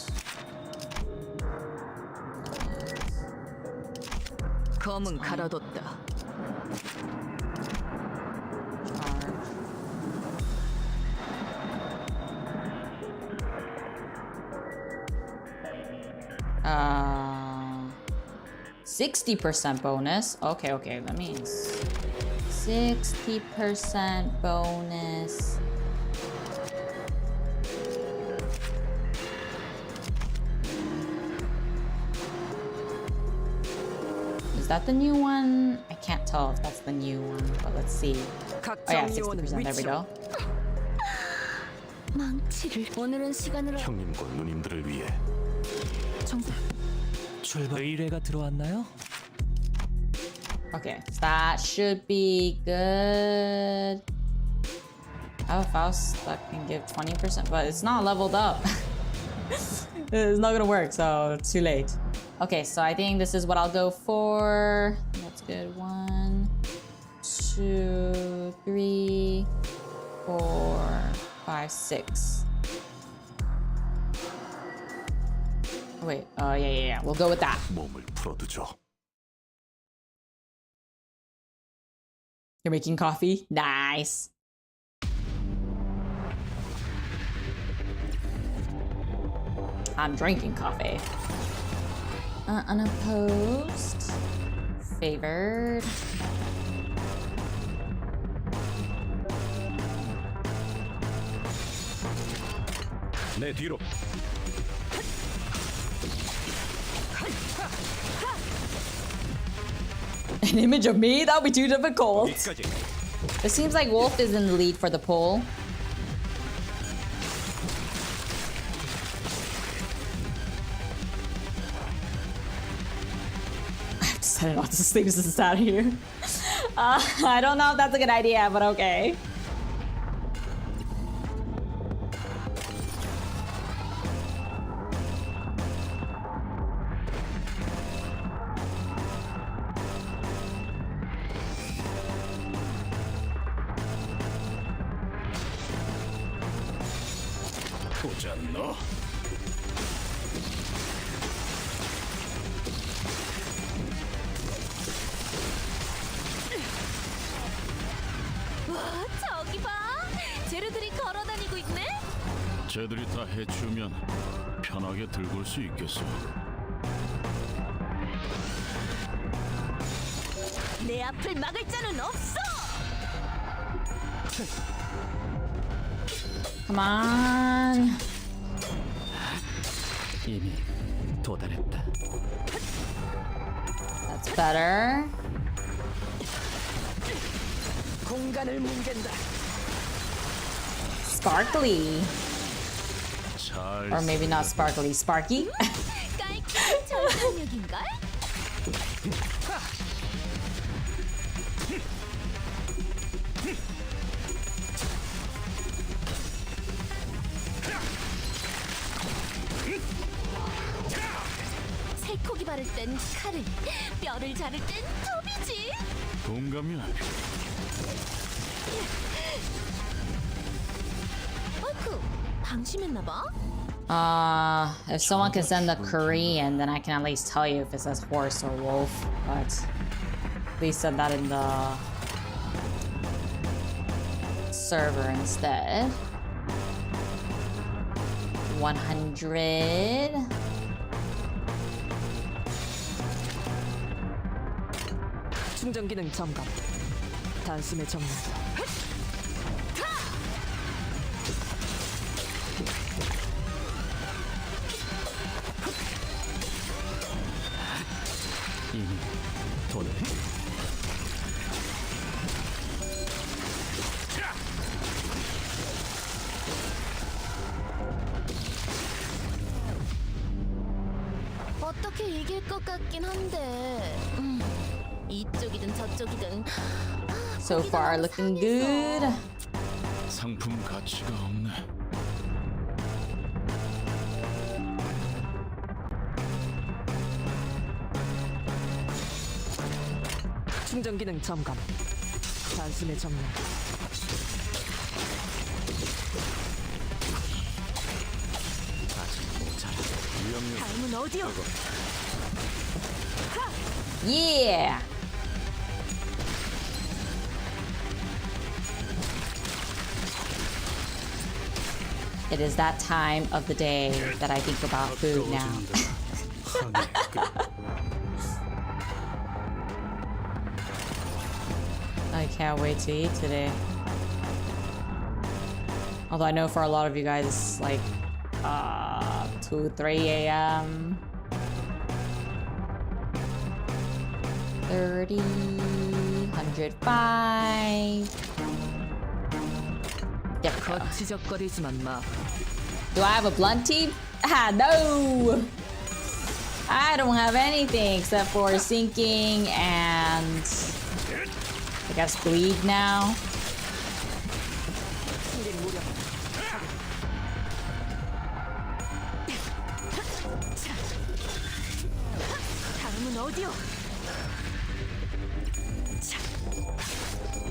검은 갈아뒀다. charge. 60% bonus. Okay, okay, that means 60% bonus. Is that the new one? I can't tell if that's the new one, but let's see. Oh yeah, 60%. There we go. 망치를 오늘은 시간을 형님과 누님들을 위해 정답. 의뢰가 들어왔나요? Okay, so that should be good. I have a Faust that can give 20%, but it's not leveled up. It's not gonna work, so it's too late. Okay, so I think this is what I'll go for. That's good. 1, 2, 3, 4, 5, 6. Wait, yeah. We'll go with that. 몸을 풀어두죠. You're making coffee? Nice. I'm drinking coffee. Unopposed. Favored. 내 뒤로. An image of me? That'll be too difficult. 여기까지. It seems like Wolf is in the lead for the poll. I've decided not to sleep since it's out of here. I don't know if that's a good idea, but okay. 보지 않나? 와, 저기 봐. 재료들이 걸어다니고 있네. 쟤들이 다 해치우면 편하게 들고 올 수 있겠어. 내 앞을 막을 자는 없어. Come on. 이미 도달했다. That's better. 공간을 뭉갠다. Sparkly. 잘 Or maybe not sparkly. Sparky? 깔끔한 절상력인걸? 살코기 바를 땐 칼을, 뼈를 자를 땐 톱이지. 동감이야. 어이쿠, 방심했나봐. If someone can send the Korean, then I can at least tell you if it says horse or wolf. But they said that in the server instead. 100. 충전 기능 점검. 단숨에 정리. 이미 도달했다. 어떻게 이길 것 같긴 한데. 이쪽이든 저쪽이든. So far, looking good. 상품 가치가 없네. 충전 기능 점검. 단숨에 정리. 아직 모자라. 다음은 어디요? Yeah. It is that time of the day that I think about food now. I can't wait to eat today. Although I know for a lot of you guys it's like 2, 3 a.m. 30, 105. There we go. 거치적거리지만 마. Do I have a blunt teeth? Ah, no! I don't have anything except for sinking and I guess bleed now. 다음은 어디요?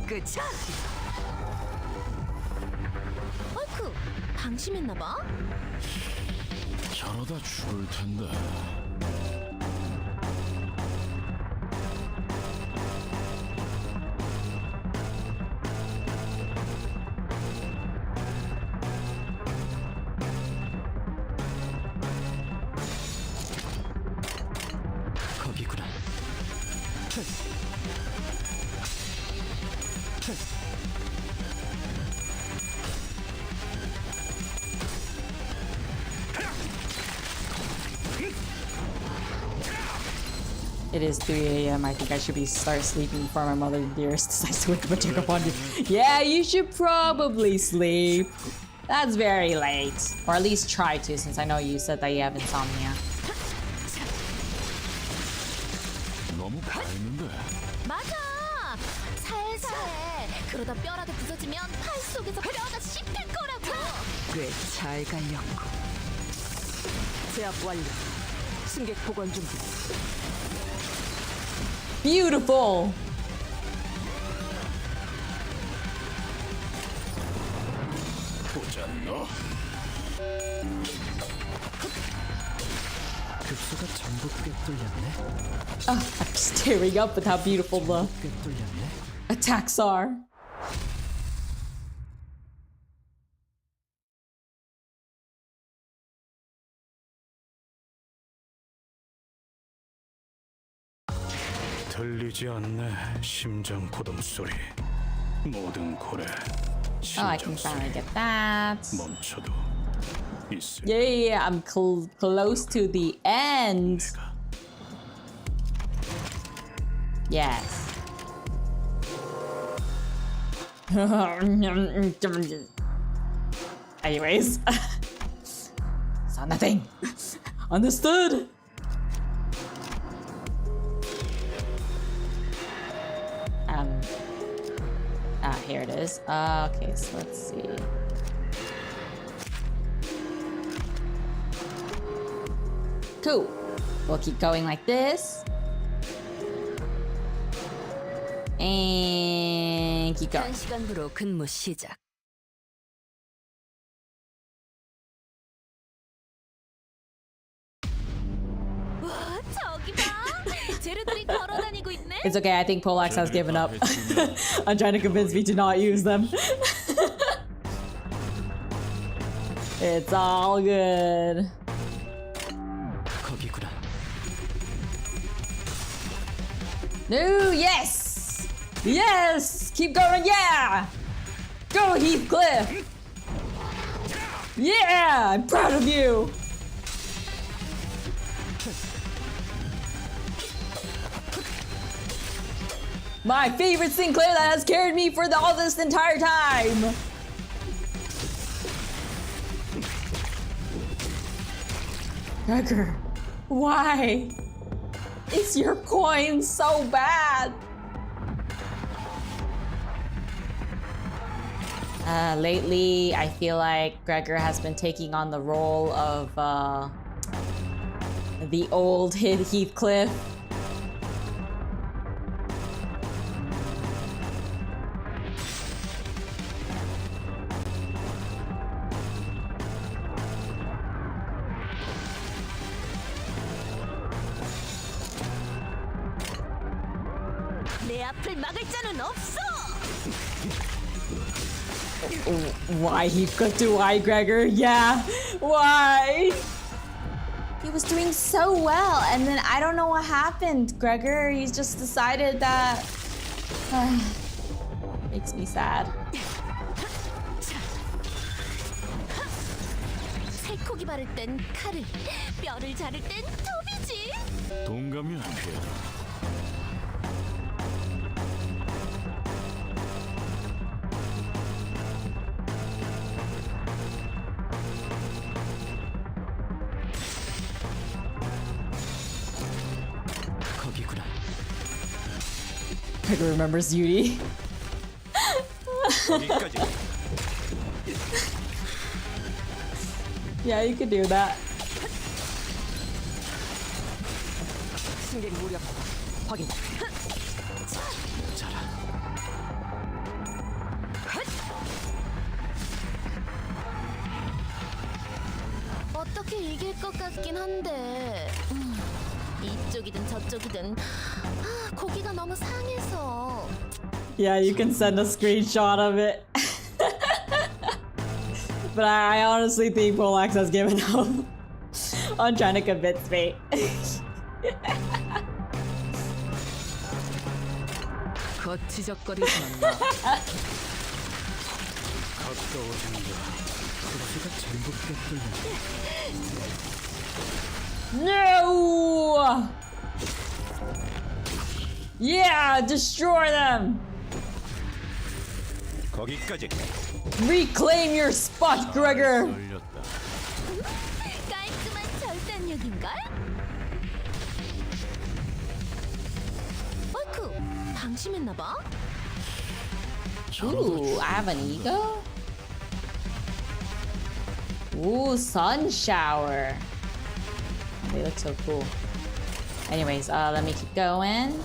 끝이야. 어이쿠, 방심했나봐. 저러다 죽을 텐데. 거기구나. It is 3 a.m. I think I should start sleeping before my mother dearest decides to wake up and check up on you. Yeah, you should probably sleep. That's very late. Or at least try to, since I know you said that you have insomnia. 너무 가 있는데. 맞아. 그러다 뼈라도 부서지면 팔 속에서 뼈가 씹힐 거라고. 꽤 잘 갈렸고. 제압 완료. 승객 보관 준비. Beautiful. 보자 너. 급수가 전부 꿰뚫렸네. I'm staring up at how beautiful the 꿰뚫렸네. attacks are. 들리지 않네. 심장 고동 소리. 모든 고래. Oh, I can 심장 finally 소리. get that. 멈춰도 있을 Yeah, I'm close to the end. 때가. Yes. Anyways. Saw nothing. Understood. Here it is. Okay, so let's see. Cool. We'll keep going like this. And keep going. 1시간부로 근무 시작. 와, 저기 봐. 재료들이 걸어다니고 있네. It's okay, I think Polax has given up. I'm trying to convince me to not use them. It's all good. 거기구나. No, yes! Yes! Keep going, yeah! Go, Heathcliff! Yeah! I'm proud of you! My favorite Sinclair that has carried me for all this entire time! Gregor, why is your coin so bad? Lately, I feel like Gregor has been taking on the role of the old Heathcliff. 내 앞을 막을 자는 없어. Why Heathcliff to why Gregor? Yeah, why? He was doing so well, and then I don't know what happened. Gregor, he's just decided that. Makes me sad. 살코기 바를 땐 칼을, 뼈를 자를 땐 톱이지. 동감이 안 피해라. 거기구나. Gregor remembers Yuri. 거기까지. Yeah, you could do that. 승객 무력 확인. 자라. 어떻게 이길 것 같긴 한데 이쪽이든 저쪽이든 고기가 너무 상해서. Yeah, you can send a screenshot of it. But I honestly think Polax has given up on trying to convince me. 거치적거리지 마. 가까워진다. 급수가 전부 꿰뚫렸네. No! Yeah, destroy them! 거기까지. Reclaim your spot, Gregor! 열렸다. 깔끔한 절단력인걸? 어이쿠, 방심했나봐. Ooh, I have an ego? Ooh, sun shower. They look so cool. Anyways, let me keep going.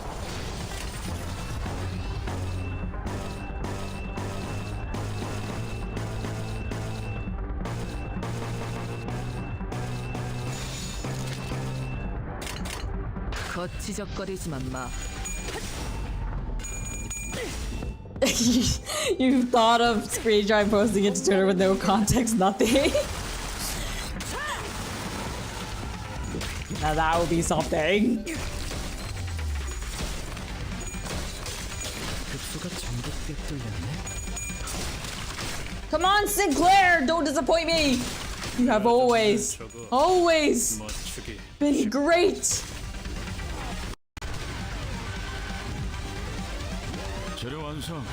거치적거리지만 마. You thought of screenshot posting it to Twitter with no context, nothing. Now that would be something. Come on, Sinclair! Don't disappoint me! You have always been great! 재료 완성.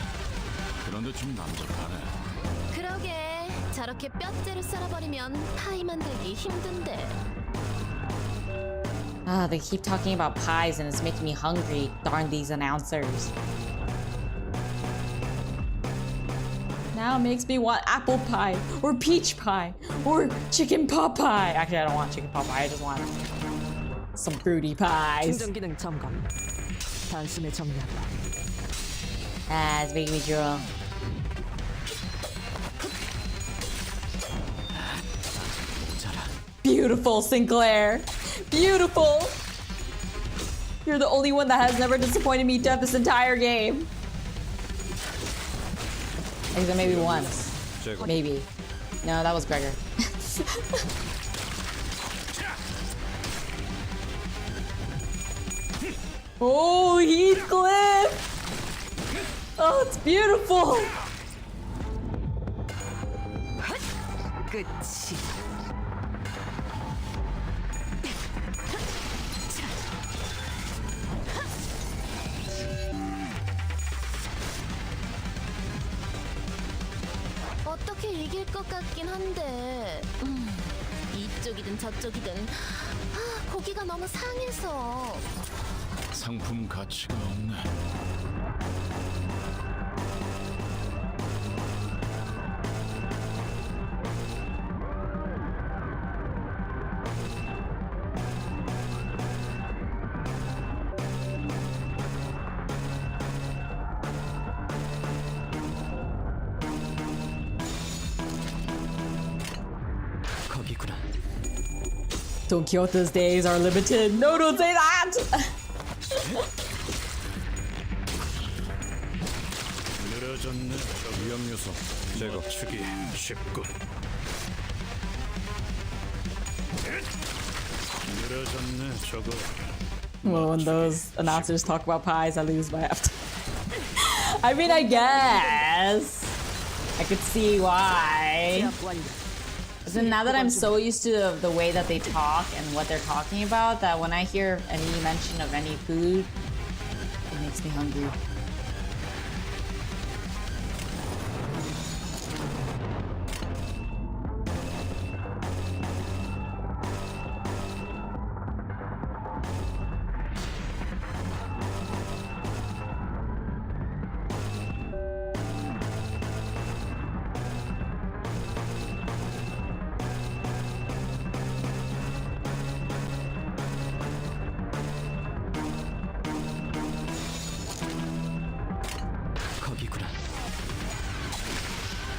그런데 좀 남적하네. 그러게 저렇게 뼈째로 썰어버리면 파이 만들기 힘든데. Ah, they keep talking about pies and it's making me hungry. Darn these announcers. Now it makes me want apple pie, or peach pie, or chicken pot pie. Actually, I don't want chicken pot pie, I just want some fruity pies. 충전 기능 점검. 단숨에 정리한다. Ah, it's making me drool. Beautiful, Sinclair. Beautiful. You're the only one that has never disappointed me throughout this entire game. Except maybe once. Maybe. No, that was Gregor. Oh, Heathcliff! Oh, it's beautiful! 끝이. 어떻게 이길 것 같긴 한데. 이쪽이든 저쪽이든 고기가 너무 상해서. 상품 가치가 없네. 거기구나. Don Quixote's days are limited. No, don't say that! 느려졌네. 저 위험 요소. 제거. 추기 쉽군. 느려졌네. 저거. Well, when those announcers talk about pies, I lose my half. I mean, I guess. I could see why. But then now that I'm so used to the way that they talk and what they're talking about, that when I hear any mention of any food, it makes me hungry. 거기구나.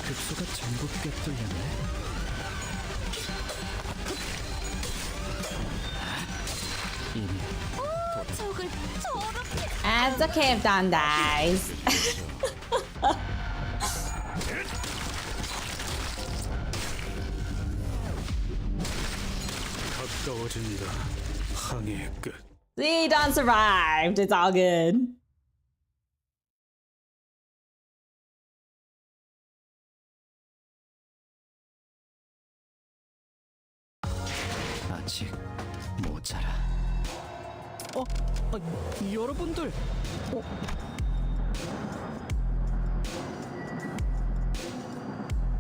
급소가 전부 꿰뚫렸네. 저걸 저렇게. It's okay if Don dies. 가까워진다. 항해의 끝. See, Don survived. It's all good. 아직 모자라. 여러분들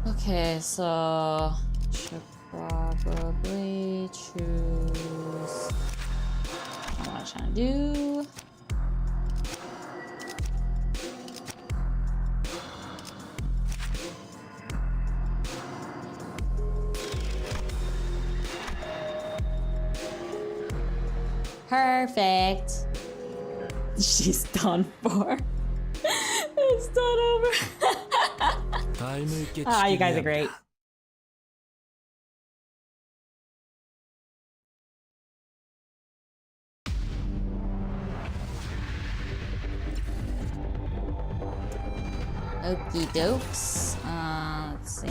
Okay, so should probably choose. What am I trying to do? Perfect. She's done for. It's done over. Ah, you guys are great. Okie dokes. Let's see.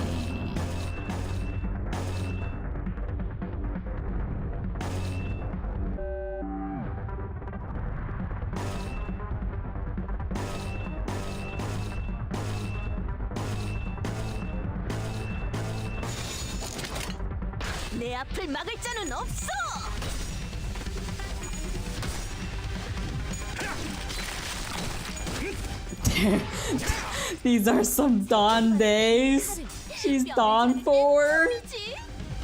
내 앞을 막을 자는 없어. These are some Dawn days. She's Dawn for.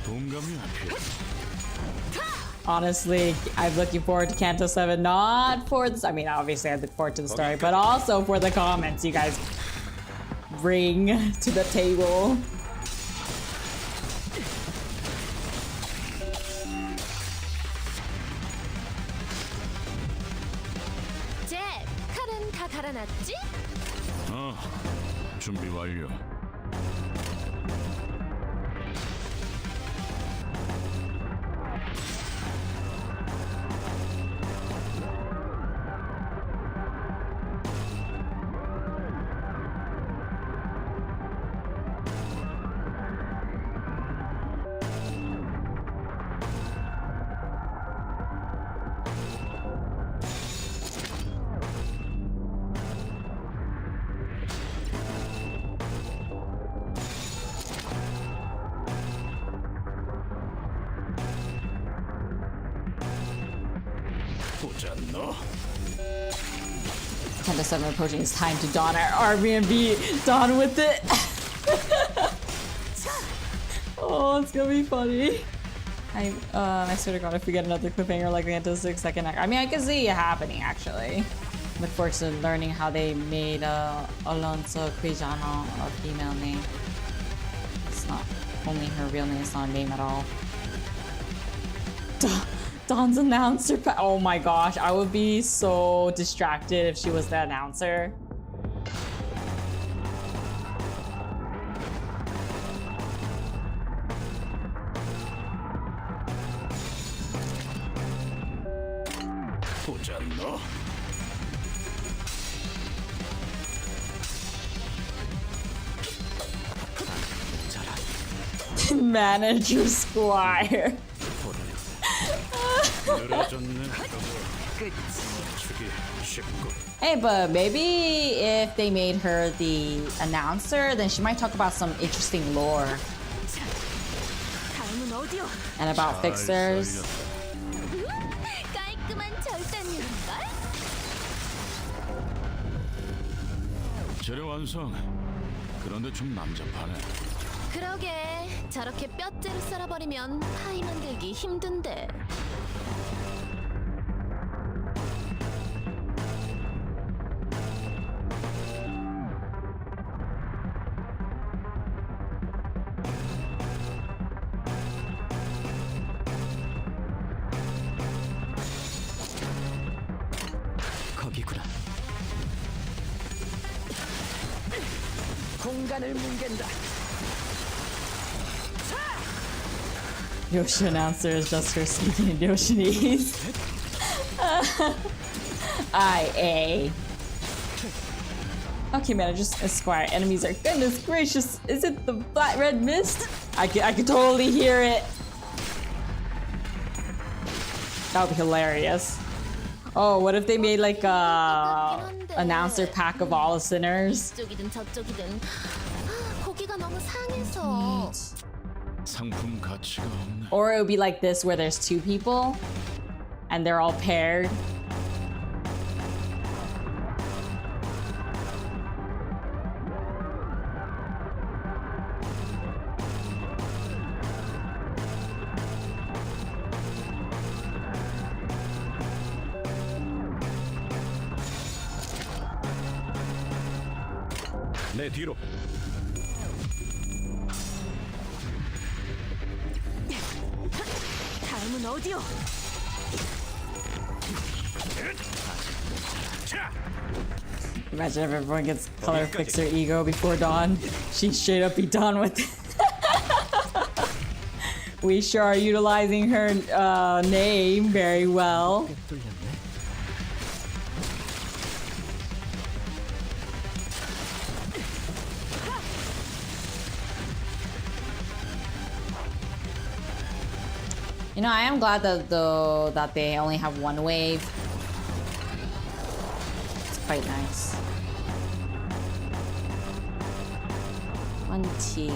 동감이 필요. Honestly, I'm looking forward to Canto 7, not for this. I mean, obviously, I look forward to the story, but also for the comments you guys bring to the table. 잭, 칼은 다 갈아놨지? 준비 완료. 보자 너. Canto 7 approaching. It's time to don our Airbnb. Dawn with it. Oh, it's gonna be funny. I swear to God, if we get another cliffhanger like the Canto 6 second act. I mean, I can see it happening, actually. Look forward to learning how they made Alonso Quijano a female name. It's not only her real name, it's not a name at all. Dawn's announcer. Oh my gosh, I would be so distracted if she was the announcer. 보자 너. Manager Squire. 늘어졌네. 주기 쉽고. Hey, but maybe if they made her the announcer, then she might talk about some interesting lore 다음은 어디요? and about fixers. 깔끔한 절단율인걸? 재료 완성. 그런데 좀 남잡하네. 그러게 저렇게 뼈째로 썰어버리면 파이 만들기 힘든데. 거기구나. 공간을 뭉갠다. Yoshi announcer is just her speaking in Yoshinese. IA. Okay, Manager Squire. Enemies are goodness gracious. Is it the black red mist? I could totally hear it. That would be hilarious. Oh, what if they made like a announcer pack of all the sinners? 이쪽이든 저쪽이든 고기가 너무 상해서. 상품 가치가 없네. Or it would be like this where there's two people and they're all paired. 내 뒤로. 다음은 어디요? Imagine if everyone gets color fixer ego before dawn. She'd straight up be done with it. We sure are utilizing her name very well. You know, I am glad that they only have one wave. It's quite nice. 20.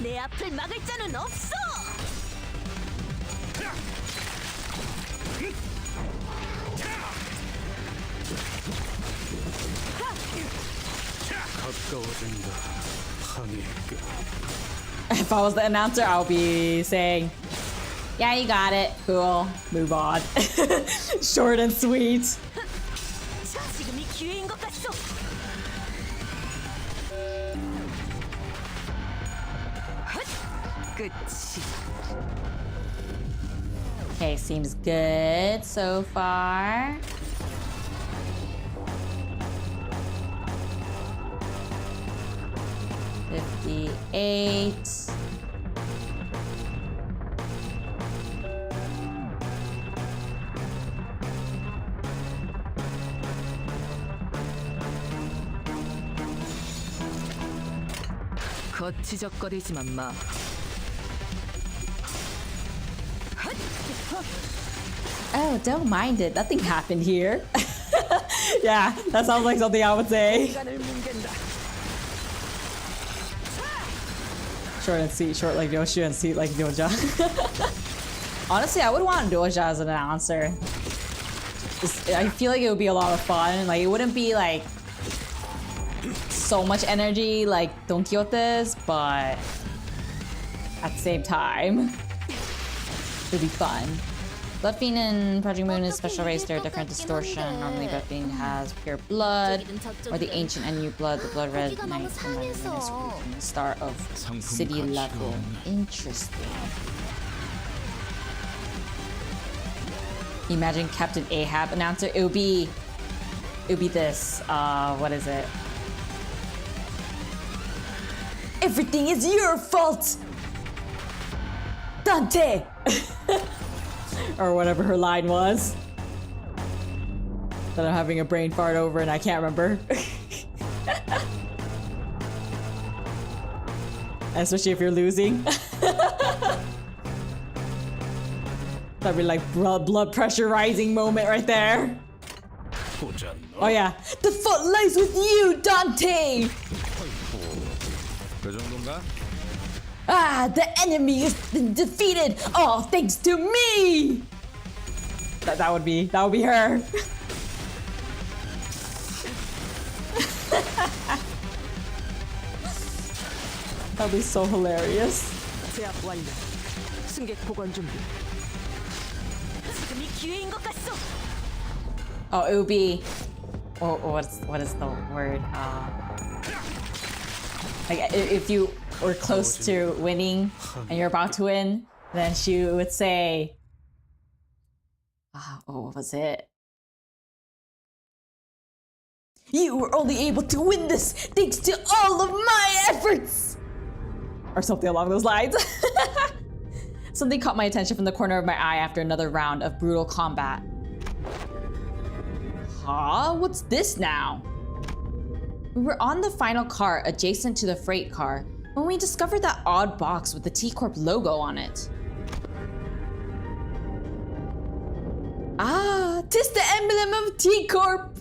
내 앞을 막을 자는 없어. 가까워진다. 항의 끝. If I was the announcer, I'll be saying, yeah, you got it. Cool. Move on. Short and sweet. 지금이 기회인 것 같소. 끝이. Okay, seems good so far. $58. 거치적거리지만 마. Oh, don't mind it. Nothing happened here. Yeah, that sounds like something I would say. Short and sweet, short like Yoshi and sweet like Doja. Honestly, I would want Doja as an announcer. I feel like it would be a lot of fun. Like, it wouldn't be like so much energy like Don Quixote's, but at the same time, it'd be fun. Blood Fiend and Project Moon is special race, they're different distortion. Normally Blood Fiend has pure blood, or the ancient and new blood, the blood red knight, and then is from the star of city level. Interesting. Imagine Captain Ahab announcer. It would be this. What is it? Everything is your fault, Dante. Or whatever her line was. That I'm having a brain fart over and I can't remember. Especially if you're losing. That'd be like blood pressure rising moment right there. Oh yeah. The fault lies with you, Dante! Ah, the enemy is defeated, all thanks to me! That would be her. That'd be so hilarious. 제압 완료. 승객 복원 준비. 지금이 기회인 것 같소. Oh, it would be. Oh, what is the word? Like if you were close to winning and you're about to win, then she would say, what was it? You were only able to win this thanks to all of my efforts! Or something along those lines. Something caught my attention from the corner of my eye after another round of brutal combat. Huh? What's this now? We were on the final car adjacent to the freight car when we discovered that odd box with the T-Corp logo on it. Ah, 'tis the emblem of T-Corp!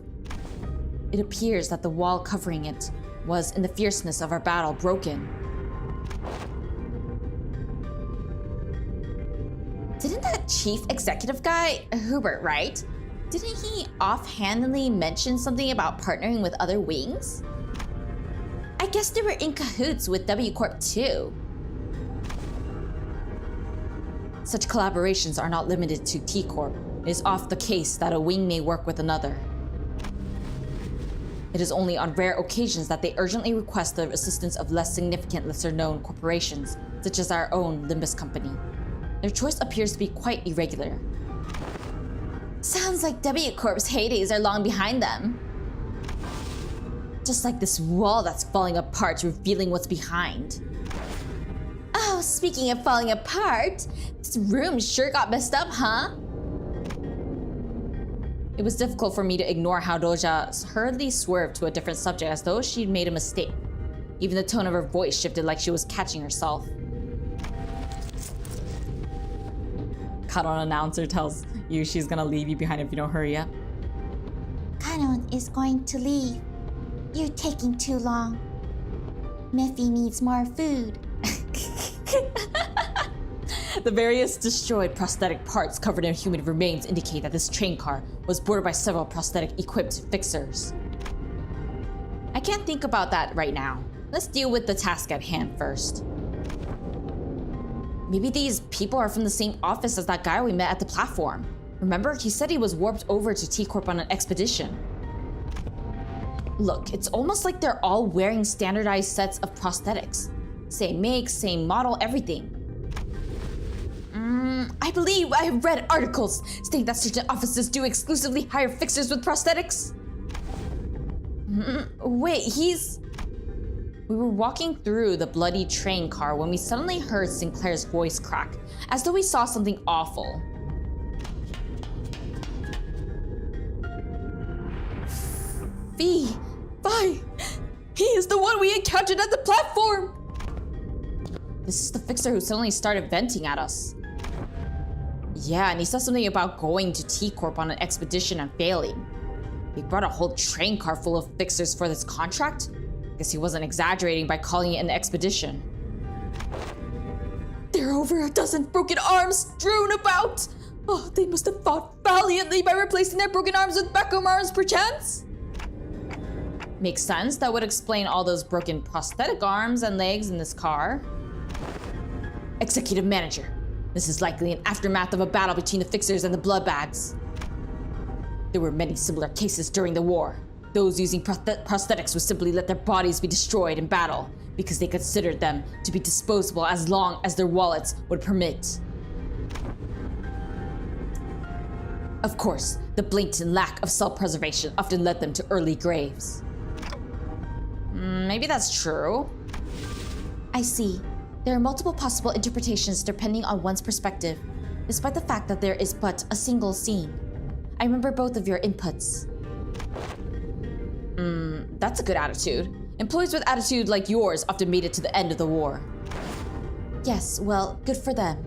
It appears that the wall covering it was, in the fierceness of our battle, broken. Didn't that chief executive guy, Hubert, right? Didn't he offhandedly mention something about partnering with other wings? I guess they were in cahoots with W Corp too. Such collaborations are not limited to T Corp. It is oft the case that a wing may work with another. It is only on rare occasions that they urgently request the assistance of less significant, lesser-known corporations, such as our own Limbus company. Their choice appears to be quite irregular. Sounds like W Corp's heydays are long behind them. Just like this wall that's falling apart, revealing what's behind. Oh, speaking of falling apart, this room sure got messed up, huh? It was difficult for me to ignore how Doja hurriedly swerved to a different subject as though she'd made a mistake. Even the tone of her voice shifted like she was catching herself. Kanon announcer tells you she's gonna leave you behind if you don't hurry up. Kanon is going to leave. You're taking too long. Miffy needs more food. The various destroyed prosthetic parts covered in human remains indicate that this train car was boarded by several prosthetic-equipped fixers. I can't think about that right now. Let's deal with the task at hand first. Maybe these people are from the same office as that guy we met at the platform. Remember, he said he was warped over to T-Corp on an expedition. Look, it's almost like they're all wearing standardized sets of prosthetics. Same make, same model, everything. I believe I have read articles stating that certain offices do exclusively hire fixers with prosthetics. Wait, We were walking through the bloody train car when we suddenly heard Sinclair's voice crack, as though we saw something awful. Vi! He is the one we encountered at the platform! This is the fixer who suddenly started venting at us. Yeah, and he said something about going to T-Corp on an expedition and failing. He brought a whole train car full of fixers for this contract? Guess he wasn't exaggerating by calling it an expedition. There are over a dozen broken arms strewn about! Oh, they must have fought valiantly by replacing their broken arms with backup arms, perchance? Makes sense. That would explain all those broken prosthetic arms and legs in this car. Executive Manager. This is likely an aftermath of a battle between the fixers and the bloodbags. There were many similar cases during the war. Those using prosthetics would simply let their bodies be destroyed in battle because they considered them to be disposable as long as their wallets would permit. Of course, the blatant lack of self-preservation often led them to early graves. Maybe that's true. I see. There are multiple possible interpretations depending on one's perspective, despite the fact that there is but a single scene. I remember both of your inputs. That's a good attitude. Employees with attitude like yours often made it to the end of the war. Yes, well, good for them.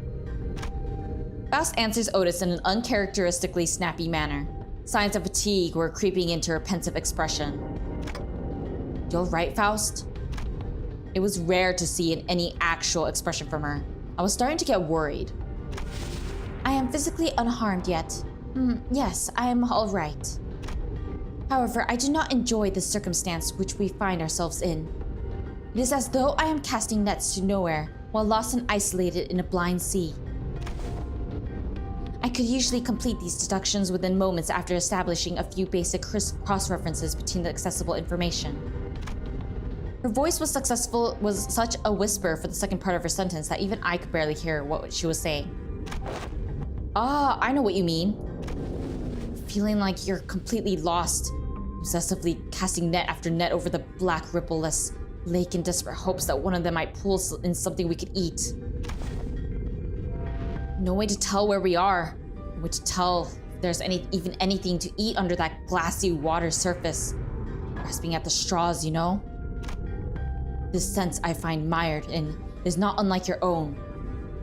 Faust answers Otis in an uncharacteristically snappy manner. Signs of fatigue were creeping into her pensive expression. You're right, Faust? It was rare to see any actual expression from her. I was starting to get worried. I am physically unharmed yet. Yes, I am all right. However, I do not enjoy the circumstance which we find ourselves in. It is as though I am casting nets to nowhere while lost and isolated in a blind sea. I could usually complete these deductions within moments after establishing a few basic cross-references between the accessible information. Her voice was such a whisper for the second part of her sentence that even I could barely hear what she was saying. Ah, I know what you mean. Feeling like you're completely lost, obsessively casting net after net over the black rippleless lake in desperate hopes that one of them might pull in something we could eat. No way to tell where we are. No way to tell if there's even anything to eat under that glassy water surface. Grasping at the straws, you know? This sense I find mired in is not unlike your own.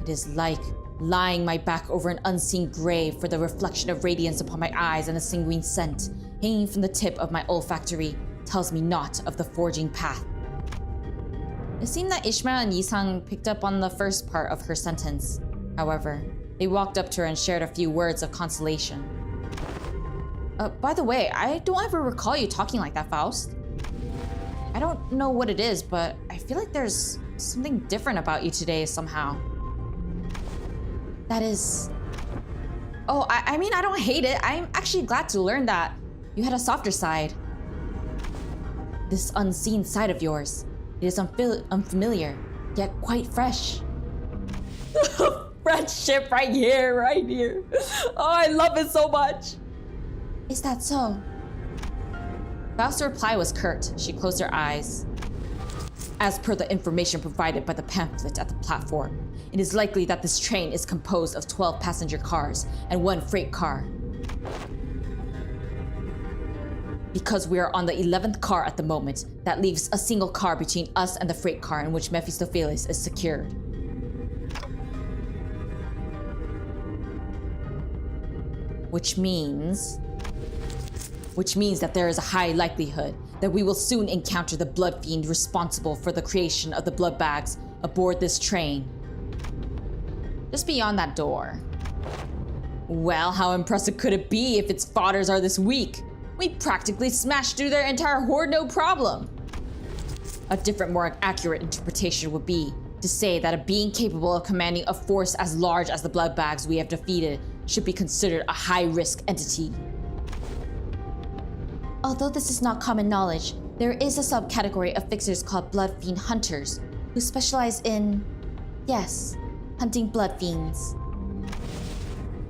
It is like lying my back over an unseen grave for the reflection of radiance upon my eyes and a sanguine scent hanging from the tip of my olfactory tells me not of the forging path. It seemed that Ishmael and Yisang picked up on the first part of her sentence. However, they walked up to her and shared a few words of consolation. By the way, I don't ever recall you talking like that, Faust. I don't know what it is, but I feel like there's something different about you today somehow. That is... Oh, I mean, I don't hate it. I'm actually glad to learn that you had a softer side. this unseen side of yours. It is unfamiliar, yet quite fresh. Friendship right here, right here. Oh, I love it so much. Is that so? Faust's reply was curt. She closed her eyes. As per the information provided by the pamphlet at the platform, it is likely that this train is composed of 12 passenger cars and 1 freight car. Because we are on the 11th car at the moment, that leaves a single car between us and the freight car in which Mephistopheles is secured. Which means that there is a high likelihood that we will soon encounter the blood fiend responsible for the creation of the blood bags aboard this train. Just beyond that door. Well, how impressive could it be if its fodders are this weak? We practically smashed through their entire horde no problem. A different, more accurate interpretation would be to say that a being capable of commanding a force as large as the blood bags we have defeated should be considered a high-risk entity. Although this is not common knowledge, there is a subcategory of fixers called blood fiend hunters, who specialize in, yes, hunting blood fiends.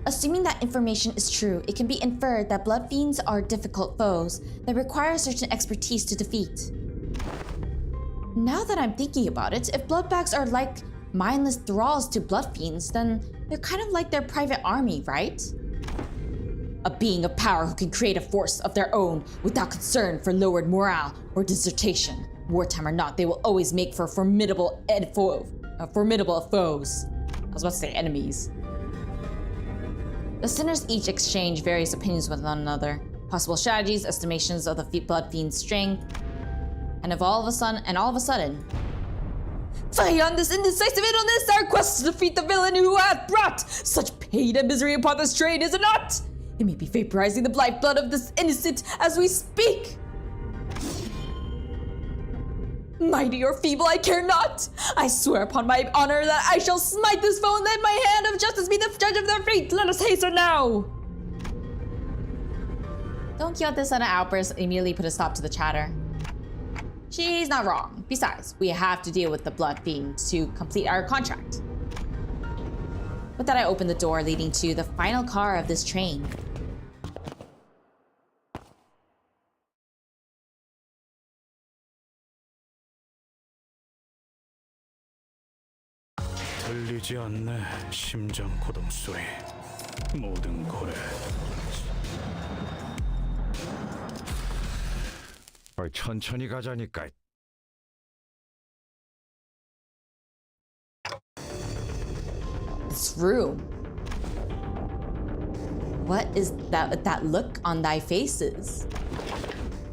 Assuming that information is true, it can be inferred that blood fiends are difficult foes that require certain expertise to defeat. Now that I'm thinking about it, if blood bags are like mindless thralls to blood fiends, then they're kind of like their private army, right? A being of power who can create a force of their own without concern for lowered morale or desertion. Wartime or not, they will always make for formidable foes. I was about to say enemies. The sinners each exchange various opinions with one another, possible strategies, estimations of the blood fiend's strength, and all of a sudden, beyond this indecisive idleness, our quest to defeat the villain who hath brought such pain and misery upon this train, is it not? It may be vaporizing the lifeblood of this innocent as we speak. Mighty or feeble, I care not. I swear upon my honor that I shall smite this foe and let my hand of justice be the judge of their fate. Let us hasten now. Don Quixote's sudden outburst immediately put a stop to the chatter. She's not wrong. Besides, we have to deal with the blood fiend to complete our contract. With that, I opened the door leading to the final car of this train. 들리지 않네. 심장 고동 소리. 모든 고래. 천천히 가자니까. This room. What is that look on thy faces?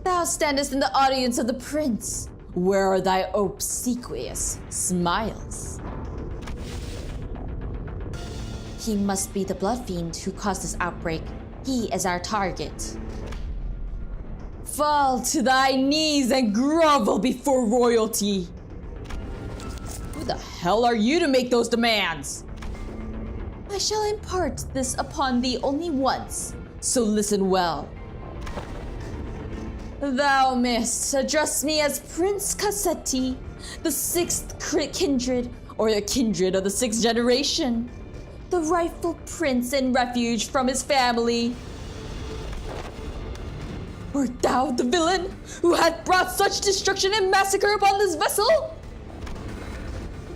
Thou standest in the audience of the prince. Where are thy obsequious smiles? He must be the blood fiend who caused this outbreak. He is our target. Fall to thy knees and grovel before royalty. Who the hell are you to make those demands? I shall impart this upon thee only once, so listen well. Thou mayst address me as Prince Cassetti, the 6th kindred, or the kindred of the 6th generation, the rightful prince and refuge from his family. Art thou the villain who hath brought such destruction and massacre upon this vessel?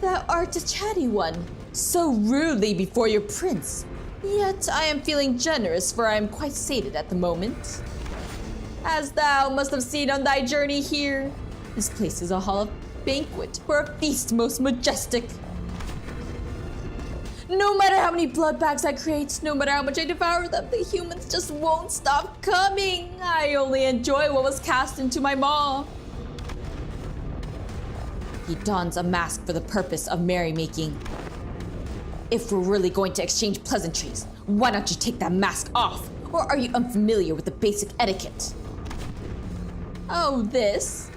Thou art a chatty one, so rudely before your prince. Yet I am feeling generous, for I am quite sated at the moment. As thou must have seen on thy journey here, this place is a hall of banquet, or a feast most majestic. No matter how many blood bags I create, no matter how much I devour them, the humans just won't stop coming. I only enjoy what was cast into my maw. He dons a mask for the purpose of merrymaking. If we're really going to exchange pleasantries, why don't you take that mask off? Or are you unfamiliar with the basic etiquette? Oh, this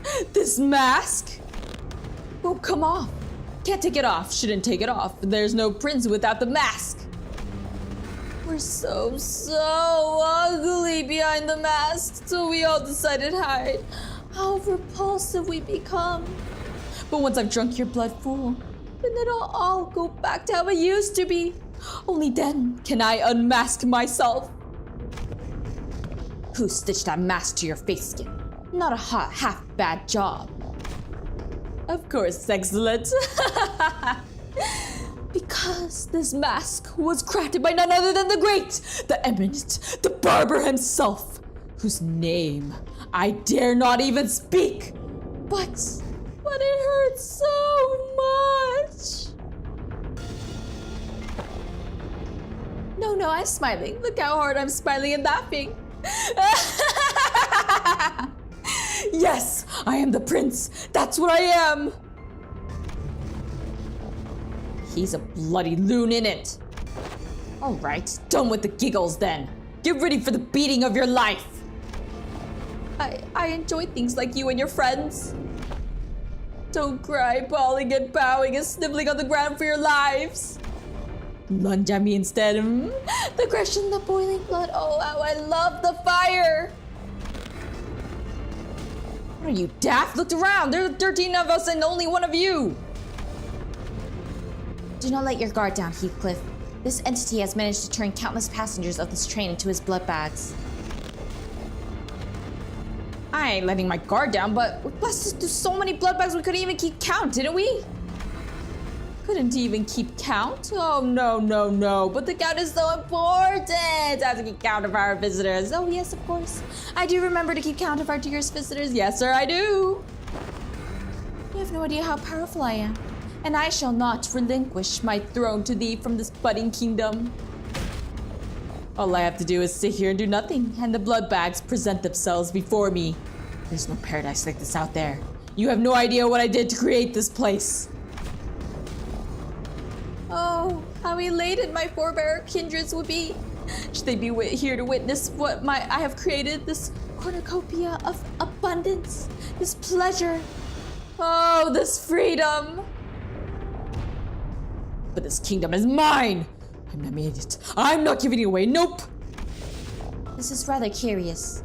mask? Well, come off. Can't take it off, shouldn't take it off. There's no prince without the mask. We're so ugly behind the mask, so we all decided hide. How repulsive we become. But once I've drunk your blood full, Then it'll all go back to how it used to be. only then can I unmask myself. Who stitched that mask to your face skin? Not a half bad job. Of course, excellent. Because this mask was crafted by none other than the great, the eminent, the barber himself, whose name I dare not even speak. But it hurts so much. No, I'm smiling. Look how hard I'm smiling and laughing. Yes, I am the prince. That's what I am. He's a bloody loon in it. All right, done with the giggles then. Get ready for the beating of your life. I enjoy things like you and your friends. Don't cry, bawling and bowing and sniveling on the ground for your lives. Lunge at me instead. The aggression, the boiling blood. Oh, how I love the fire. What are you, daft? Look around. There are 13 of us and only one of you. Do not let your guard down, Heathcliff. This entity has managed to turn countless passengers of this train into his blood bags. I ain't letting my guard down, but we blasted through so many blood bags we couldn't even keep count, didn't we? Couldn't even keep count? Oh, no. But the count is so important. I have to keep count of our visitors. Oh, yes, of course. I do remember to keep count of our dearest visitors. Yes, sir, I do. You have no idea how powerful I am. And I shall not relinquish my throne to thee from this budding kingdom. All I have to do is sit here and do nothing, and the blood bags present themselves before me. There's no paradise like this out there. You have no idea what I did to create this place. Oh, how elated my forebear kindreds would be. Should they be here to witness what I have created, this cornucopia of abundance, this pleasure. Oh, this freedom. But this kingdom is mine. I'm not made it. I'm not giving it away. Nope. This is rather curious.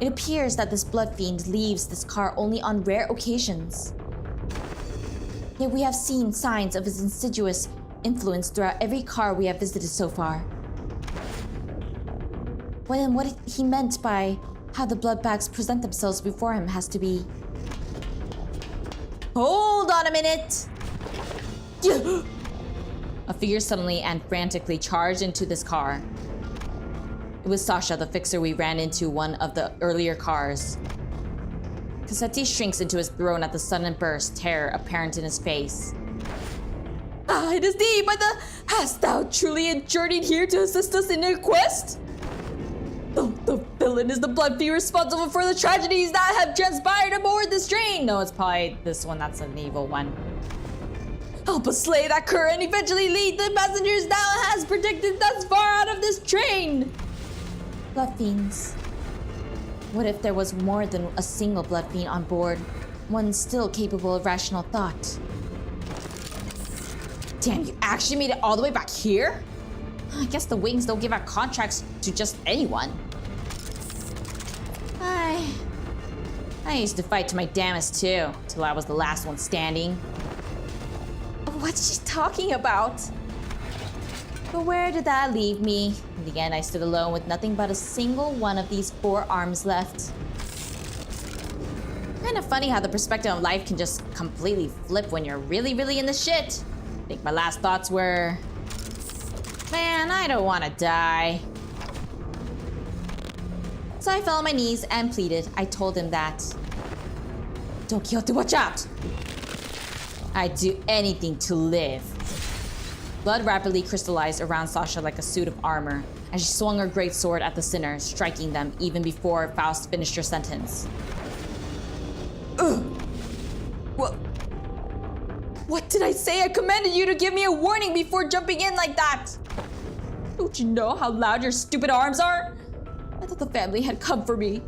It appears that this blood fiend leaves this car only on rare occasions. Yet we have seen signs of his insidious influence throughout every car we have visited so far. What he meant by how the blood bags present themselves before him has to be... Hold on a minute! A figure suddenly and frantically charged into this car. It was Sasha, the fixer we ran into one of the earlier cars. Cassetti shrinks into his throne at the sudden burst, terror apparent in his face. Ah, it is thee, hast thou truly journeyed here to assist us in our quest? The villain is the blood fiend responsible for the tragedies that have transpired aboard this train. No, it's probably this one that's an evil one. Help us slay that cur and eventually lead the passengers thou hast predicted thus far out of this train. Blood fiends. What if there was more than a single blood fiend on board? One still capable of rational thought. Damn, you actually made it all the way back here? I guess the wings don't give out contracts to just anyone. I used to fight to my damnest too, till I was the last one standing. What's she talking about? But where did that leave me? In the end, I stood alone with nothing but a single one of these 4 arms left. Kind of funny how the perspective of life can just completely flip when you're really, really in the shit. I think my last thoughts were, man, I don't want to die. So I fell on my knees and pleaded. I told him that. Don Quixote, watch out! I'd do anything to live. Blood rapidly crystallized around Sasha like a suit of armor as she swung her great sword at the sinner, striking them even before Faust finished her sentence. Ugh! What did I say? I commanded you to give me a warning before jumping in like that! Don't you know how loud your stupid arms are? I thought the family had come for me.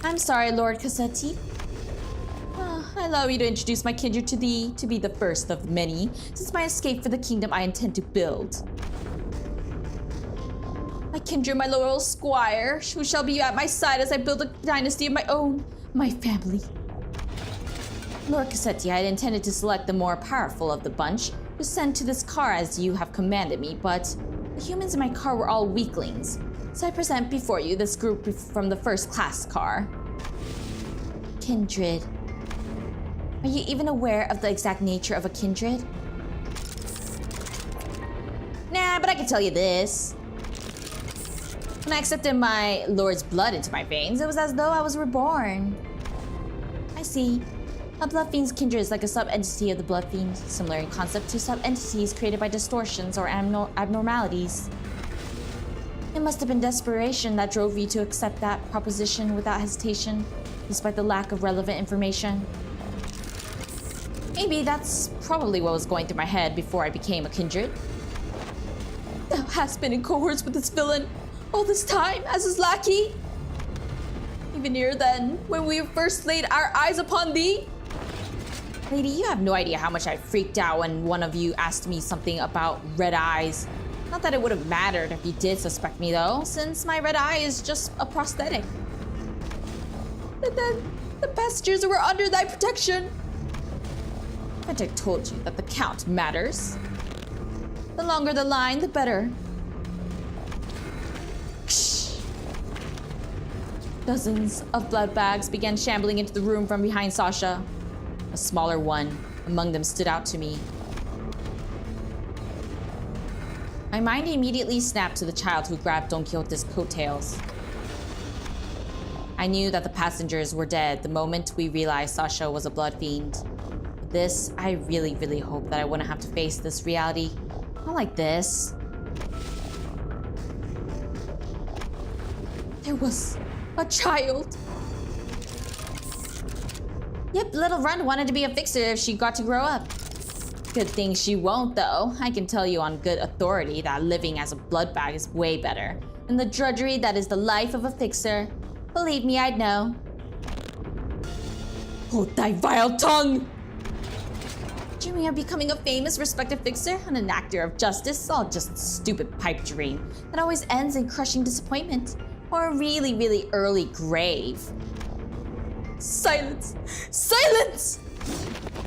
I'm sorry, Lord Cassetti. I allow you to introduce my kindred to thee, to be the first of many, since my escape for the kingdom I intend to build. I kindred, my loyal squire, who shall be at my side as I build a dynasty of my own, my family. Lord Cassetti, I had intended to select the more powerful of the bunch to send to this car as you have commanded me, but the humans in my car were all weaklings. So I present before you this group from the first class car. Kindred. Are you even aware of the exact nature of a kindred? Nah, but I can tell you this. When I accepted my lord's blood into my veins, it was as though I was reborn. I see. A blood fiend's kindred is like a sub-entity of the blood fiend, similar in concept to sub-entities created by distortions or abnormalities. It must have been desperation that drove you to accept that proposition without hesitation, despite the lack of relevant information. Maybe that's probably what was going through my head before I became a kindred. Thou hast been in cohorts with this villain all this time as his lackey. Even near then, when we first laid our eyes upon thee. Lady, you have no idea how much I freaked out when one of you asked me something about red eyes. Not that it would have mattered if you did suspect me though, since my red eye is just a prosthetic. And then, the passengers were under thy protection. But I told you that the count matters. The longer the line, the better. Ksh. Dozens of blood bags began shambling into the room from behind Sasha. A smaller one among them stood out to me. My mind immediately snapped to the child who grabbed Don Quixote's coattails. I knew that the passengers were dead the moment we realized Sasha was a blood fiend. This, I really, really hope that I wouldn't have to face this reality. Not like this. There was a child. Yep, little Run wanted to be a fixer if she got to grow up. Good thing she won't, though. I can tell you on good authority that living as a blood bag is way better than the drudgery that is the life of a fixer. Believe me, I'd know. Hold thy vile tongue! Dreaming of becoming a famous, respected fixer and an actor of justice, all just a stupid pipe dream that always ends in crushing disappointment or a really, really early grave. Silence! Silence!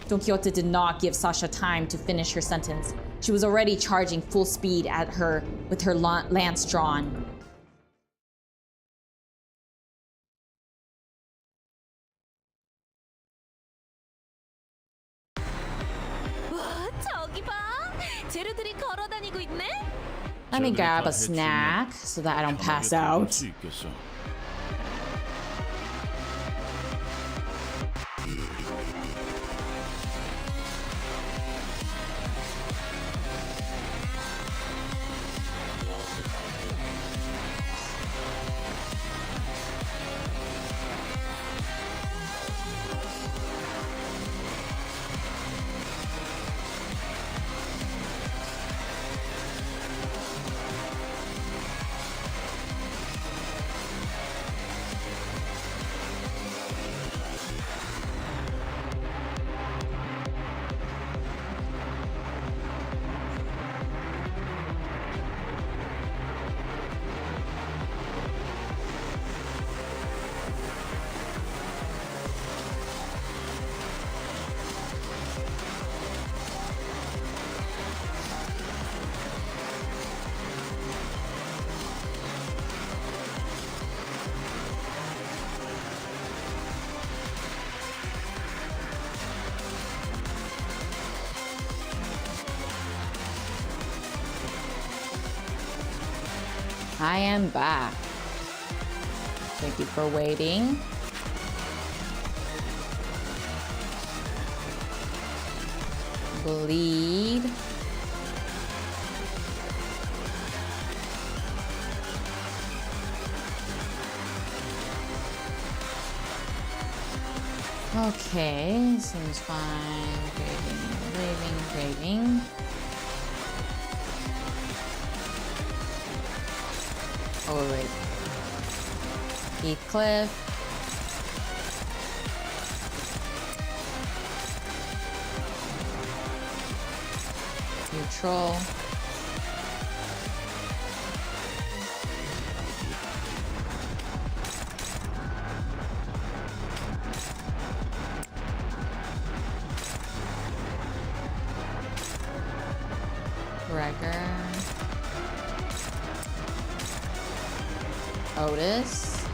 Don Quixote did not give Sasha time to finish her sentence. She was already charging full speed at her with her lance drawn. 와, 저기 봐. 재료들이 걸어 다니고 있네. Let me grab a snack so that I don't pass out. I am back. Thank you for waiting. Bleed. Okay, seems fine. Graving. Oh, wait. Heathcliff. Neutral. Gregor. Otis.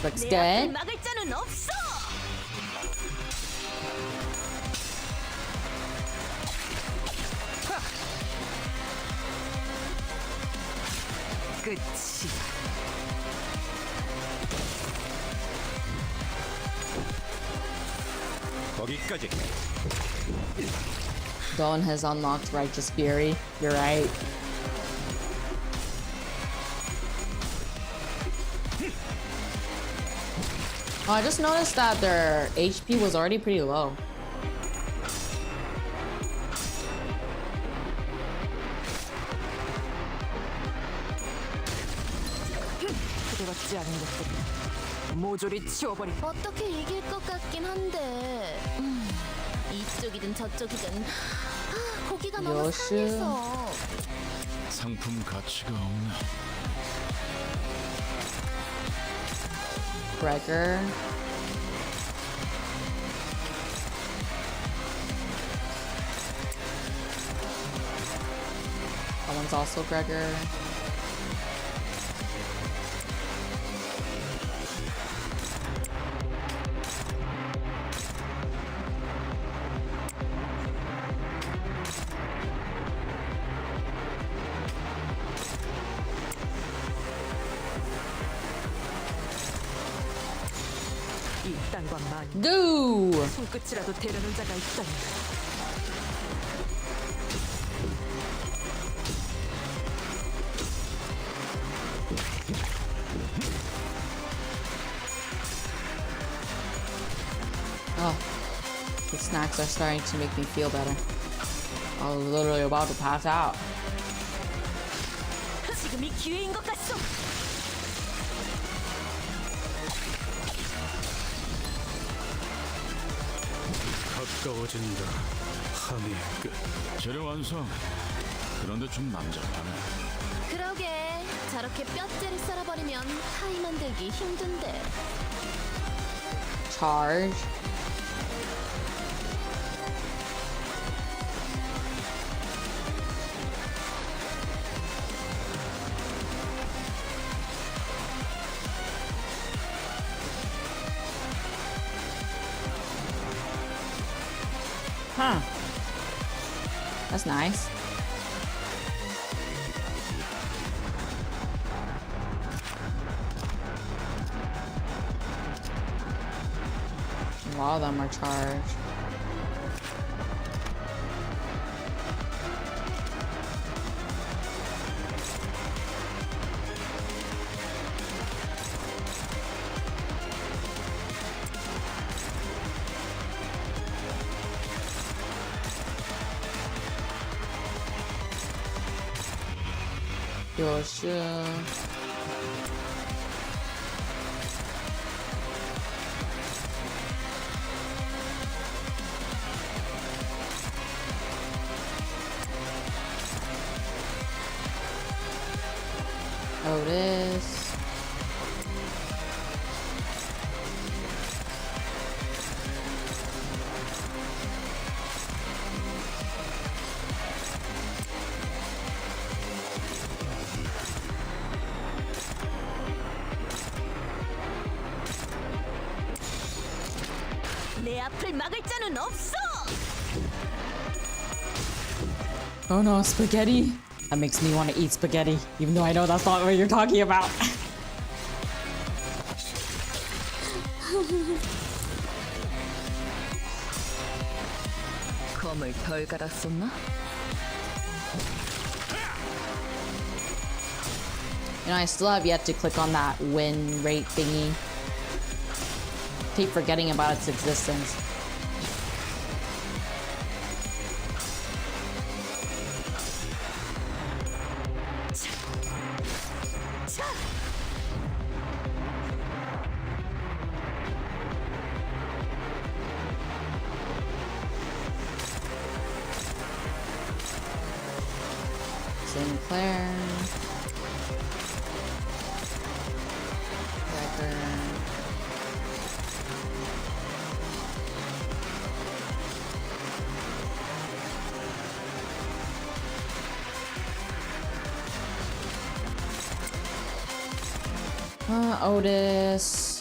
Looks 내 앞을 good. 막을 자는 없어. 끝이. 거기까지. Dawn has unlocked Righteous Fury. You're right. Oh, I just noticed that their HP was already pretty low. 그대 같지 않은 것들 모조리 치워버리. 어떻게 이길 것 같긴 한데. 이쪽이든 저쪽이든 고기가 너무 요시. 상해서. 상품 가치가 없네. Gregor. That one's also Gregor. 이 땅과 만 Go! 손끝이라도 데려는 자가 있다니. Oh, the snacks are starting to make me feel better. I was literally about to pass out. 지금이 기회인 것 같소. 가까워진다. 함의 끝. 재료 완성. 그런데 좀 난잡하네. 그러게 저렇게 뼈째를 썰어버리면 파이 만들기 힘든데. Charge. Huh. That's nice. A lot of them are charged. Yoshi. Otis. 내 앞을 막을 자는 없어. Oh no, spaghetti. That makes me want to eat spaghetti, even though I know that's not what you're talking about. 검을 덜 갈았었나? You know, I still have yet to click on that win rate thingy. Keep forgetting about its existence. Sinclair. Otis.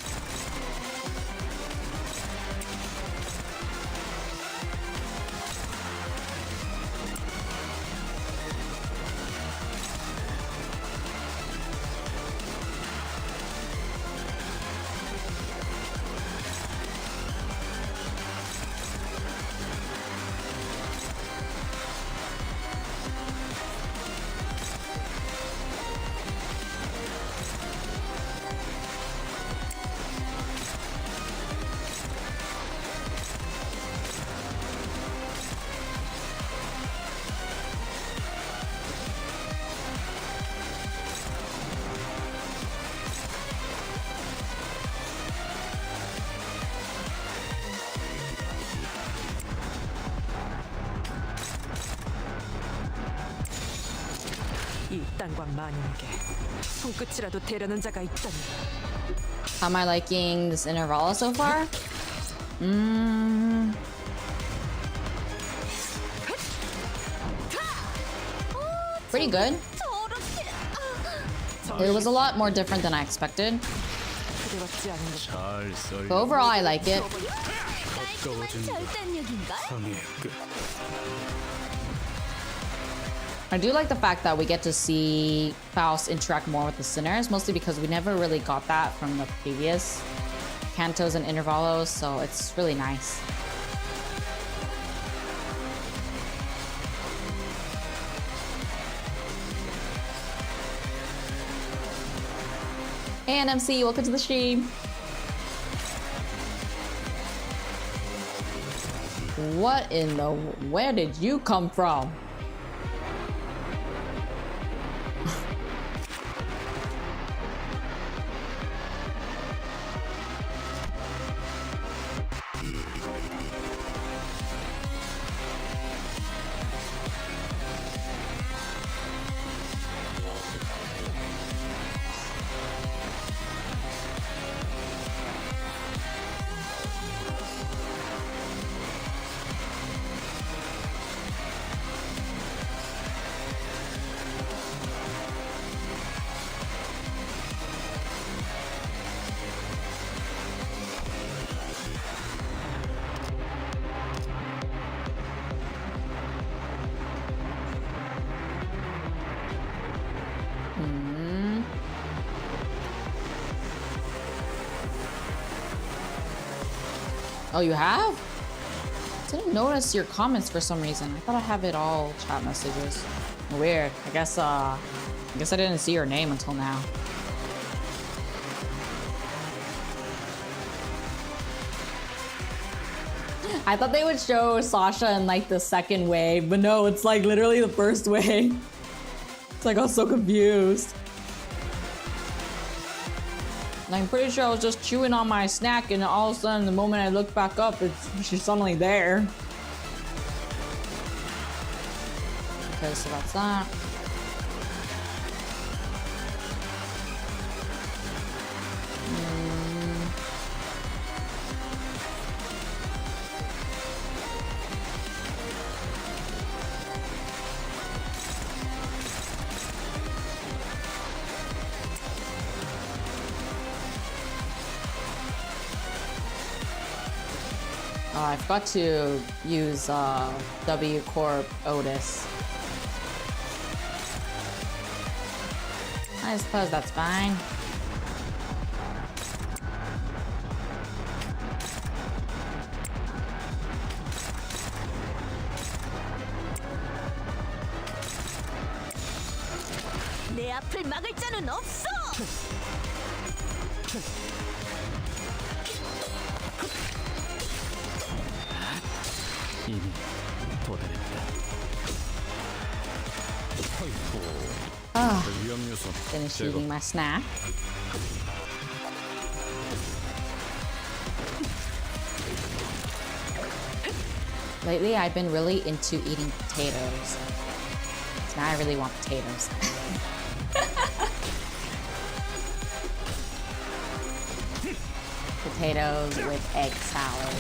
이 땅과 만인에게 손끝이라도 대려는 자가 있다니. How am I liking this Intervallo so far? Pretty good. It was a lot more different than I expected. 그대 같지 않은 것. 잘 썰. But overall, I like it. 가까워진 절단력인가? 항해의 끝. I do like the fact that we get to see Faust interact more with the sinners, mostly because we never really got that from the previous Cantos and Intervallos, so it's really nice. Hey NMC, welcome to the stream. What in the... Where did you come from? Oh, you have? Didn't notice your comments for some reason. I thought I have it all chat messages. Weird. I guess I didn't see your name until now. I thought they would show Sasha in like the second wave, but no, it's like literally the first wave. It's like I was so confused. And I'm pretty sure I was just chewing on my snack, and all of a sudden, the moment I look back up, she's suddenly there. Okay, so that's that. I forgot to use W Corp Otis. I suppose that's fine. 내 앞을 막을 자는 없어. 이미 도달했다. 위험 요소 Finish 제거. eating my snack. Lately, I've been really into eating potatoes. So now I really want potatoes. Potatoes with egg salad.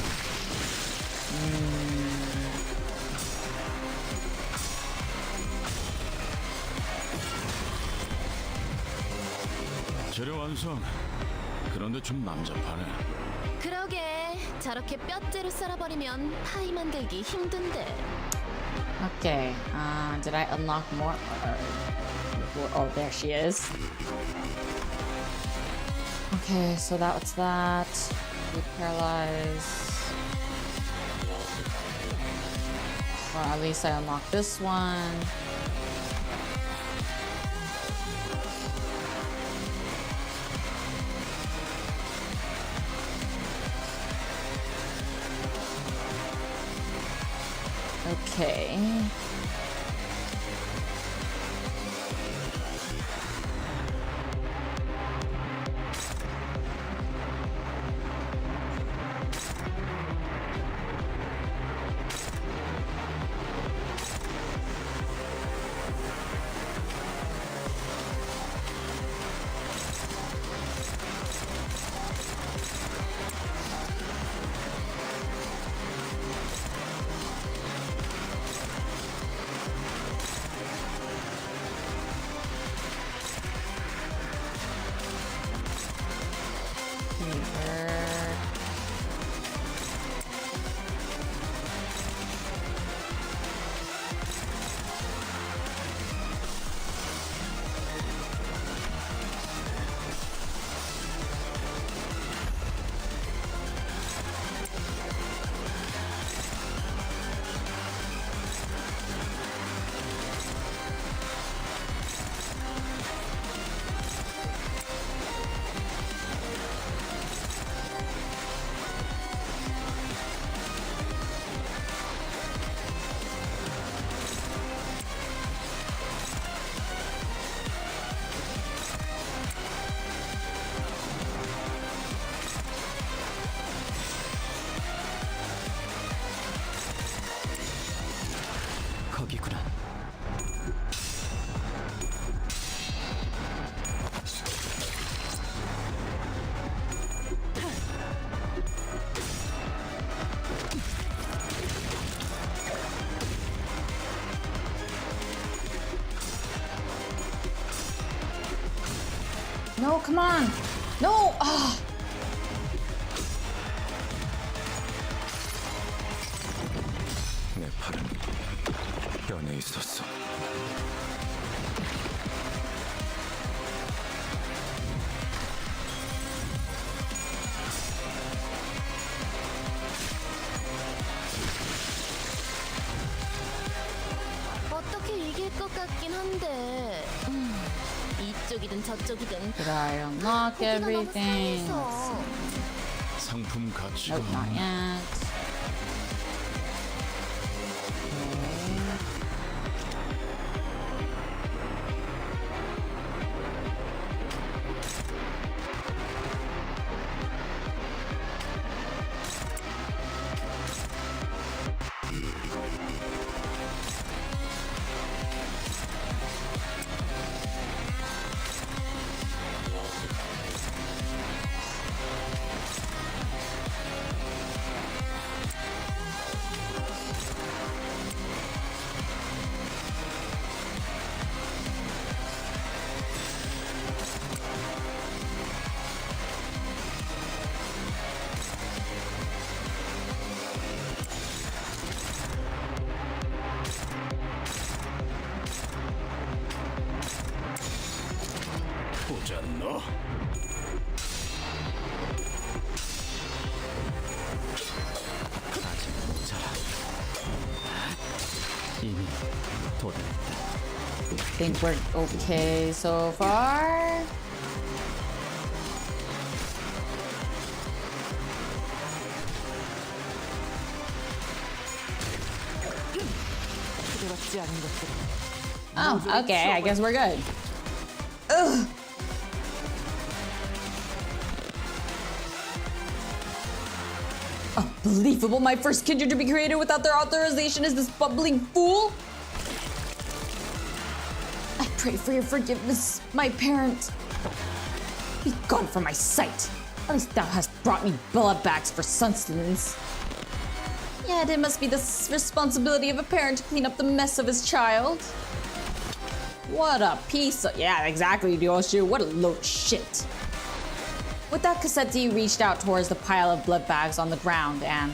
재료 완성. 그런데 좀 남잡하네. 그러게 저렇게 뼈째로 썰어버리면 파이 만들기 힘든데. Okay, did I unlock more? Oh, there she is. Okay, so that's that. We paralyze. Well, at least I unlocked this one. Okay. 거기구나. No, come on. No. Ah. 내 팔은 뼈에 있었어. 어떻게 이길 것 같긴 한데. 이쪽이든 저쪽이든. Did I unlock 보기가 너무 everything? 상해서. 상품 가치가 Nope, not yet. 보자 너. 아직 모자라. 이미 도달했다. Think we're okay so far. 부드럽지 않은 것들. Oh, okay. I guess we're good. Ugh. Unbelievable. My first kindred to be created without their authorization is this bubbling fool. I pray for your forgiveness, my parent. Be gone from my sight. At least thou hast brought me blood bags for sustenance. Yet it must be the responsibility of a parent to clean up the mess of his child. What a piece of, yeah, exactly, Ryoshu. What a load of shit. With that, Cassetti reached out towards the pile of blood bags on the ground and...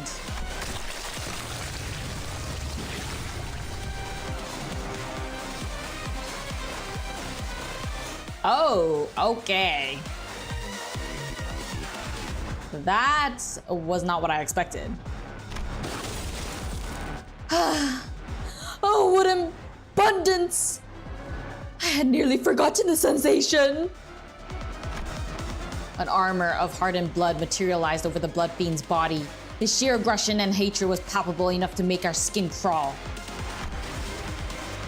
Oh, okay. That was not what I expected. Oh, what abundance! I had nearly forgotten the sensation. An armor of hardened blood materialized over the blood fiend's body. His sheer aggression and hatred was palpable enough to make our skin crawl.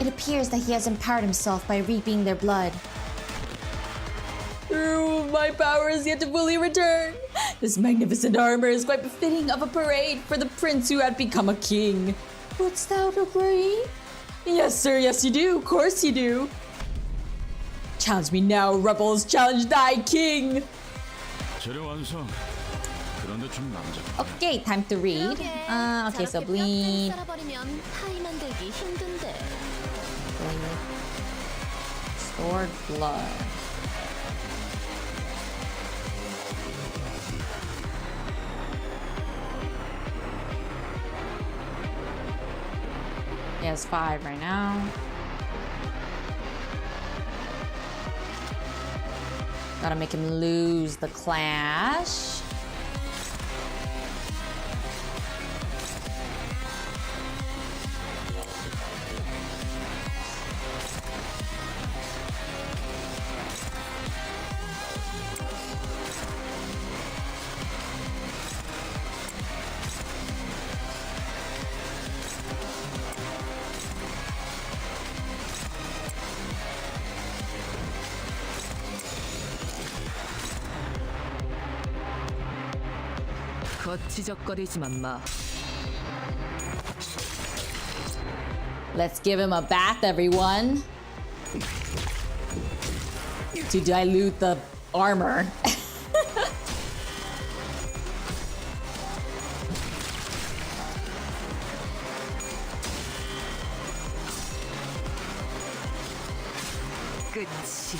It appears that he has empowered himself by reaping their blood. My power is yet to fully return. This magnificent armor is quite befitting of a parade for the prince who had become a king. Wouldst thou agree? Yes, sir, yes you do. Of course you do. Challenge me now, rebels. Challenge thy king. 재료 완성. 그런데 좀 남자. Okay, time to read. Okay, so bleed. 썰어버리면 타이 만들기 힘든데. Bleed. Stored blood. He has 5 right now. Gotta make him lose the clash. 거치적거리지만 마. Let's give him a bath, everyone. To dilute the armor. 끝이.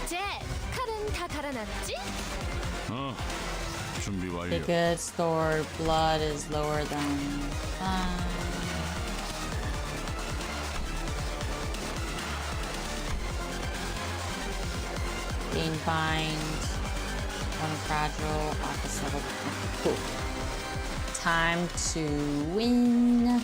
제 칼은 다 달아놨지? 준비 완료. The good stored blood is lower than 5. Gain bind. One fragile office level. Cool. Time to win.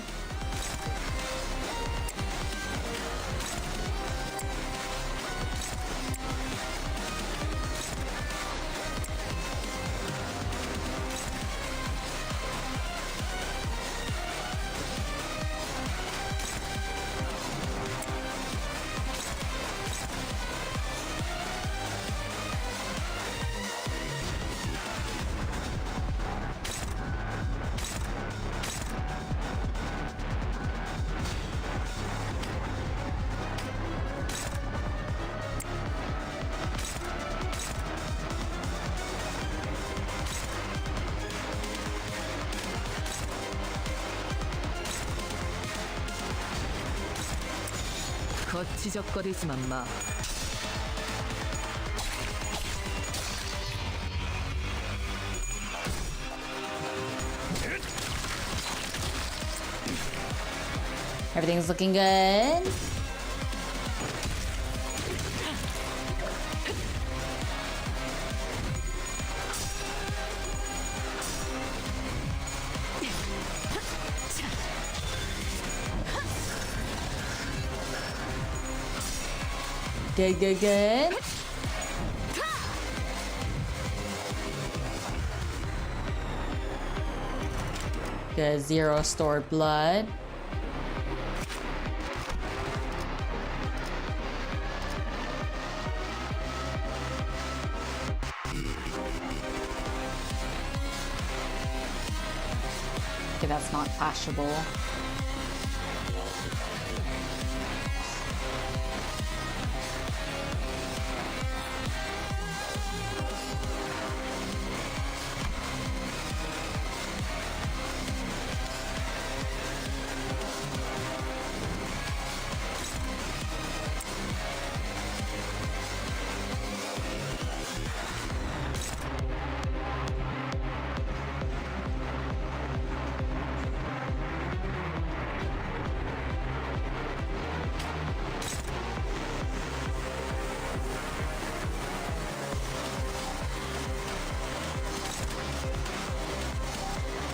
거치적거리지만 마. Everything's looking good. Good, good, good. Good, 0 stored blood. Okay, that's not clashable.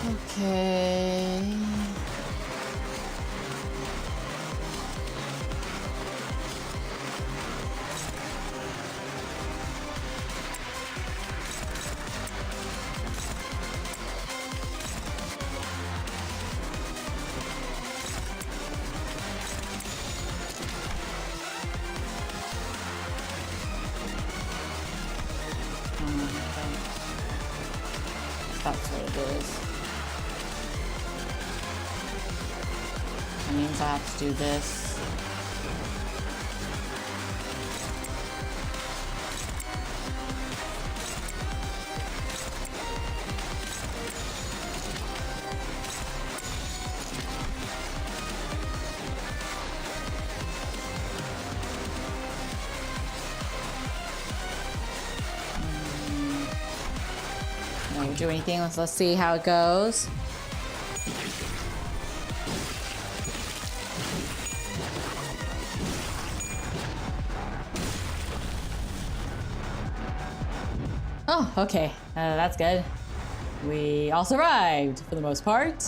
Okay. That's what it is. That means I have to do this. Won't do anything. Let's see how it goes. Oh, okay. That's good. We all survived for the most part.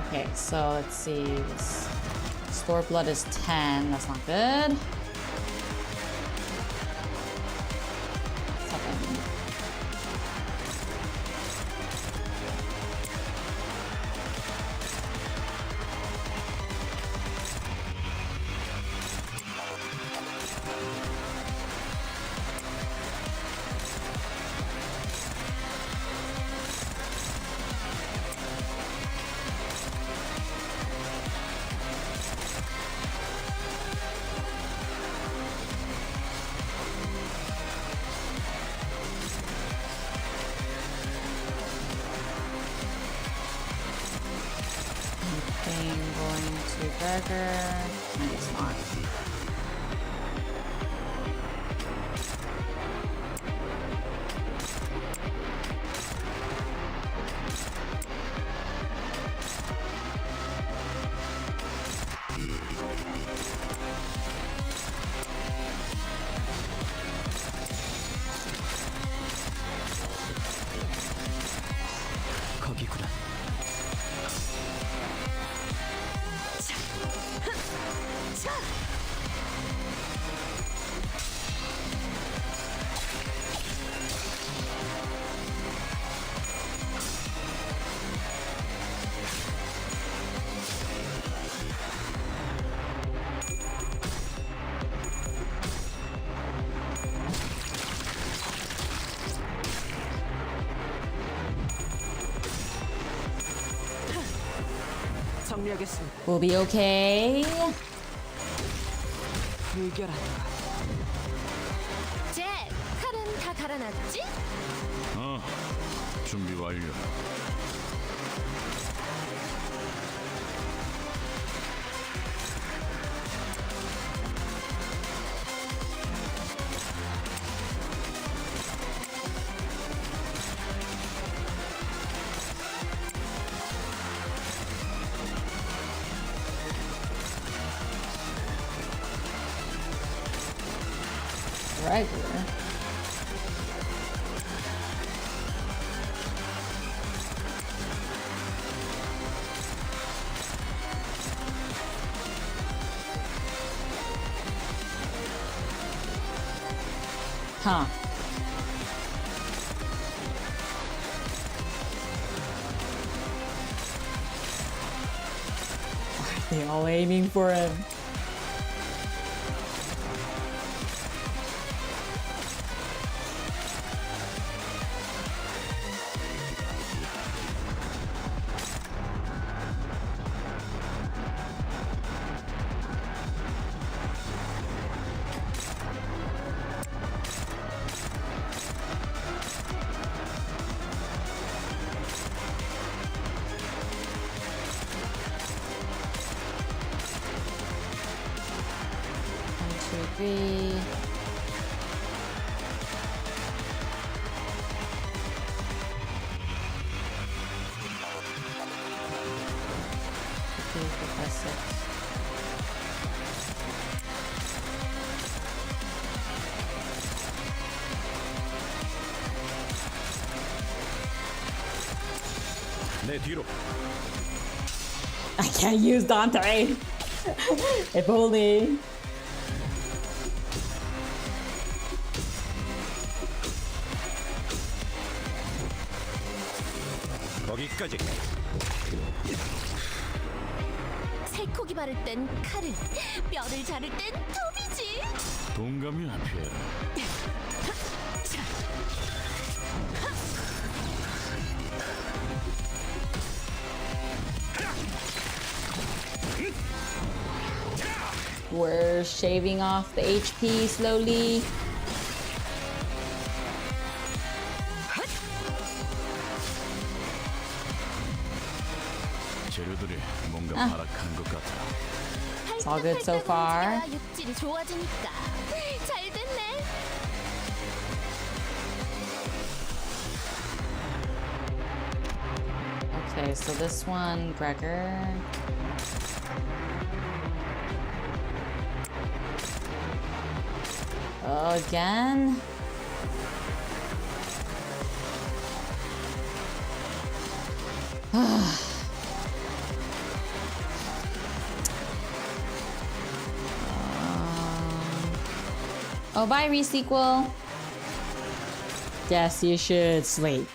Okay, so let's see. Store blood is 10. That's not good. 7. Going to burger. I guess not. 거기구나. 정리하겠습니다. We'll be okay. 불결한가. 잭, 칼은 다 갈아놨지? 준비 완료. Regular. Huh. Why are they all aiming for him? Three. Okay, 4, 5, 6. 내 뒤로. I can't use Dante. If only. 거기까지. 살코기 바를 땐 칼을, 뼈를 자를 땐 톱이지. 동감이야, 피에라. We're shaving off the HP slowly. 재료들이 뭔가 발악하는 것 같아. It's all good so far. 육질이 좋아지니까 잘 됐네. Okay, so this one, Gregor. Again. Oh, bye, Resequel. Yes, you should sleep.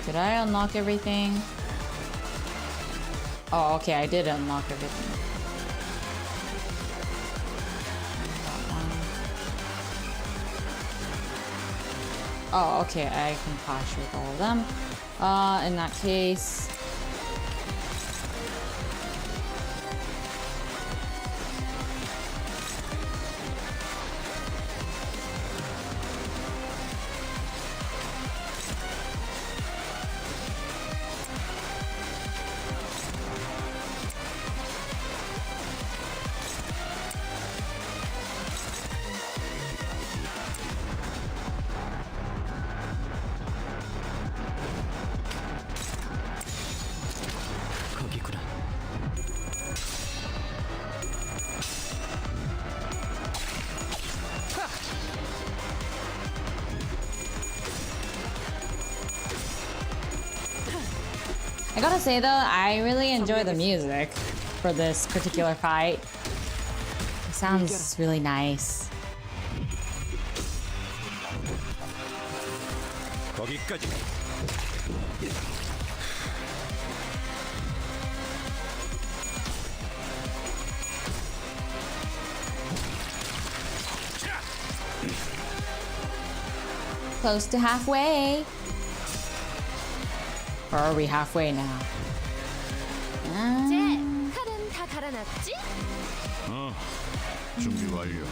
Did I unlock everything? Oh, okay, I did unlock everything. Oh, okay, I can clash with all of them. In that case... 거기구나. I gotta say though, I really enjoy the music for this particular fight. It sounds really nice. 거기까지. Close to halfway. Or are we halfway now? 이제 칼은 다 갈아놨지? 준비 완료.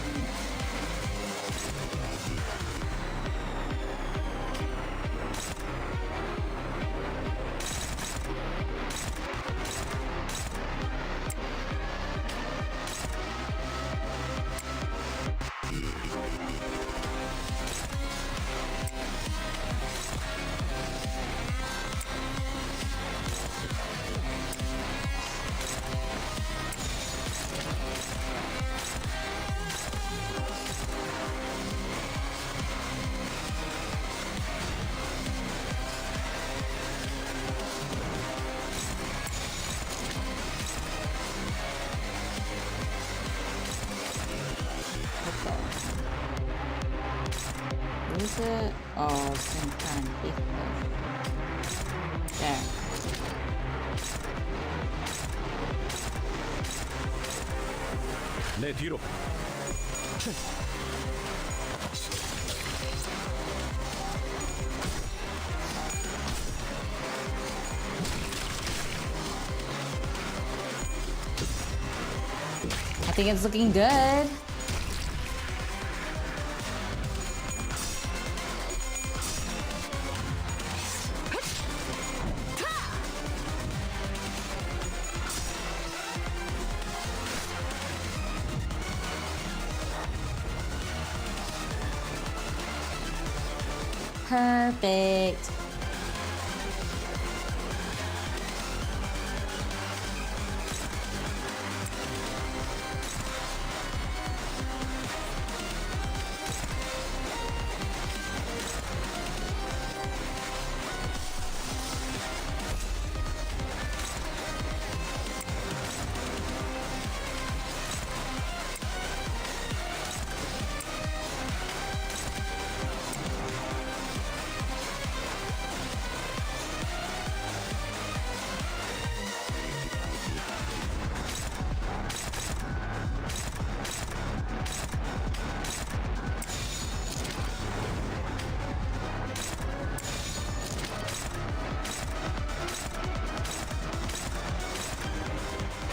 Is it? Oh, same time. There. 내 뒤로. I think it's looking good. Perfect.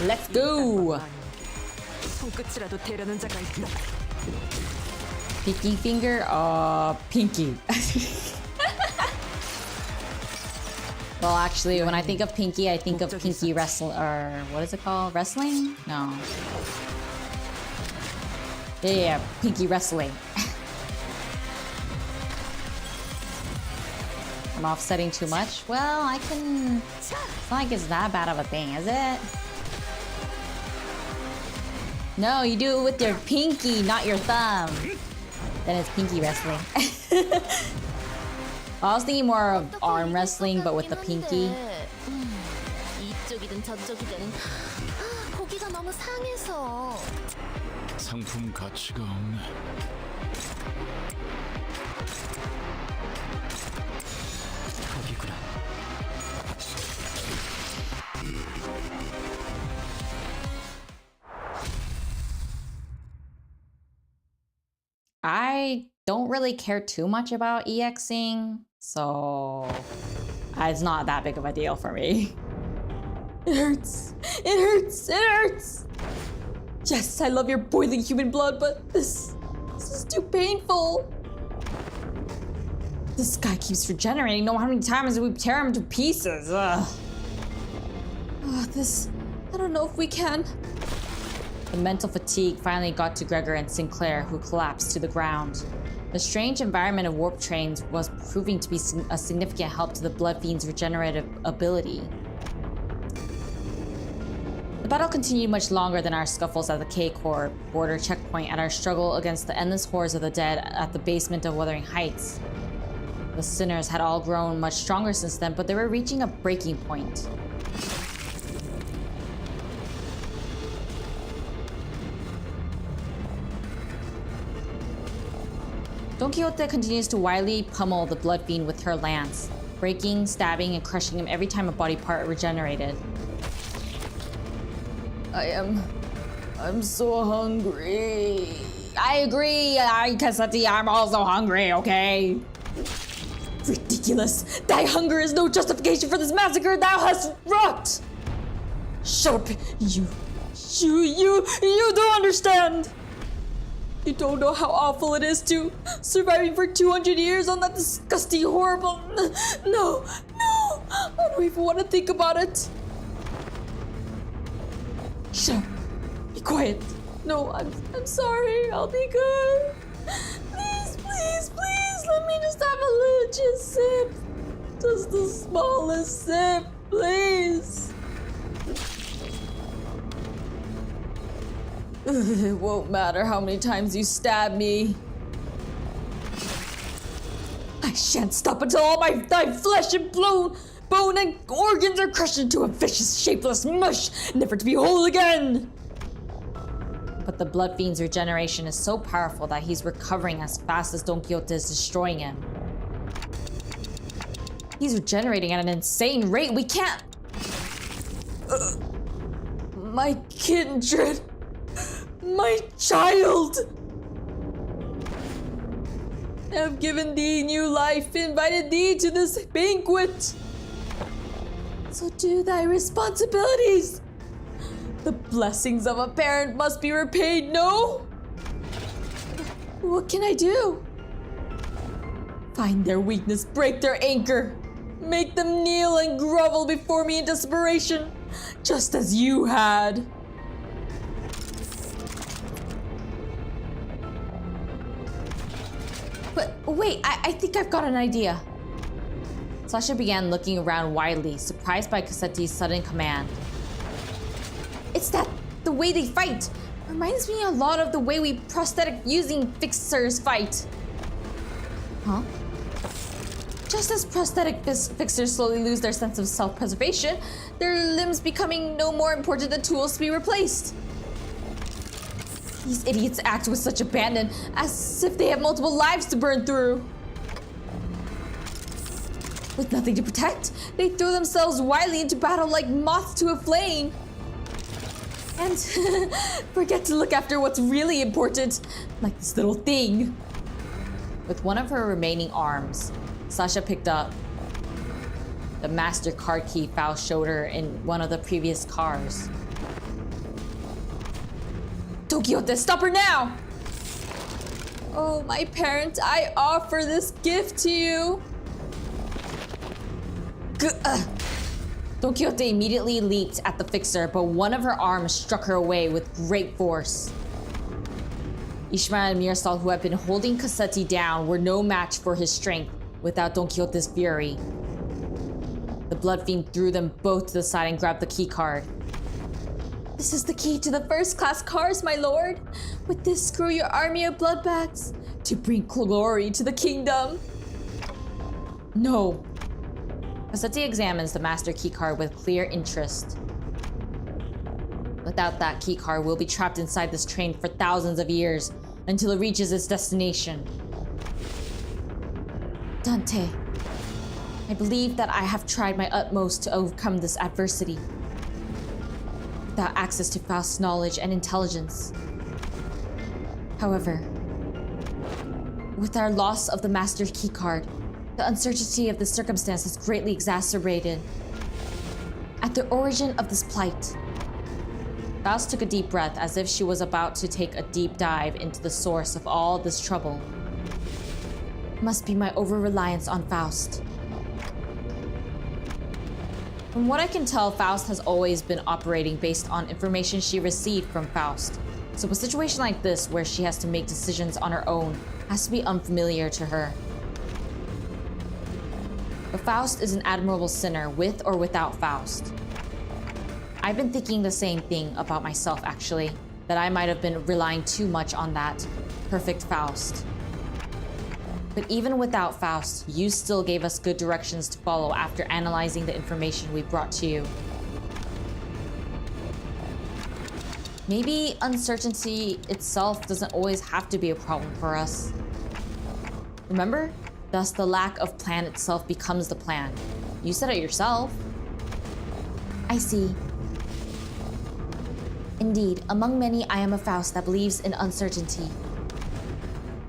Let's go! 손끝이라도 대려는 자가 있다. Pinky finger? Pinky. Well, actually, when I think of Pinky, I think of Pinky wrestling, or what is it called? Wrestling? No. Yeah, Pinky wrestling. I'm offsetting too much? Well, I can... It's not like it's that bad of a thing, is it? No, you do it with your pinky, not your thumb. Then it's pinky wrestling. I was thinking more of arm wrestling, but with the pinky. 이쪽이든 저쪽이든 고기가 너무 상해서. 상품 가치가 없네. 거기구나. I don't really care too much about EXing, so it's not that big of a deal for me. It hurts. It hurts. It hurts. Yes, I love your boiling human blood, but this is too painful. This guy keeps regenerating. No matter how many times we tear him to pieces. Ugh. I don't know if we can. The mental fatigue finally got to Gregor and Sinclair, who collapsed to the ground. The strange environment of warp trains was proving to be a significant help to the Blood Fiend's regenerative ability. The battle continued much longer than our scuffles at the K-Corps border checkpoint and our struggle against the endless hordes of the dead at the basement of Wuthering Heights. The sinners had all grown much stronger since then, but they were reaching a breaking point. Don Quixote continues to wildly pummel the Blood Fiend with her lance, breaking, stabbing, and crushing him every time a body part regenerated. I'm so hungry. I agree, Cassati, I'm also hungry, okay? Ridiculous. Thy hunger is no justification for this massacre thou hast wrought! Shut up, you don't understand! You don't know how awful it is to surviving for 200 years on that disgusting, horrible... No, I don't even want to think about it. Shut up. Be quiet. No, I'm sorry. I'll be good. Please, let me just have a little sip. Just the smallest sip, please. It won't matter how many times you stab me. I shan't stop until all thy flesh and bone and organs are crushed into a vicious, shapeless mush, never to be whole again. But the Blood Fiend's regeneration is so powerful that he's recovering as fast as Don Quixote is destroying him. He's regenerating at an insane rate. We can't... My kindred... My child! I have given thee new life, invited thee to this banquet. So do thy responsibilities. The blessings of a parent must be repaid, no? What can I do? Find their weakness, break their anchor. Make them kneel and grovel before me in desperation, just as you had. But wait, I think I've got an idea. Sasha began looking around widely, surprised by Cassetti's sudden command. It's the way they fight. Reminds me a lot of the way we prosthetic using fixers fight. Huh? Just as prosthetic fixers slowly lose their sense of self-preservation, their limbs becoming no more important than tools to be replaced. These idiots act with such abandon, as if they have multiple lives to burn through. With nothing to protect, they throw themselves wildly into battle like moths to a flame. And forget to look after what's really important, like this little thing. With one of her remaining arms, Sasha picked up the master card key Faust showed her in one of the previous cars. Don Quixote, stop her now! Oh, my parent, I offer this gift to you. Don Quixote immediately leaped at the fixer, but one of her arms struck her away with great force. Ishmael and Mirsal, who had been holding Cassetti down, were no match for his strength without Don Quixote's fury. The blood fiend threw them both to the side and grabbed the key card. This is the key to the first-class cars, my lord. With this, screw your army of bloodbags to bring glory to the kingdom. No. Cassetti examines the master key card with clear interest. Without that key card, we'll be trapped inside this train for thousands of years until it reaches its destination. Dante, I believe that I have tried my utmost to overcome this adversity. Without access to Faust's knowledge and intelligence. However, with our loss of the master key card, the uncertainty of the circumstance is greatly exacerbated. At the origin of this plight, Faust took a deep breath as if she was about to take a deep dive into the source of all this trouble. Must be my over-reliance on Faust. From what I can tell, Faust has always been operating based on information she received from Faust. So a situation like this, where she has to make decisions on her own, has to be unfamiliar to her. But Faust is an admirable sinner, with or without Faust. I've been thinking the same thing about myself, actually, that I might have been relying too much on that perfect Faust. But even without Faust, you still gave us good directions to follow after analyzing the information we brought to you. Maybe uncertainty itself doesn't always have to be a problem for us. Remember? Thus, the lack of plan itself becomes the plan. You said it yourself. I see. Indeed, among many, I am a Faust that believes in uncertainty.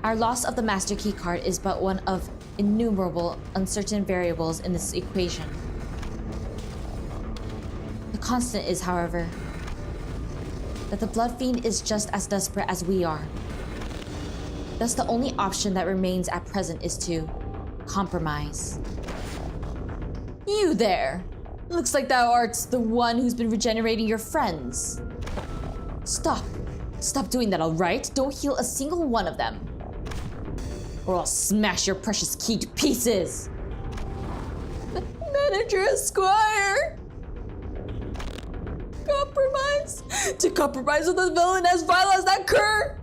Our loss of the master key card is but one of innumerable uncertain variables in this equation. The constant is, however, that the blood fiend is just as desperate as we are. Thus, the only option that remains at present is to compromise. You there! Looks like thou art the one who's been regenerating your friends. Stop. Stop doing that, alright? Don't heal a single one of them. Or I'll smash your precious key to pieces! Manager Esquire! Compromise? To compromise with a villain as vile as that cur?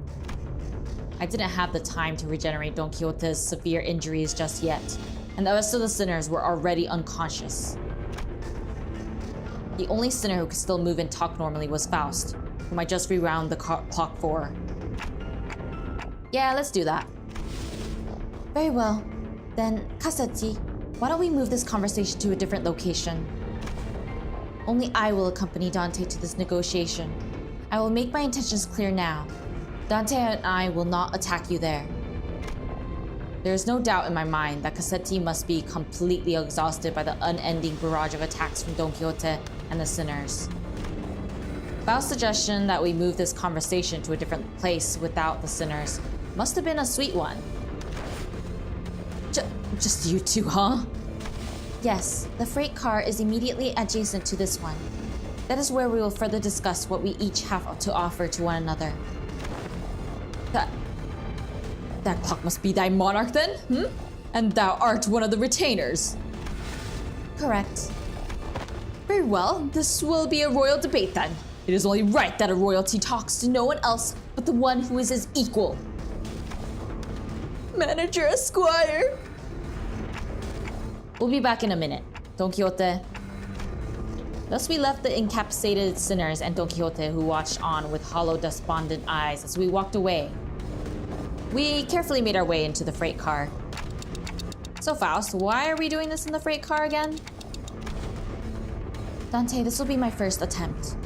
I didn't have the time to regenerate Don Quixote's severe injuries just yet, and the rest of the sinners were already unconscious. The only sinner who could still move and talk normally was Faust, whom I just rewound the clock for. Yeah, let's do that. Very well. Then, Cassetti, why don't we move this conversation to a different location? Only I will accompany Dante to this negotiation. I will make my intentions clear now. Dante and I will not attack you there. There is no doubt in my mind that Cassetti must be completely exhausted by the unending barrage of attacks from Don Quixote and the sinners. Faust's suggestion that we move this conversation to a different place without the sinners must have been a sweet one. Just you two, huh? Yes, the freight car is immediately adjacent to this one. That is where we will further discuss what we each have to offer to one another. That clock must be thy monarch then, And thou art one of the retainers. Correct. Very well, this will be a royal debate then. It is only right that a royalty talks to no one else but the one who is his equal. Manager Esquire. We'll be back in a minute. Don Quixote. Thus we left the incapacitated sinners and Don Quixote, who watched on with hollow, despondent eyes as we walked away. We carefully made our way into the freight car. So Faust, why are we doing this in the freight car again? Dante, this will be my first attempt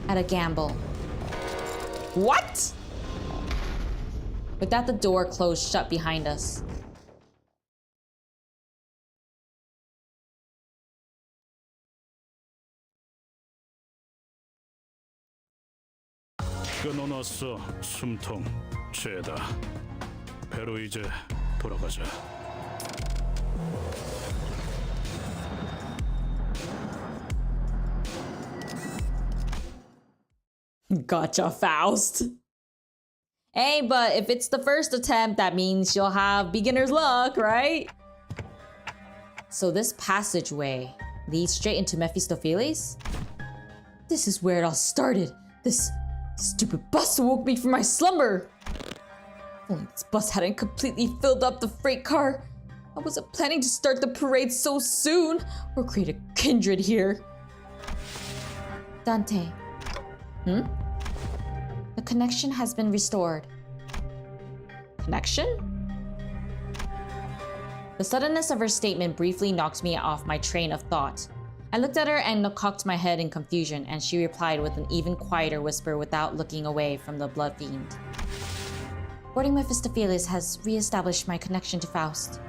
at a gamble. What? With that, the door closed shut behind us. 네가 넣어놨어. 숨통, 죄다. 배로 이제 돌아가자. Gotcha, Faust. Hey, but if it's the first attempt, that means you'll have beginner's luck, right? So this passageway leads straight into Mephistopheles? This is where it all started. This stupid bus woke me from my slumber. If only this bus hadn't completely filled up the freight car. I wasn't planning to start the parade so soon or create a kindred here. Dante. Hmm? The connection has been restored. Connection? The suddenness of her statement briefly knocked me off my train of thought. I looked at her and cocked my head in confusion, and she replied with an even quieter whisper without looking away from the blood fiend. Boarding Mephistopheles has re-established my connection to Faust.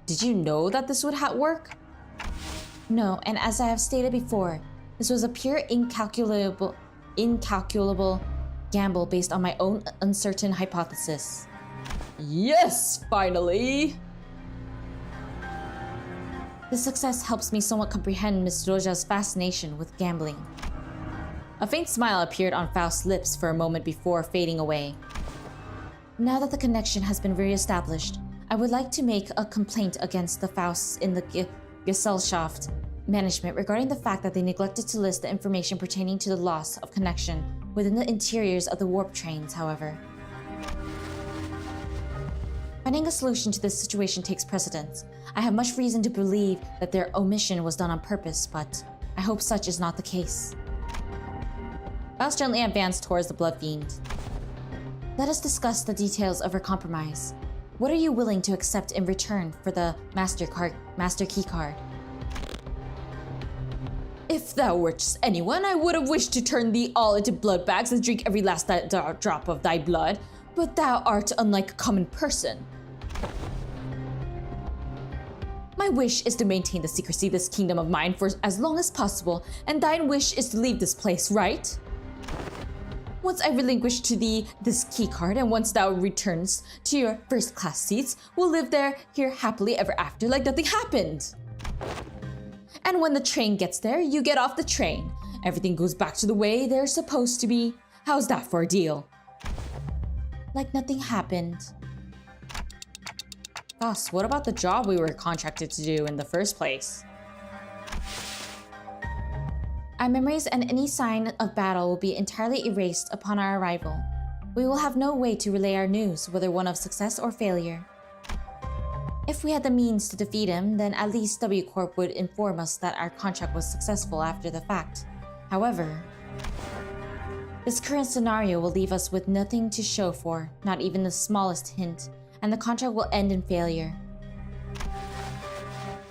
Did you know that this would work? No, and as I have stated before, this was a pure incalculable gamble based on my own uncertain hypothesis. Yes, finally! This success helps me somewhat comprehend Miss Roja's fascination with gambling. A faint smile appeared on Faust's lips for a moment before fading away. Now that the connection has been re-established, I would like to make a complaint against the Fausts in the Gesellschaft management regarding the fact that they neglected to list the information pertaining to the loss of connection within the interiors of the warp trains, however. Finding a solution to this situation takes precedence. I have much reason to believe that their omission was done on purpose, but I hope such is not the case. Faust gently advanced towards the blood fiend. Let us discuss the details of our compromise. What are you willing to accept in return for the master key card? If thou wert just anyone, I would have wished to turn thee all into blood bags and drink every last drop of thy blood, but thou art unlike a common person. My wish is to maintain the secrecy of this kingdom of mine for as long as possible, and thine wish is to leave this place, right? Once I relinquish to thee this keycard, and once thou returns to your first-class seats, we'll live here happily ever after like nothing happened. And when the train gets there, you get off the train. Everything goes back to the way they're supposed to be. How's that for a deal? Like nothing happened. Faust, what about the job we were contracted to do in the first place? Our memories and any sign of battle will be entirely erased upon our arrival. We will have no way to relay our news, whether one of success or failure. If we had the means to defeat him, then at least W Corp would inform us that our contract was successful after the fact. However, this current scenario will leave us with nothing to show for, not even the smallest hint, and the contract will end in failure.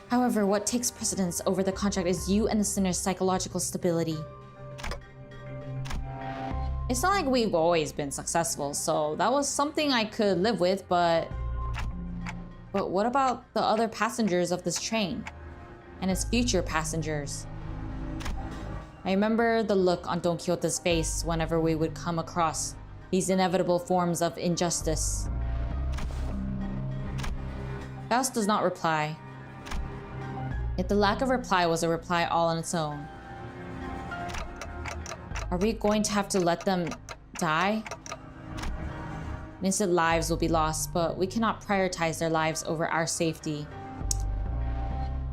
However, what takes precedence over the contract is you and the sinner's psychological stability. It's not like we've always been successful, so that was something I could live with, but what about the other passengers of this train? And its future passengers? I remember the look on Don Quixote's face whenever we would come across these inevitable forms of injustice. Faust does not reply. Yet the lack of reply was a reply all on its own. Are we going to have to let them die? Innocent lives will be lost, but we cannot prioritize their lives over our safety.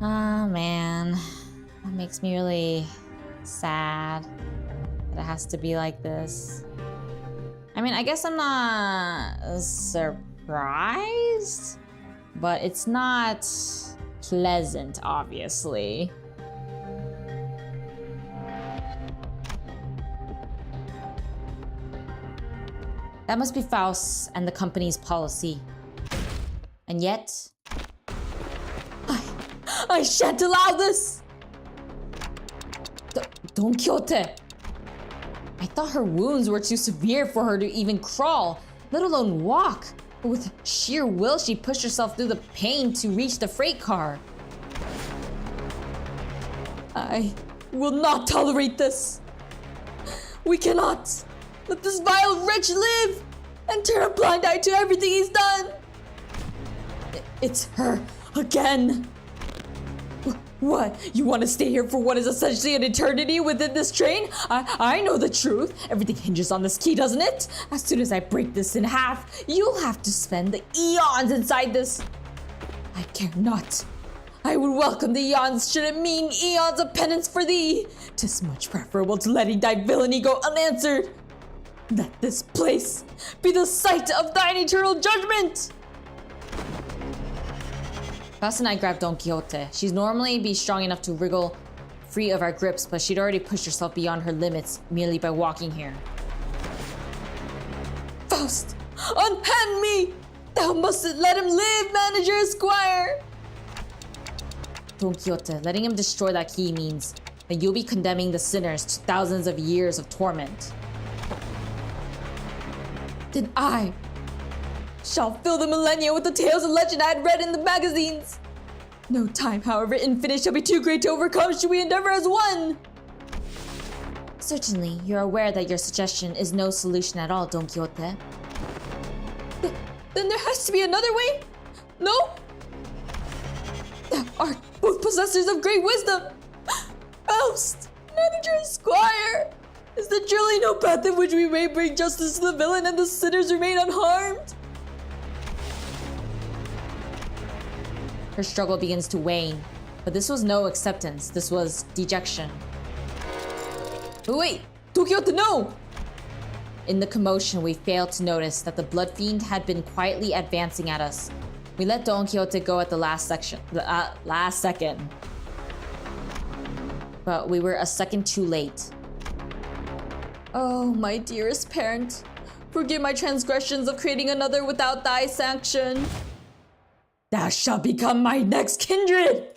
Ah, man. That makes me really sad that it has to be like this. I mean, I guess I'm not surprised, but it's not pleasant, obviously. That must be Faust and the company's policy. And yet, I shan't allow this! Don Quixote! I thought her wounds were too severe for her to even crawl, let alone walk. But with sheer will, she pushed herself through the pain to reach the freight car. I will not tolerate this. We cannot let this vile wretch live and turn a blind eye to everything he's done. It's her again. What? You want to stay here for what is essentially an eternity within this train? I know the truth. Everything hinges on this key, doesn't it? As soon as I break this in half, you'll have to spend the eons inside this. I care not. I would welcome the eons should it mean eons of penance for thee. 'Tis much preferable to letting thy villainy go unanswered. Let this place be the site of thine eternal judgment. Faust and I grabbed Don Quixote. She'd normally be strong enough to wriggle free of our grips, but she'd already pushed herself beyond her limits merely by walking here. Faust, unhand me! Thou mustn't let him live, Manager Esquire! Don Quixote, letting him destroy that key means that you'll be condemning the sinners to thousands of years of torment. Then I shall fill the millennia with the tales and legend I had read in the magazines. No time, however infinite, shall be too great to overcome should we endeavor as one. Certainly, you're aware that your suggestion is no solution at all, Don Quixote. Then there has to be another way? No? Thou art both possessors of great wisdom. Faust, Manager Esquire, is there truly no path in which we may bring justice to the villain and the sinners remain unharmed? Her struggle begins to wane, but this was no acceptance, this was dejection. But wait, Don Quixote, no! In the commotion, we failed to notice that the blood fiend had been quietly advancing at us. We let Don Quixote go at the last second. But we were a second too late. Oh, my dearest parent, forgive my transgressions of creating another without thy sanction. Thou shalt become my next kindred!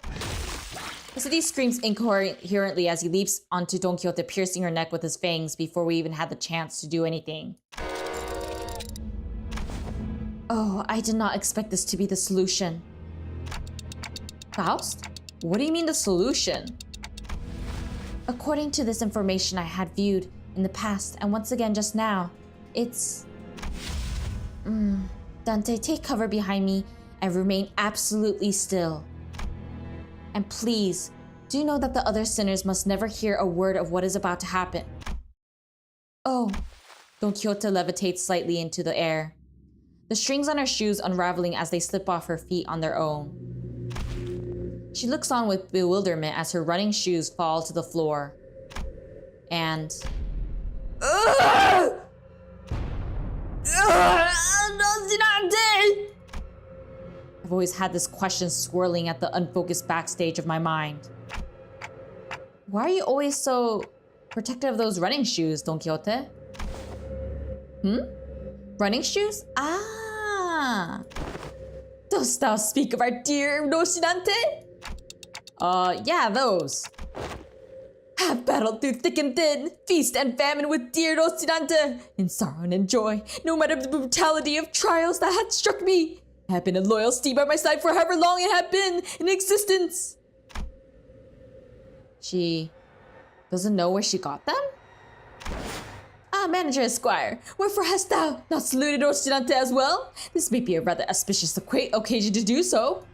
Cassidy screams incoherently as he leaps onto Don Quixote, piercing her neck with his fangs before we even had the chance to do anything. Oh, I did not expect this to be the solution. Faust? What do you mean the solution? According to this information I had viewed in the past, and once again just now, it's... Dante, take cover behind me and remain absolutely still. And please, do know that the other sinners must never hear a word of what is about to happen. Oh, Don Quixote levitates slightly into the air, the strings on her shoes unraveling as they slip off her feet on their own. She looks on with bewilderment as her running shoes fall to the floor. And... I've always had this question swirling at the unfocused backstage of my mind. Why are you always so protective of those running shoes, Don Quixote? Running shoes? Ah! Dost thou speak of our dear Rocinante? Yeah, those. Have battled through thick and thin, feast and famine with dear Rocinante, in sorrow and in joy, no matter the brutality of trials that had struck me. I have been a loyal steed by my side for however long it had been in existence. She doesn't know where she got them? Ah, Manager Esquire, wherefore hast thou not saluted Rocinante as well? This may be a rather auspicious occasion to do so.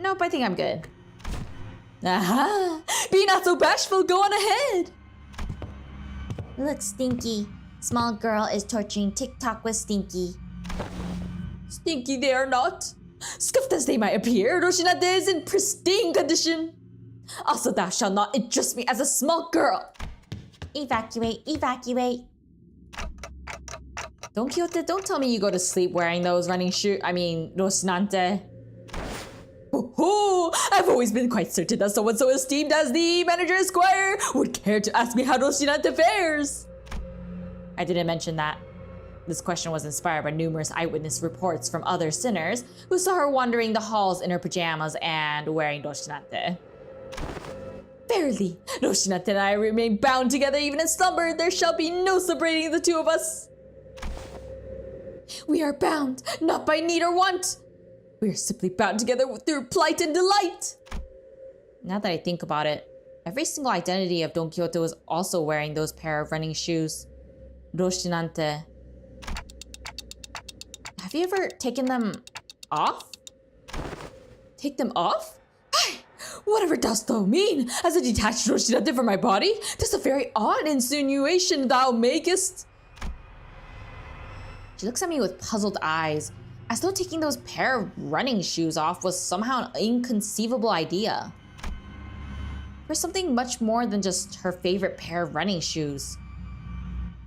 Nope, I think I'm good. Aha! Be not so bashful, go on ahead! Look, Stinky. Small girl is torturing TikTok with Stinky. Stinky they are not. Scuffed as they might appear, Rocinante is in pristine condition. Also, thou shalt not interest me as a small girl. Evacuate, evacuate. Don Quixote, don't tell me you go to sleep wearing those running shoes. I mean, Rocinante. Oh, I've always been quite certain that someone so esteemed as the Manager Esquire would care to ask me how Rocinante fares. I didn't mention that. This question was inspired by numerous eyewitness reports from other sinners who saw her wandering the halls in her pajamas and wearing Rocinante. Verily, Rocinante and I remain bound together even in slumber. There shall be no separating the two of us. We are bound, not by need or want. We are simply bound together through plight and delight. Now that I think about it, Every single identity of Don Quixote was also wearing those pair of running shoes. Roshinante. Have you ever taken them off? Take them off? Hey, whatever dost thou mean? As a detached Roshinante from my body? 'Tis a very odd insinuation thou makest. She looks at me with puzzled eyes, as though taking those pair of running shoes off was somehow an inconceivable idea. For something much more than just her favorite pair of running shoes.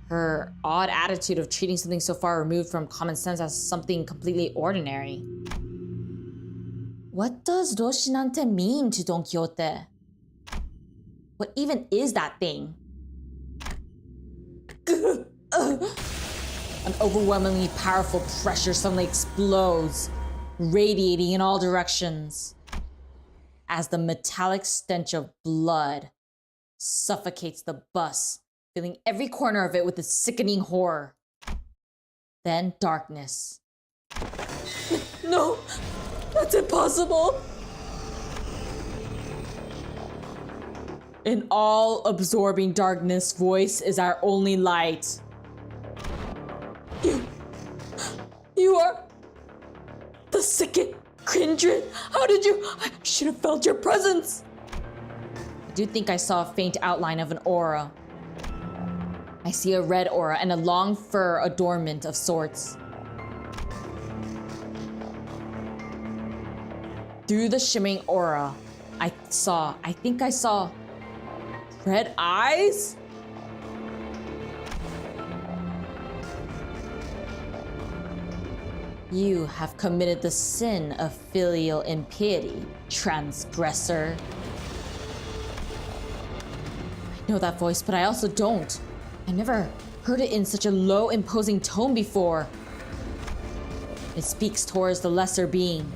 Her odd attitude of treating something so far removed from common sense as something completely ordinary. What does Roshinante mean to Don Quixote? What even is that thing? An overwhelmingly powerful pressure suddenly explodes, radiating in all directions, as the metallic stench of blood suffocates the bus, filling every corner of it with a sickening horror. Then darkness. No, that's impossible. In all-absorbing darkness, voice is our only light. You are the second kindred. How did you? I should have felt your presence. I do think I saw a faint outline of an aura. I see a red aura and a long fur adornment of sorts. Through the shimmering aura, I think I saw red eyes? You have committed the sin of filial impiety, transgressor. I know that voice, but I also don't. I never heard it in such a low, imposing tone before. It speaks towards the lesser being.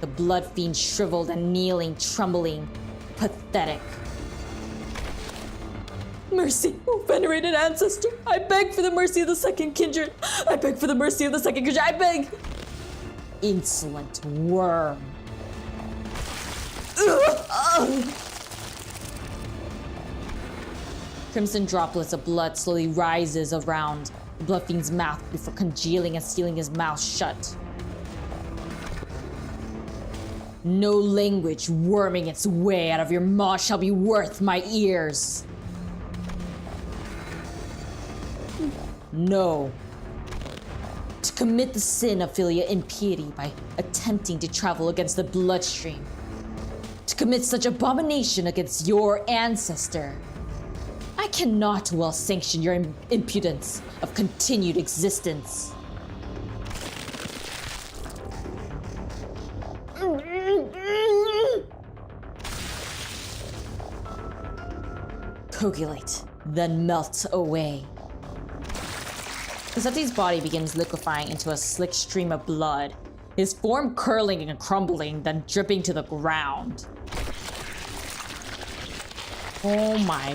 The blood fiend shriveled and kneeling, trembling, pathetic. Mercy, O venerated ancestor! I beg for the mercy of the second kindred! I beg for the mercy of the second kindred! I beg! Insolent worm! Crimson droplets of blood slowly rises around the blood fiend's mouth before congealing and sealing his mouth shut. No language worming its way out of your maw shall be worth my ears. No. To commit the sin of filial impiety by attempting to travel against the bloodstream. To commit such abomination against your ancestor. I cannot well sanction your impudence of continued existence. Coagulate, then melt away. Kazute's body begins liquefying into a slick stream of blood, his form curling and crumbling, then dripping to the ground. Oh my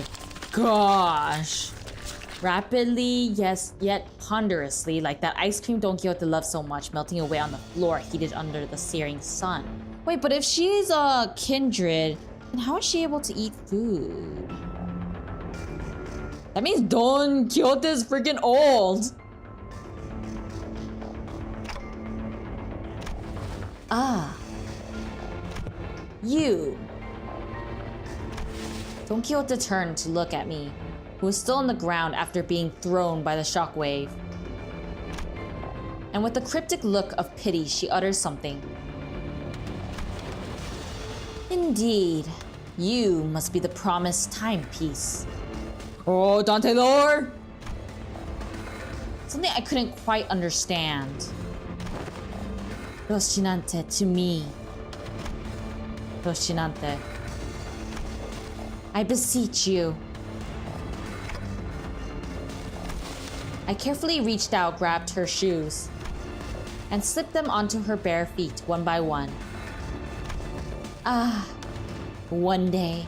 gosh. Rapidly, yes, yet ponderously, like that ice cream Don Quixote loves so much, melting away on the floor, heated under the searing sun. Wait, but if she's a kindred, then how is she able to eat food? That means Don Quixote is freaking old. Ah. You. Don Quixote turned to look at me, who was still on the ground after being thrown by the shockwave. And with a cryptic look of pity, she utters something. Indeed, you must be the promised timepiece. Oh, Dante lore! Something I couldn't quite understand. Roshinante to me. Roshinante. I beseech you. I carefully reached out, grabbed her shoes, and slipped them onto her bare feet one by one. Ah, one day.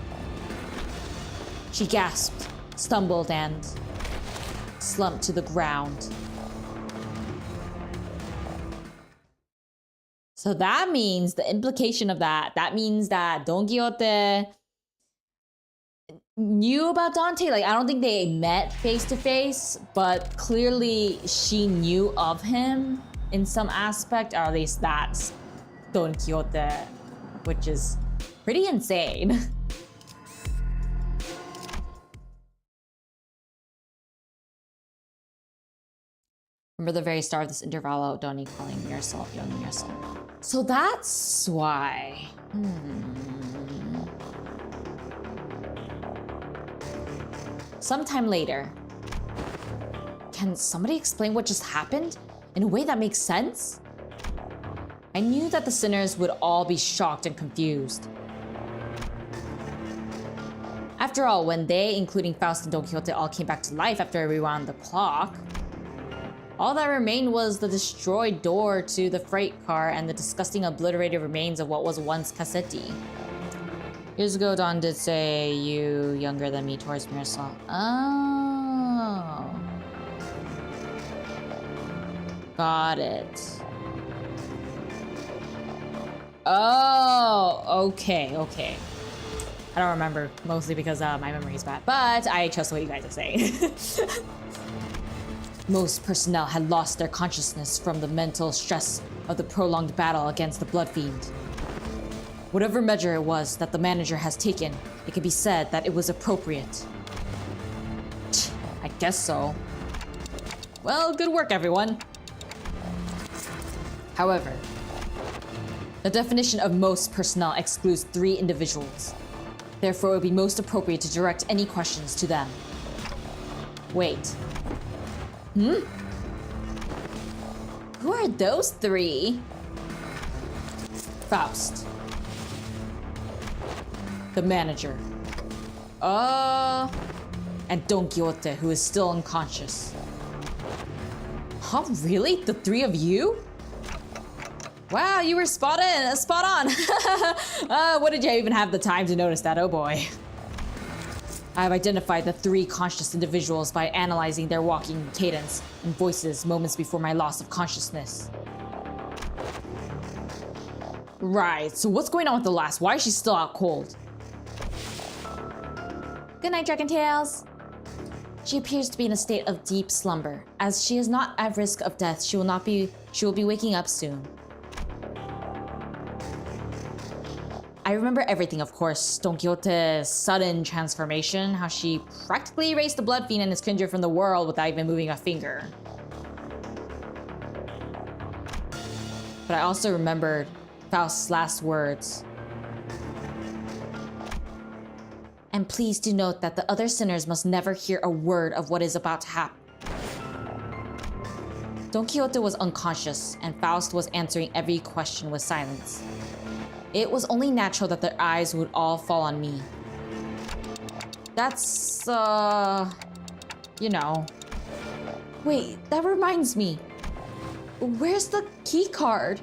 She gasped, stumbled, and slumped to the ground. So that means, the implication of that means that Don Quixote knew about Dante. Like, I don't think they met face to face, but clearly she knew of him in some aspect, or at least that's Don Quixote, which is pretty insane. Remember the very start of this intervallo, Donnie calling yourself young yourself. So that's why. Sometime later. Can somebody explain what just happened in a way that makes sense? I knew that the sinners would all be shocked and confused. After all, when they, including Faust and Don Quixote, all came back to life after I rewound the clock, all that remained was the destroyed door to the freight car and the disgusting obliterated remains of what was once Cassetti. Years ago, Don did say, you younger than me towards Mirasol. Oh. Got it. Oh, okay. I don't remember, mostly because my memory's bad, but I trust what you guys are saying. Most personnel had lost their consciousness from the mental stress of the prolonged battle against the Blood Fiend. Whatever measure it was that the manager has taken, it can be said that it was appropriate. I guess so. Well, good work, everyone. However, the definition of most personnel excludes 3 individuals. Therefore, it would be most appropriate to direct any questions to them. Wait. Who are those 3? Faust. The manager. And Don Quixote, who is still unconscious. Huh, really? The 3 of you? Wow, you were spot on. What did you even have the time to notice that? Oh boy. I have identified the 3 conscious individuals by analyzing their walking cadence and voices moments before my loss of consciousness. Right, so what's going on with the last? Why is she still out cold? Good night, Dragon Tales. She appears to be in a state of deep slumber. As she is not at risk of death, she will be waking up soon. I remember everything, of course. Don Quixote's sudden transformation, how she practically erased the Blood Fiend and his kindred from the world without even moving a finger. But I also remembered Faust's last words. And please do note that the other sinners must never hear a word of what is about to happen. Don Quixote was unconscious, and Faust was answering every question with silence. It was only natural that their eyes would all fall on me. That's, you know. Wait, that reminds me. Where's the key card?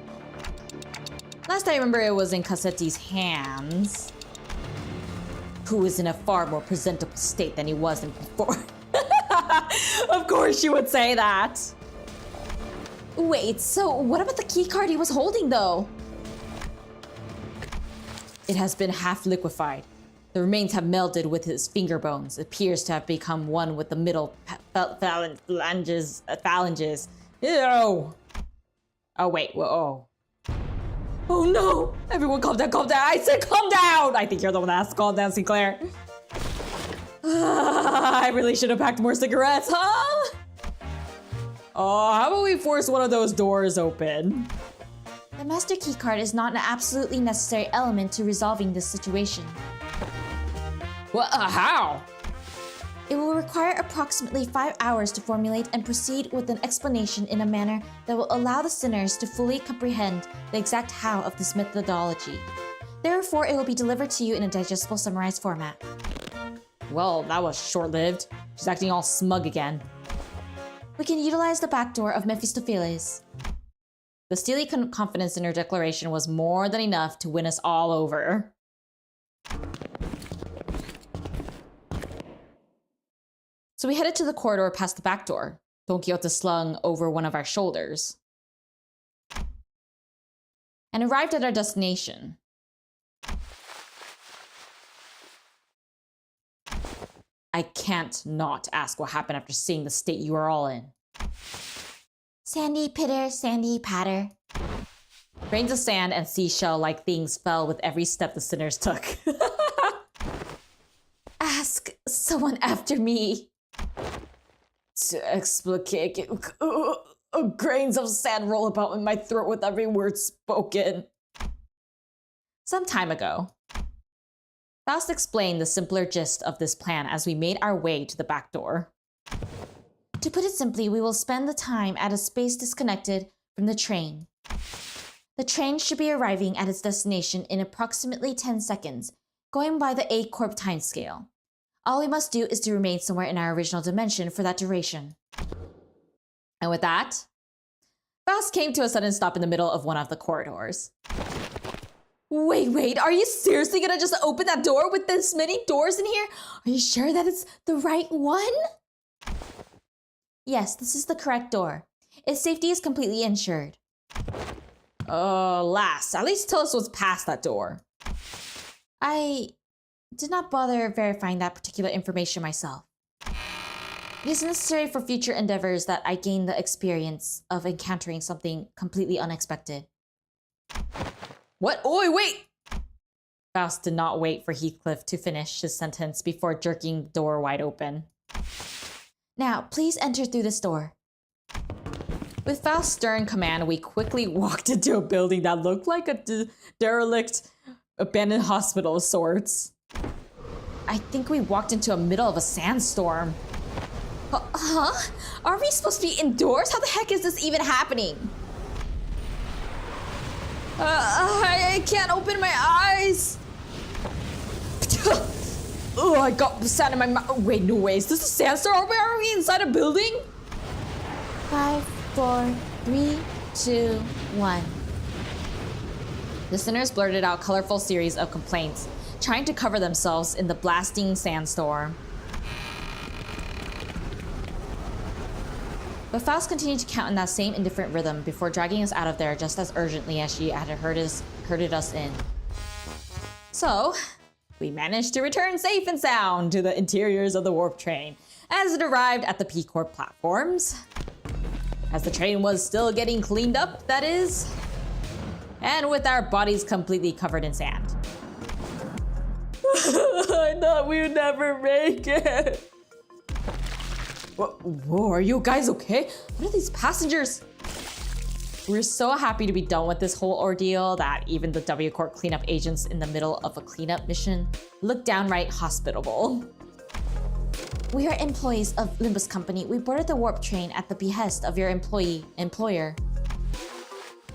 Last I remember, it was in Cassetti's hands, who is in a far more presentable state than he was in before. Of course she would say that. Wait, so what about the key card he was holding though? It has been half liquefied. The remains have melded with his finger bones. It appears to have become one with the middle phalanges. Ew! Oh wait, whoa. Oh no! Everyone calm down, calm down! I said calm down! I think you're the one that has to calm down, Sinclair. I really should have packed more cigarettes, huh? Oh, how about we force one of those doors open? The master key card is not an absolutely necessary element to resolving this situation. What? How? It will require approximately 5 hours to formulate and proceed with an explanation in a manner that will allow the sinners to fully comprehend the exact how of this methodology. Therefore, it will be delivered to you in a digestible summarized format. Well, that was short-lived. She's acting all smug again. We can utilize the back door of Mephistopheles. The steely confidence in her declaration was more than enough to win us all over. So we headed to the corridor past the back door, Don Quixote slung over one of our shoulders, and arrived at our destination. I can't not ask what happened after seeing the state you are all in. Sandy pitter, sandy patter. Grains of sand and seashell-like things fell with every step the sinners took. Ask someone after me. To explicate, grains of sand roll about in my throat with every word spoken. Some time ago, Faust explained the simpler gist of this plan as we made our way to the back door. To put it simply, we will spend the time at a space disconnected from the train. The train should be arriving at its destination in approximately 10 seconds, going by the A-Corp timescale. All we must do is to remain somewhere in our original dimension for that duration. And with that, Faust came to a sudden stop in the middle of one of the corridors. Wait, are you seriously gonna just open that door with this many doors in here? Are you sure that it's the right one? Yes, this is the correct door. Its safety is completely ensured. Lass, at least tell us what's past that door. I did not bother verifying that particular information myself. It is necessary for future endeavors that I gain the experience of encountering something completely unexpected. What? Oi, wait! Faust did not wait for Heathcliff to finish his sentence before jerking the door wide open. Now, please enter through this door. With Faust's stern command, we quickly walked into a building that looked like a derelict, abandoned hospital of sorts. I think we walked into the middle of a sandstorm. Huh? Are we supposed to be indoors? How the heck is this even happening? I can't open my eyes. Oh, I got sand in my mouth. Wait, no way. Is this a sandstorm? Are we inside a building? 5, 4, 3, 2, 1. The sinners blurted out a colorful series of complaints, trying to cover themselves in the blasting sandstorm. But Faust continued to count in that same indifferent rhythm before dragging us out of there just as urgently as she had herded us in. So, we managed to return safe and sound to the interiors of the warp train as it arrived at the P-Corp platforms. As the train was still getting cleaned up, that is. And with our bodies completely covered in sand. I thought we would never make it. Whoa, are you guys okay? What are these passengers? We're so happy to be done with this whole ordeal that even the W-Corp cleanup agents in the middle of a cleanup mission look downright hospitable. We are employees of Limbus Company. We boarded the warp train at the behest of your employer.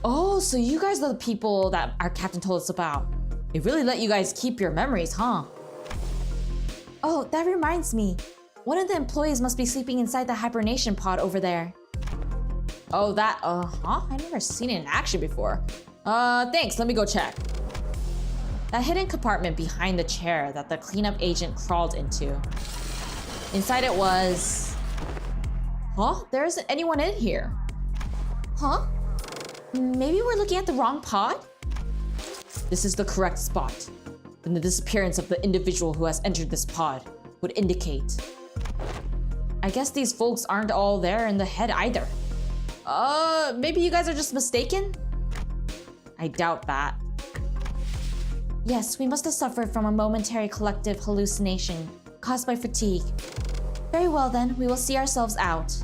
Oh, so you guys are the people that our captain told us about. They really let you guys keep your memories, huh? Oh, that reminds me. One of the employees must be sleeping inside the hibernation pod over there. Oh, that, I've never seen it in action before. Thanks, let me go check. That hidden compartment behind the chair that the cleanup agent crawled into. Inside it was... Huh? There isn't anyone in here. Huh? Maybe we're looking at the wrong pod? This is the correct spot. Then the disappearance of the individual who has entered this pod would indicate. I guess these folks aren't all there in the head either. Maybe you guys are just mistaken? I doubt that. Yes, we must have suffered from a momentary collective hallucination caused by fatigue. Very well then, we will see ourselves out.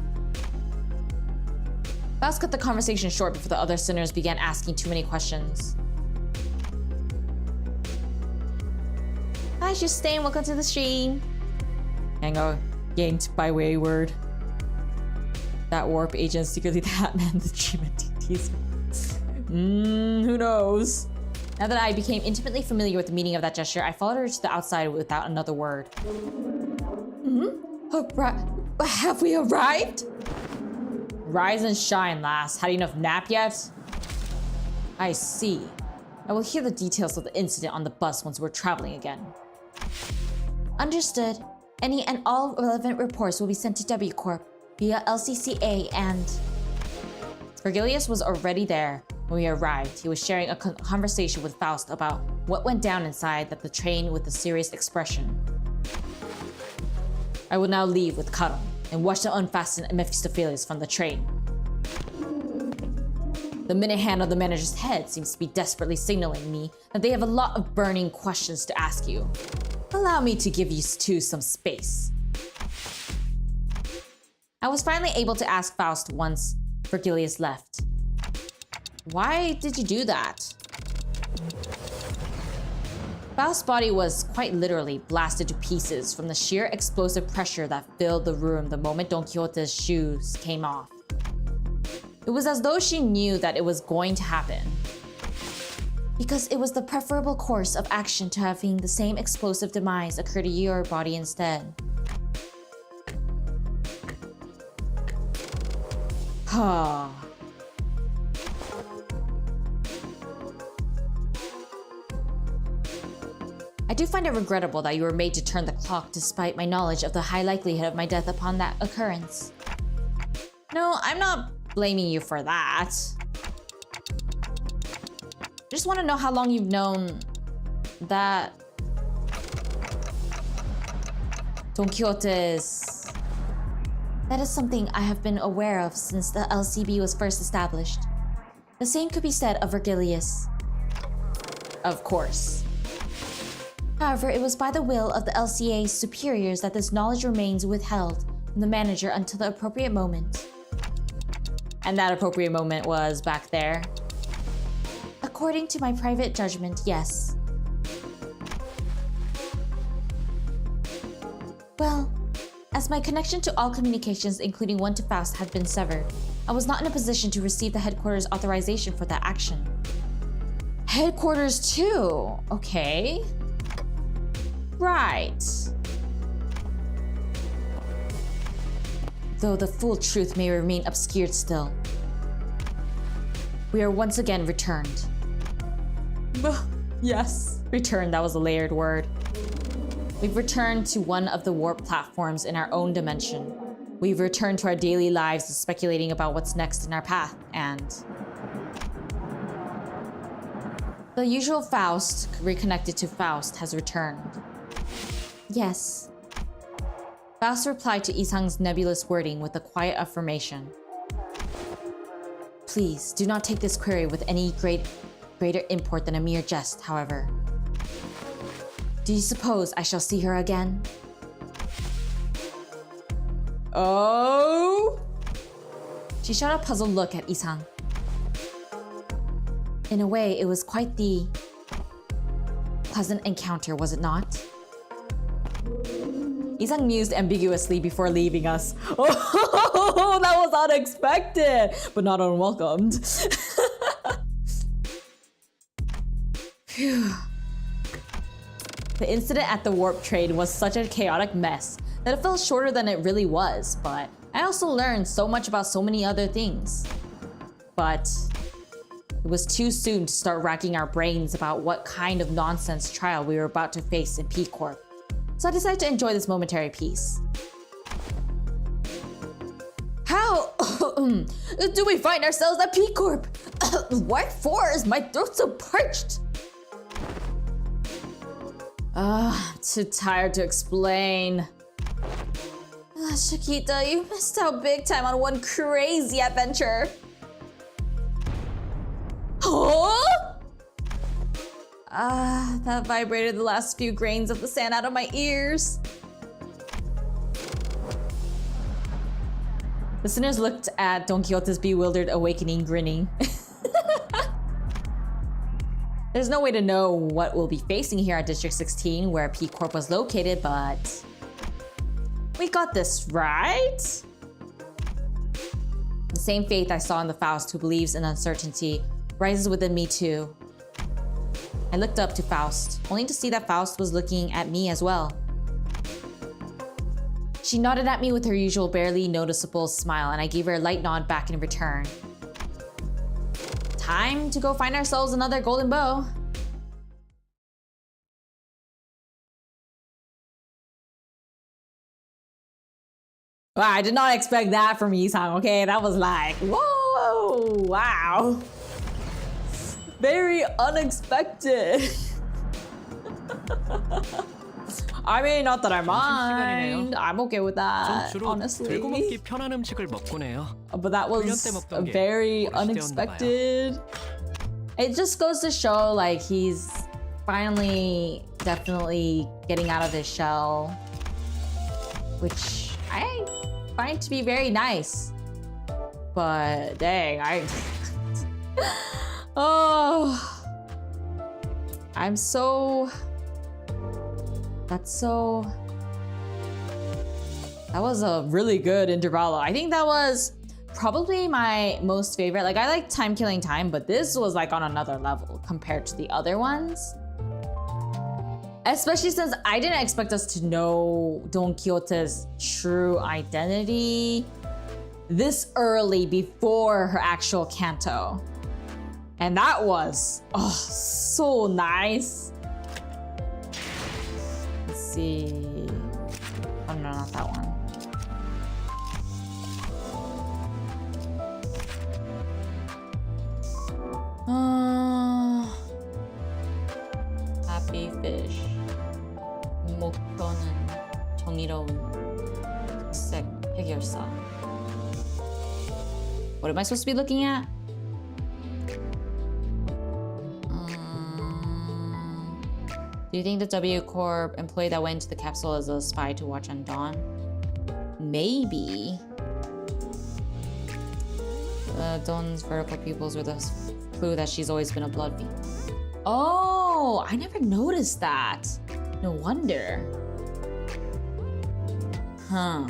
Faust cut the conversation short before the other sinners began asking too many questions. Hi, Justine, welcome to the stream. Hango, yanked by wayward. That warp agent secretly that man the treatment DTs. Who knows? Now that I became intimately familiar with the meaning of that gesture, I followed her to the outside without another word. Have we arrived? Rise and shine, lass. Had enough nap yet? I see. I will hear the details of the incident on the bus once we're traveling again. Understood. Any and all relevant reports will be sent to W-Corp via LCCA and... Vergilius was already there when we arrived. He was sharing a conversation with Faust about what went down inside the train with a serious expression. I will now leave with Karon and watch them unfasten Mephistopheles from the train. The minute hand on the manager's head seems to be desperately signaling me that they have a lot of burning questions to ask you. Allow me to give you two some space. I was finally able to ask Faust once Virgilius left. Why did you do that? Faust's body was quite literally blasted to pieces from the sheer explosive pressure that filled the room the moment Don Quixote's shoes came off. It was as though she knew that it was going to happen. Because it was the preferable course of action to having the same explosive demise occur to your body instead. Ha. I do find it regrettable that you were made to turn the clock despite my knowledge of the high likelihood of my death upon that occurrence. No, I'm not blaming you for that. I just want to know how long you've known that Don Quixote's... That is something I have been aware of since the LCB was first established. The same could be said of Virgilius. Of course. However, it was by the will of the LCA's superiors that this knowledge remains withheld from the manager until the appropriate moment. And that appropriate moment was back there? According to my private judgment, yes. Well, as my connection to all communications, including one to Faust, had been severed, I was not in a position to receive the headquarters' authorization for that action. Headquarters too? Okay. Right. Though the full truth may remain obscured still. We are once again returned. Yes. Returned, that was a layered word. We've returned to one of the warp platforms in our own dimension. We've returned to our daily lives speculating about what's next in our path, and... the usual Faust, reconnected to Faust, has returned. Yes. Faust replied to Isang's nebulous wording with a quiet affirmation. Please, do not take this query with any greater import than a mere jest, however. Do you suppose I shall see her again? Oh? She shot a puzzled look at Isang. In a way, it was quite the pleasant encounter, was it not? Isang mused ambiguously before leaving us. Oh, that was unexpected, but not unwelcomed. Phew. The incident at the warp train was such a chaotic mess that it felt shorter than it really was, but I also learned so much about so many other things. But it was too soon to start racking our brains about what kind of nonsense trial we were about to face in P Corp. So I decided to enjoy this momentary peace. How do we find ourselves at P Corp? What for is my throat so parched? I'm too tired to explain. Chiquita, you missed out big time on one crazy adventure. Huh? That vibrated the last few grains of the sand out of my ears. Listeners looked at Don Quixote's bewildered awakening, grinning. There's no way to know what we'll be facing here at District 16, where P Corp was located, but we got this, right? The same faith I saw in the Faust who believes in uncertainty rises within me too. I looked up to Faust, only to see that Faust was looking at me as well. She nodded at me with her usual barely noticeable smile, and I gave her a light nod back in return. Time to go find ourselves another golden bow. Wow, I did not expect that from Isang, okay? That was like, whoa, wow. Very unexpected. I mean, not that I 점심시간이네요. mind. I'm okay with 전 that, 주로 honestly. 들고 먹기 편한 음식을 먹곤 해요. But that 훈련 때 was 먹던 게 very 버릇이 되었나 unexpected. It just goes to show, like, he's finally definitely getting out of his shell, which I find to be very nice. But dang, oh, I'm so. That was a really good Intervallo. I think that was probably my most favorite. Like, I like Time Killing Time, but this was like on another level compared to the other ones. Especially since I didn't expect us to know Don Quixote's true identity this early before her actual canto. And that was, oh, so nice. Let's see. Oh no, not that one. Happy fish. 목표는 정의로운 특색 해결사. What am I supposed to be looking at? Do you think the W Corp employee that went to the capsule is a spy to watch on Dawn? Maybe. Dawn's vertical pupils were the clue that she's always been a blood fiend. Oh, I never noticed that. No wonder. Huh.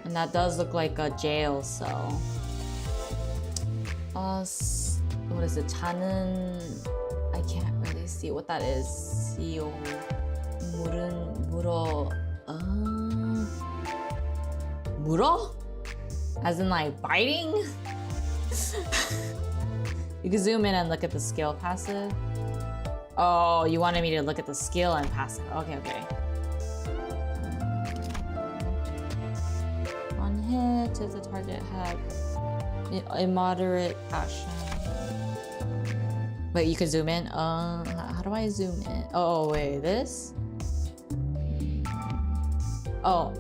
And that does look like a jail cell. What is it? 자는... I can't really see what that is. CEO. 물어. 물어? As in like biting? You can zoom in and look at the skill passive. Oh, you wanted me to look at the skill and passive. Okay. On hit, if the target had immoderate passion. Wait, you can zoom in? How do I zoom in? Oh, wait, this? Oh,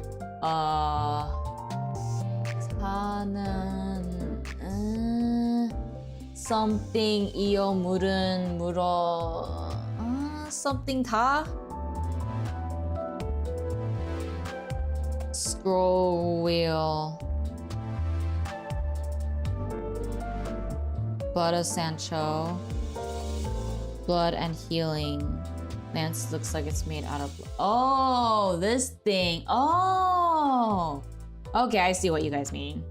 something 이어 물어 something 다 scroll wheel blood of Sancho, blood and healing. Lance looks like it's made out of blood. Oh, this thing. Oh, okay, I see what you guys mean.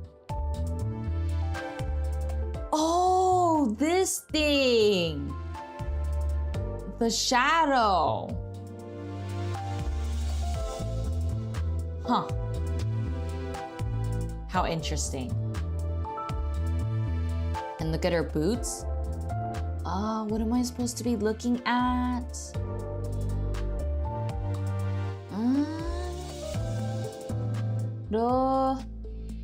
Oh, this thing. The shadow. Huh. How interesting. And look at her boots. What am I supposed to be looking at?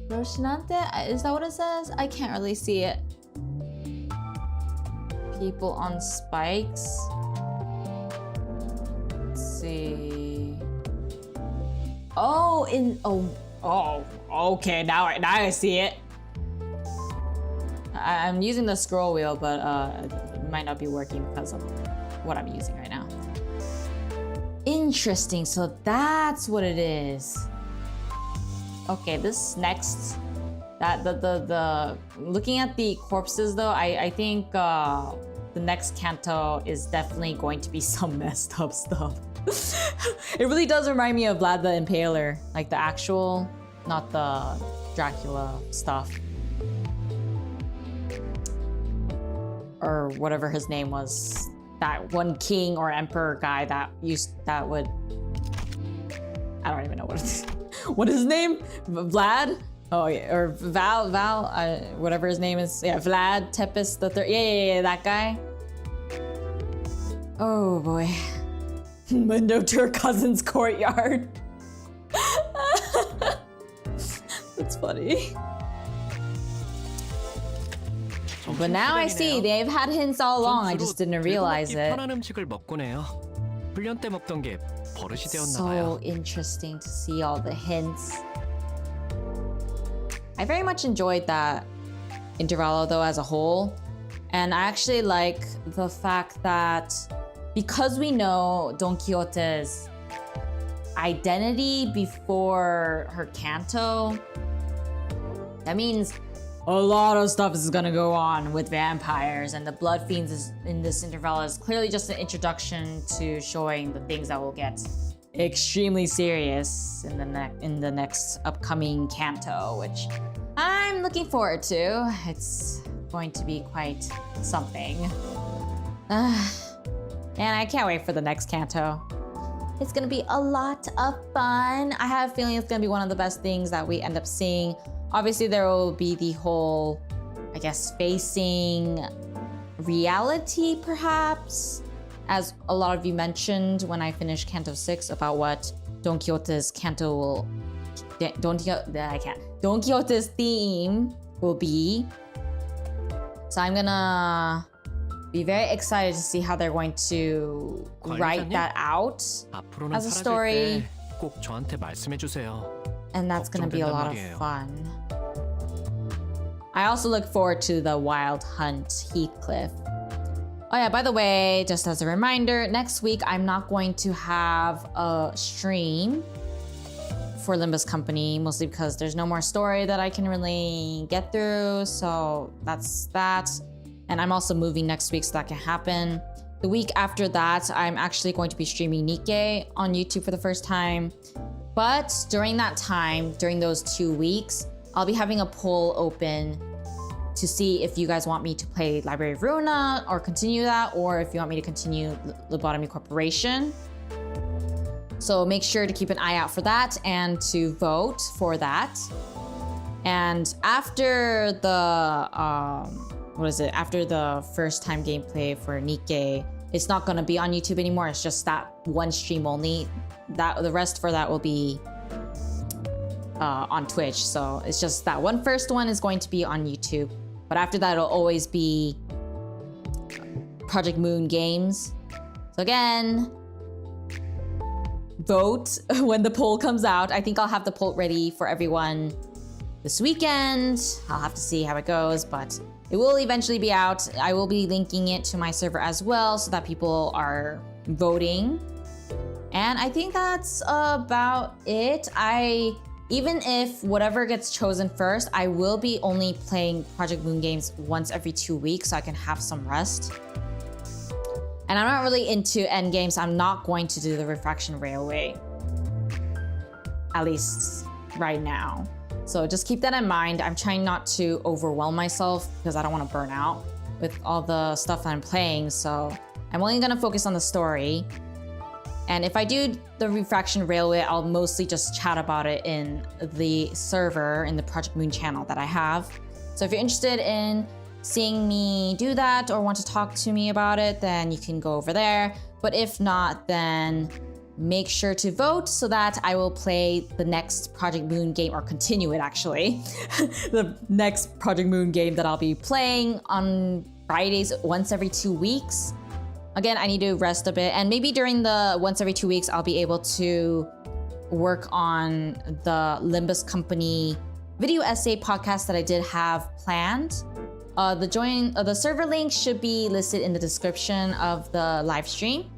Roshinante? Is that what it says? I can't really see it. People on spikes. Let's see. Oh, okay. Now I see it. I'm using the scroll wheel, but it might not be working because of what I'm using right now. Interesting. So that's what it is. Okay, this next. That the looking at the corpses though, I think the next canto is definitely going to be some messed up stuff. It really does remind me of Vlad the Impaler, like the actual, not the Dracula stuff. Or whatever his name was. That one king or emperor guy that would... I don't even know what it is. What is his name? Vlad? Oh yeah, or Val, whatever his name is. Yeah, Vlad Tepes the Third. Yeah, that guy. Oh boy. Window to her cousin's courtyard. That's funny. But now I see they've had hints all along. I just didn't realize it. 편한 음식을 먹곤 해요. 훈련 때 먹던 게 버릇이 되었나 So 봐요. interesting to see all the hints. I very much enjoyed that Intervallo though as a whole. And I actually like the fact that because we know Don Quixote's identity before her canto, that means a lot of stuff is gonna go on with vampires, and the blood fiends in this Intervallo is clearly just an introduction to showing the things that will get extremely serious in the next upcoming canto, which I'm looking forward to. It's going to be quite something. And I can't wait for the next canto. It's gonna be a lot of fun. I have a feeling it's gonna be one of the best things that we end up seeing. Obviously, there will be the whole, I guess, facing reality, perhaps, as a lot of you mentioned when I finished Canto 6 about what Don Quixote's canto will... Don Quixote's theme will be. So I'm gonna be very excited to see how they're going to write that out 앞으로는 as a 사라질 story. 때 꼭 저한테 말씀해 주세요. And that's gonna be a lot of 걱정된단 말이에요. fun. I also look forward to the Wild Hunt Heathcliff. Oh yeah, by the way, just as a reminder, next week I'm not going to have a stream for Limbus Company, mostly because there's no more story that I can really get through, so that's that. And I'm also moving next week, so that can happen. The week after that, I'm actually going to be streaming Nikkei on YouTube for the first time. But during that time, during those 2 weeks, I'll be having a poll open to see if you guys want me to play Library of Ruina or continue that, or if you want me to continue Lobotomy Corporation. So make sure to keep an eye out for that and to vote for that. And after the, after the first time gameplay for Nikkei, it's not gonna be on YouTube anymore. It's just that one stream only. The rest for that will be on Twitch. So it's just that first one is going to be on YouTube. But after that, it'll always be Project Moon games. So again, vote when the poll comes out. I think I'll have the poll ready for everyone this weekend. I'll have to see how it goes, but it will eventually be out. I will be linking it to my server as well so that people are voting. And I think that's about it. Even if whatever gets chosen first, I will be only playing Project Moon games once every 2 weeks so I can have some rest. And I'm not really into end games. I'm not going to do the Refraction Railway, at least right now. So just keep that in mind. I'm trying not to overwhelm myself because I don't want to burn out with all the stuff that I'm playing. So I'm only gonna focus on the story. And if I do the Refraction Railway, I'll mostly just chat about it in the server, in the Project Moon channel that I have. So if you're interested in seeing me do that or want to talk to me about it, then you can go over there. But if not, then make sure to vote so that I will play the next Project Moon game, or continue it actually. The next Project Moon game that I'll be playing on Fridays once every 2 weeks. Again, I need to rest a bit, and maybe during the once every 2 weeks, I'll be able to work on the Limbus Company video essay podcast that I did have planned. The server link should be listed in the description of the live stream.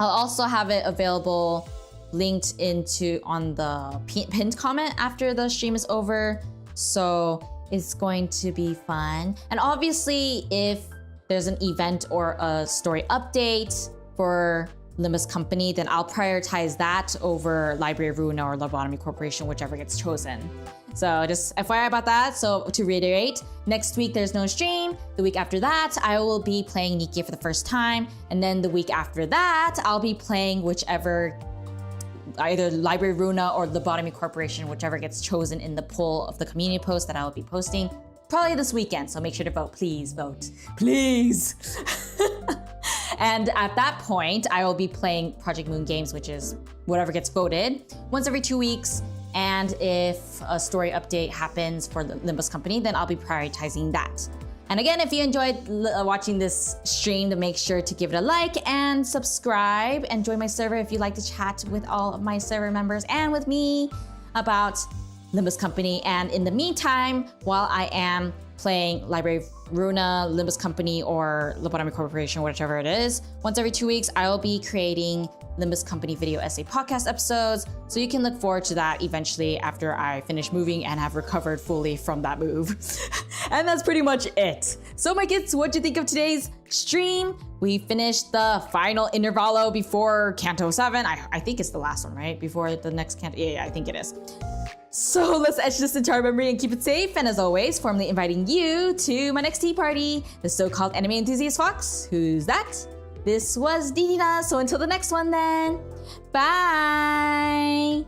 I'll also have it available linked on the pinned comment after the stream is over. So it's going to be fun. And obviously, if there's an event or a story update for Limbus Company, then I'll prioritize that over Library of Ruina or Lobotomy Corporation, whichever gets chosen. So just FYI about that. So to reiterate, next week there's no stream. The week after that, I will be playing Nikkei for the first time. And then the week after that, I'll be playing whichever, either Library of Ruina or Lobotomy Corporation, whichever gets chosen in the poll of the community post that I will be posting probably this weekend. So make sure to vote. Please vote. Please. And at that point, I will be playing Project Moon games, which is whatever gets voted, once every 2 weeks. And if a story update happens for the Limbus Company, then I'll be prioritizing that. And again, if you enjoyed watching this stream, then make sure to give it a like and subscribe and join my server if you'd like to chat with all of my server members and with me about Limbus Company. And in the meantime, while I am playing Library of Runa, Limbus Company, or Lobotomy Corporation, whichever it is, once every 2 weeks, I will be creating Limbus Company video essay podcast episodes. So you can look forward to that eventually after I finish moving and have recovered fully from that move. And that's pretty much it. So my kids, what do you think of today's stream? We finished the final Intervallo before Canto 7. I think it's the last one, right? Before the next Canto. Yeah, I think it is. So let's etch this into our memory and keep it safe. And as always, formally inviting you to my next tea party, the so-called anime enthusiast fox. Who's that? This was Didina. So until the next one then, bye.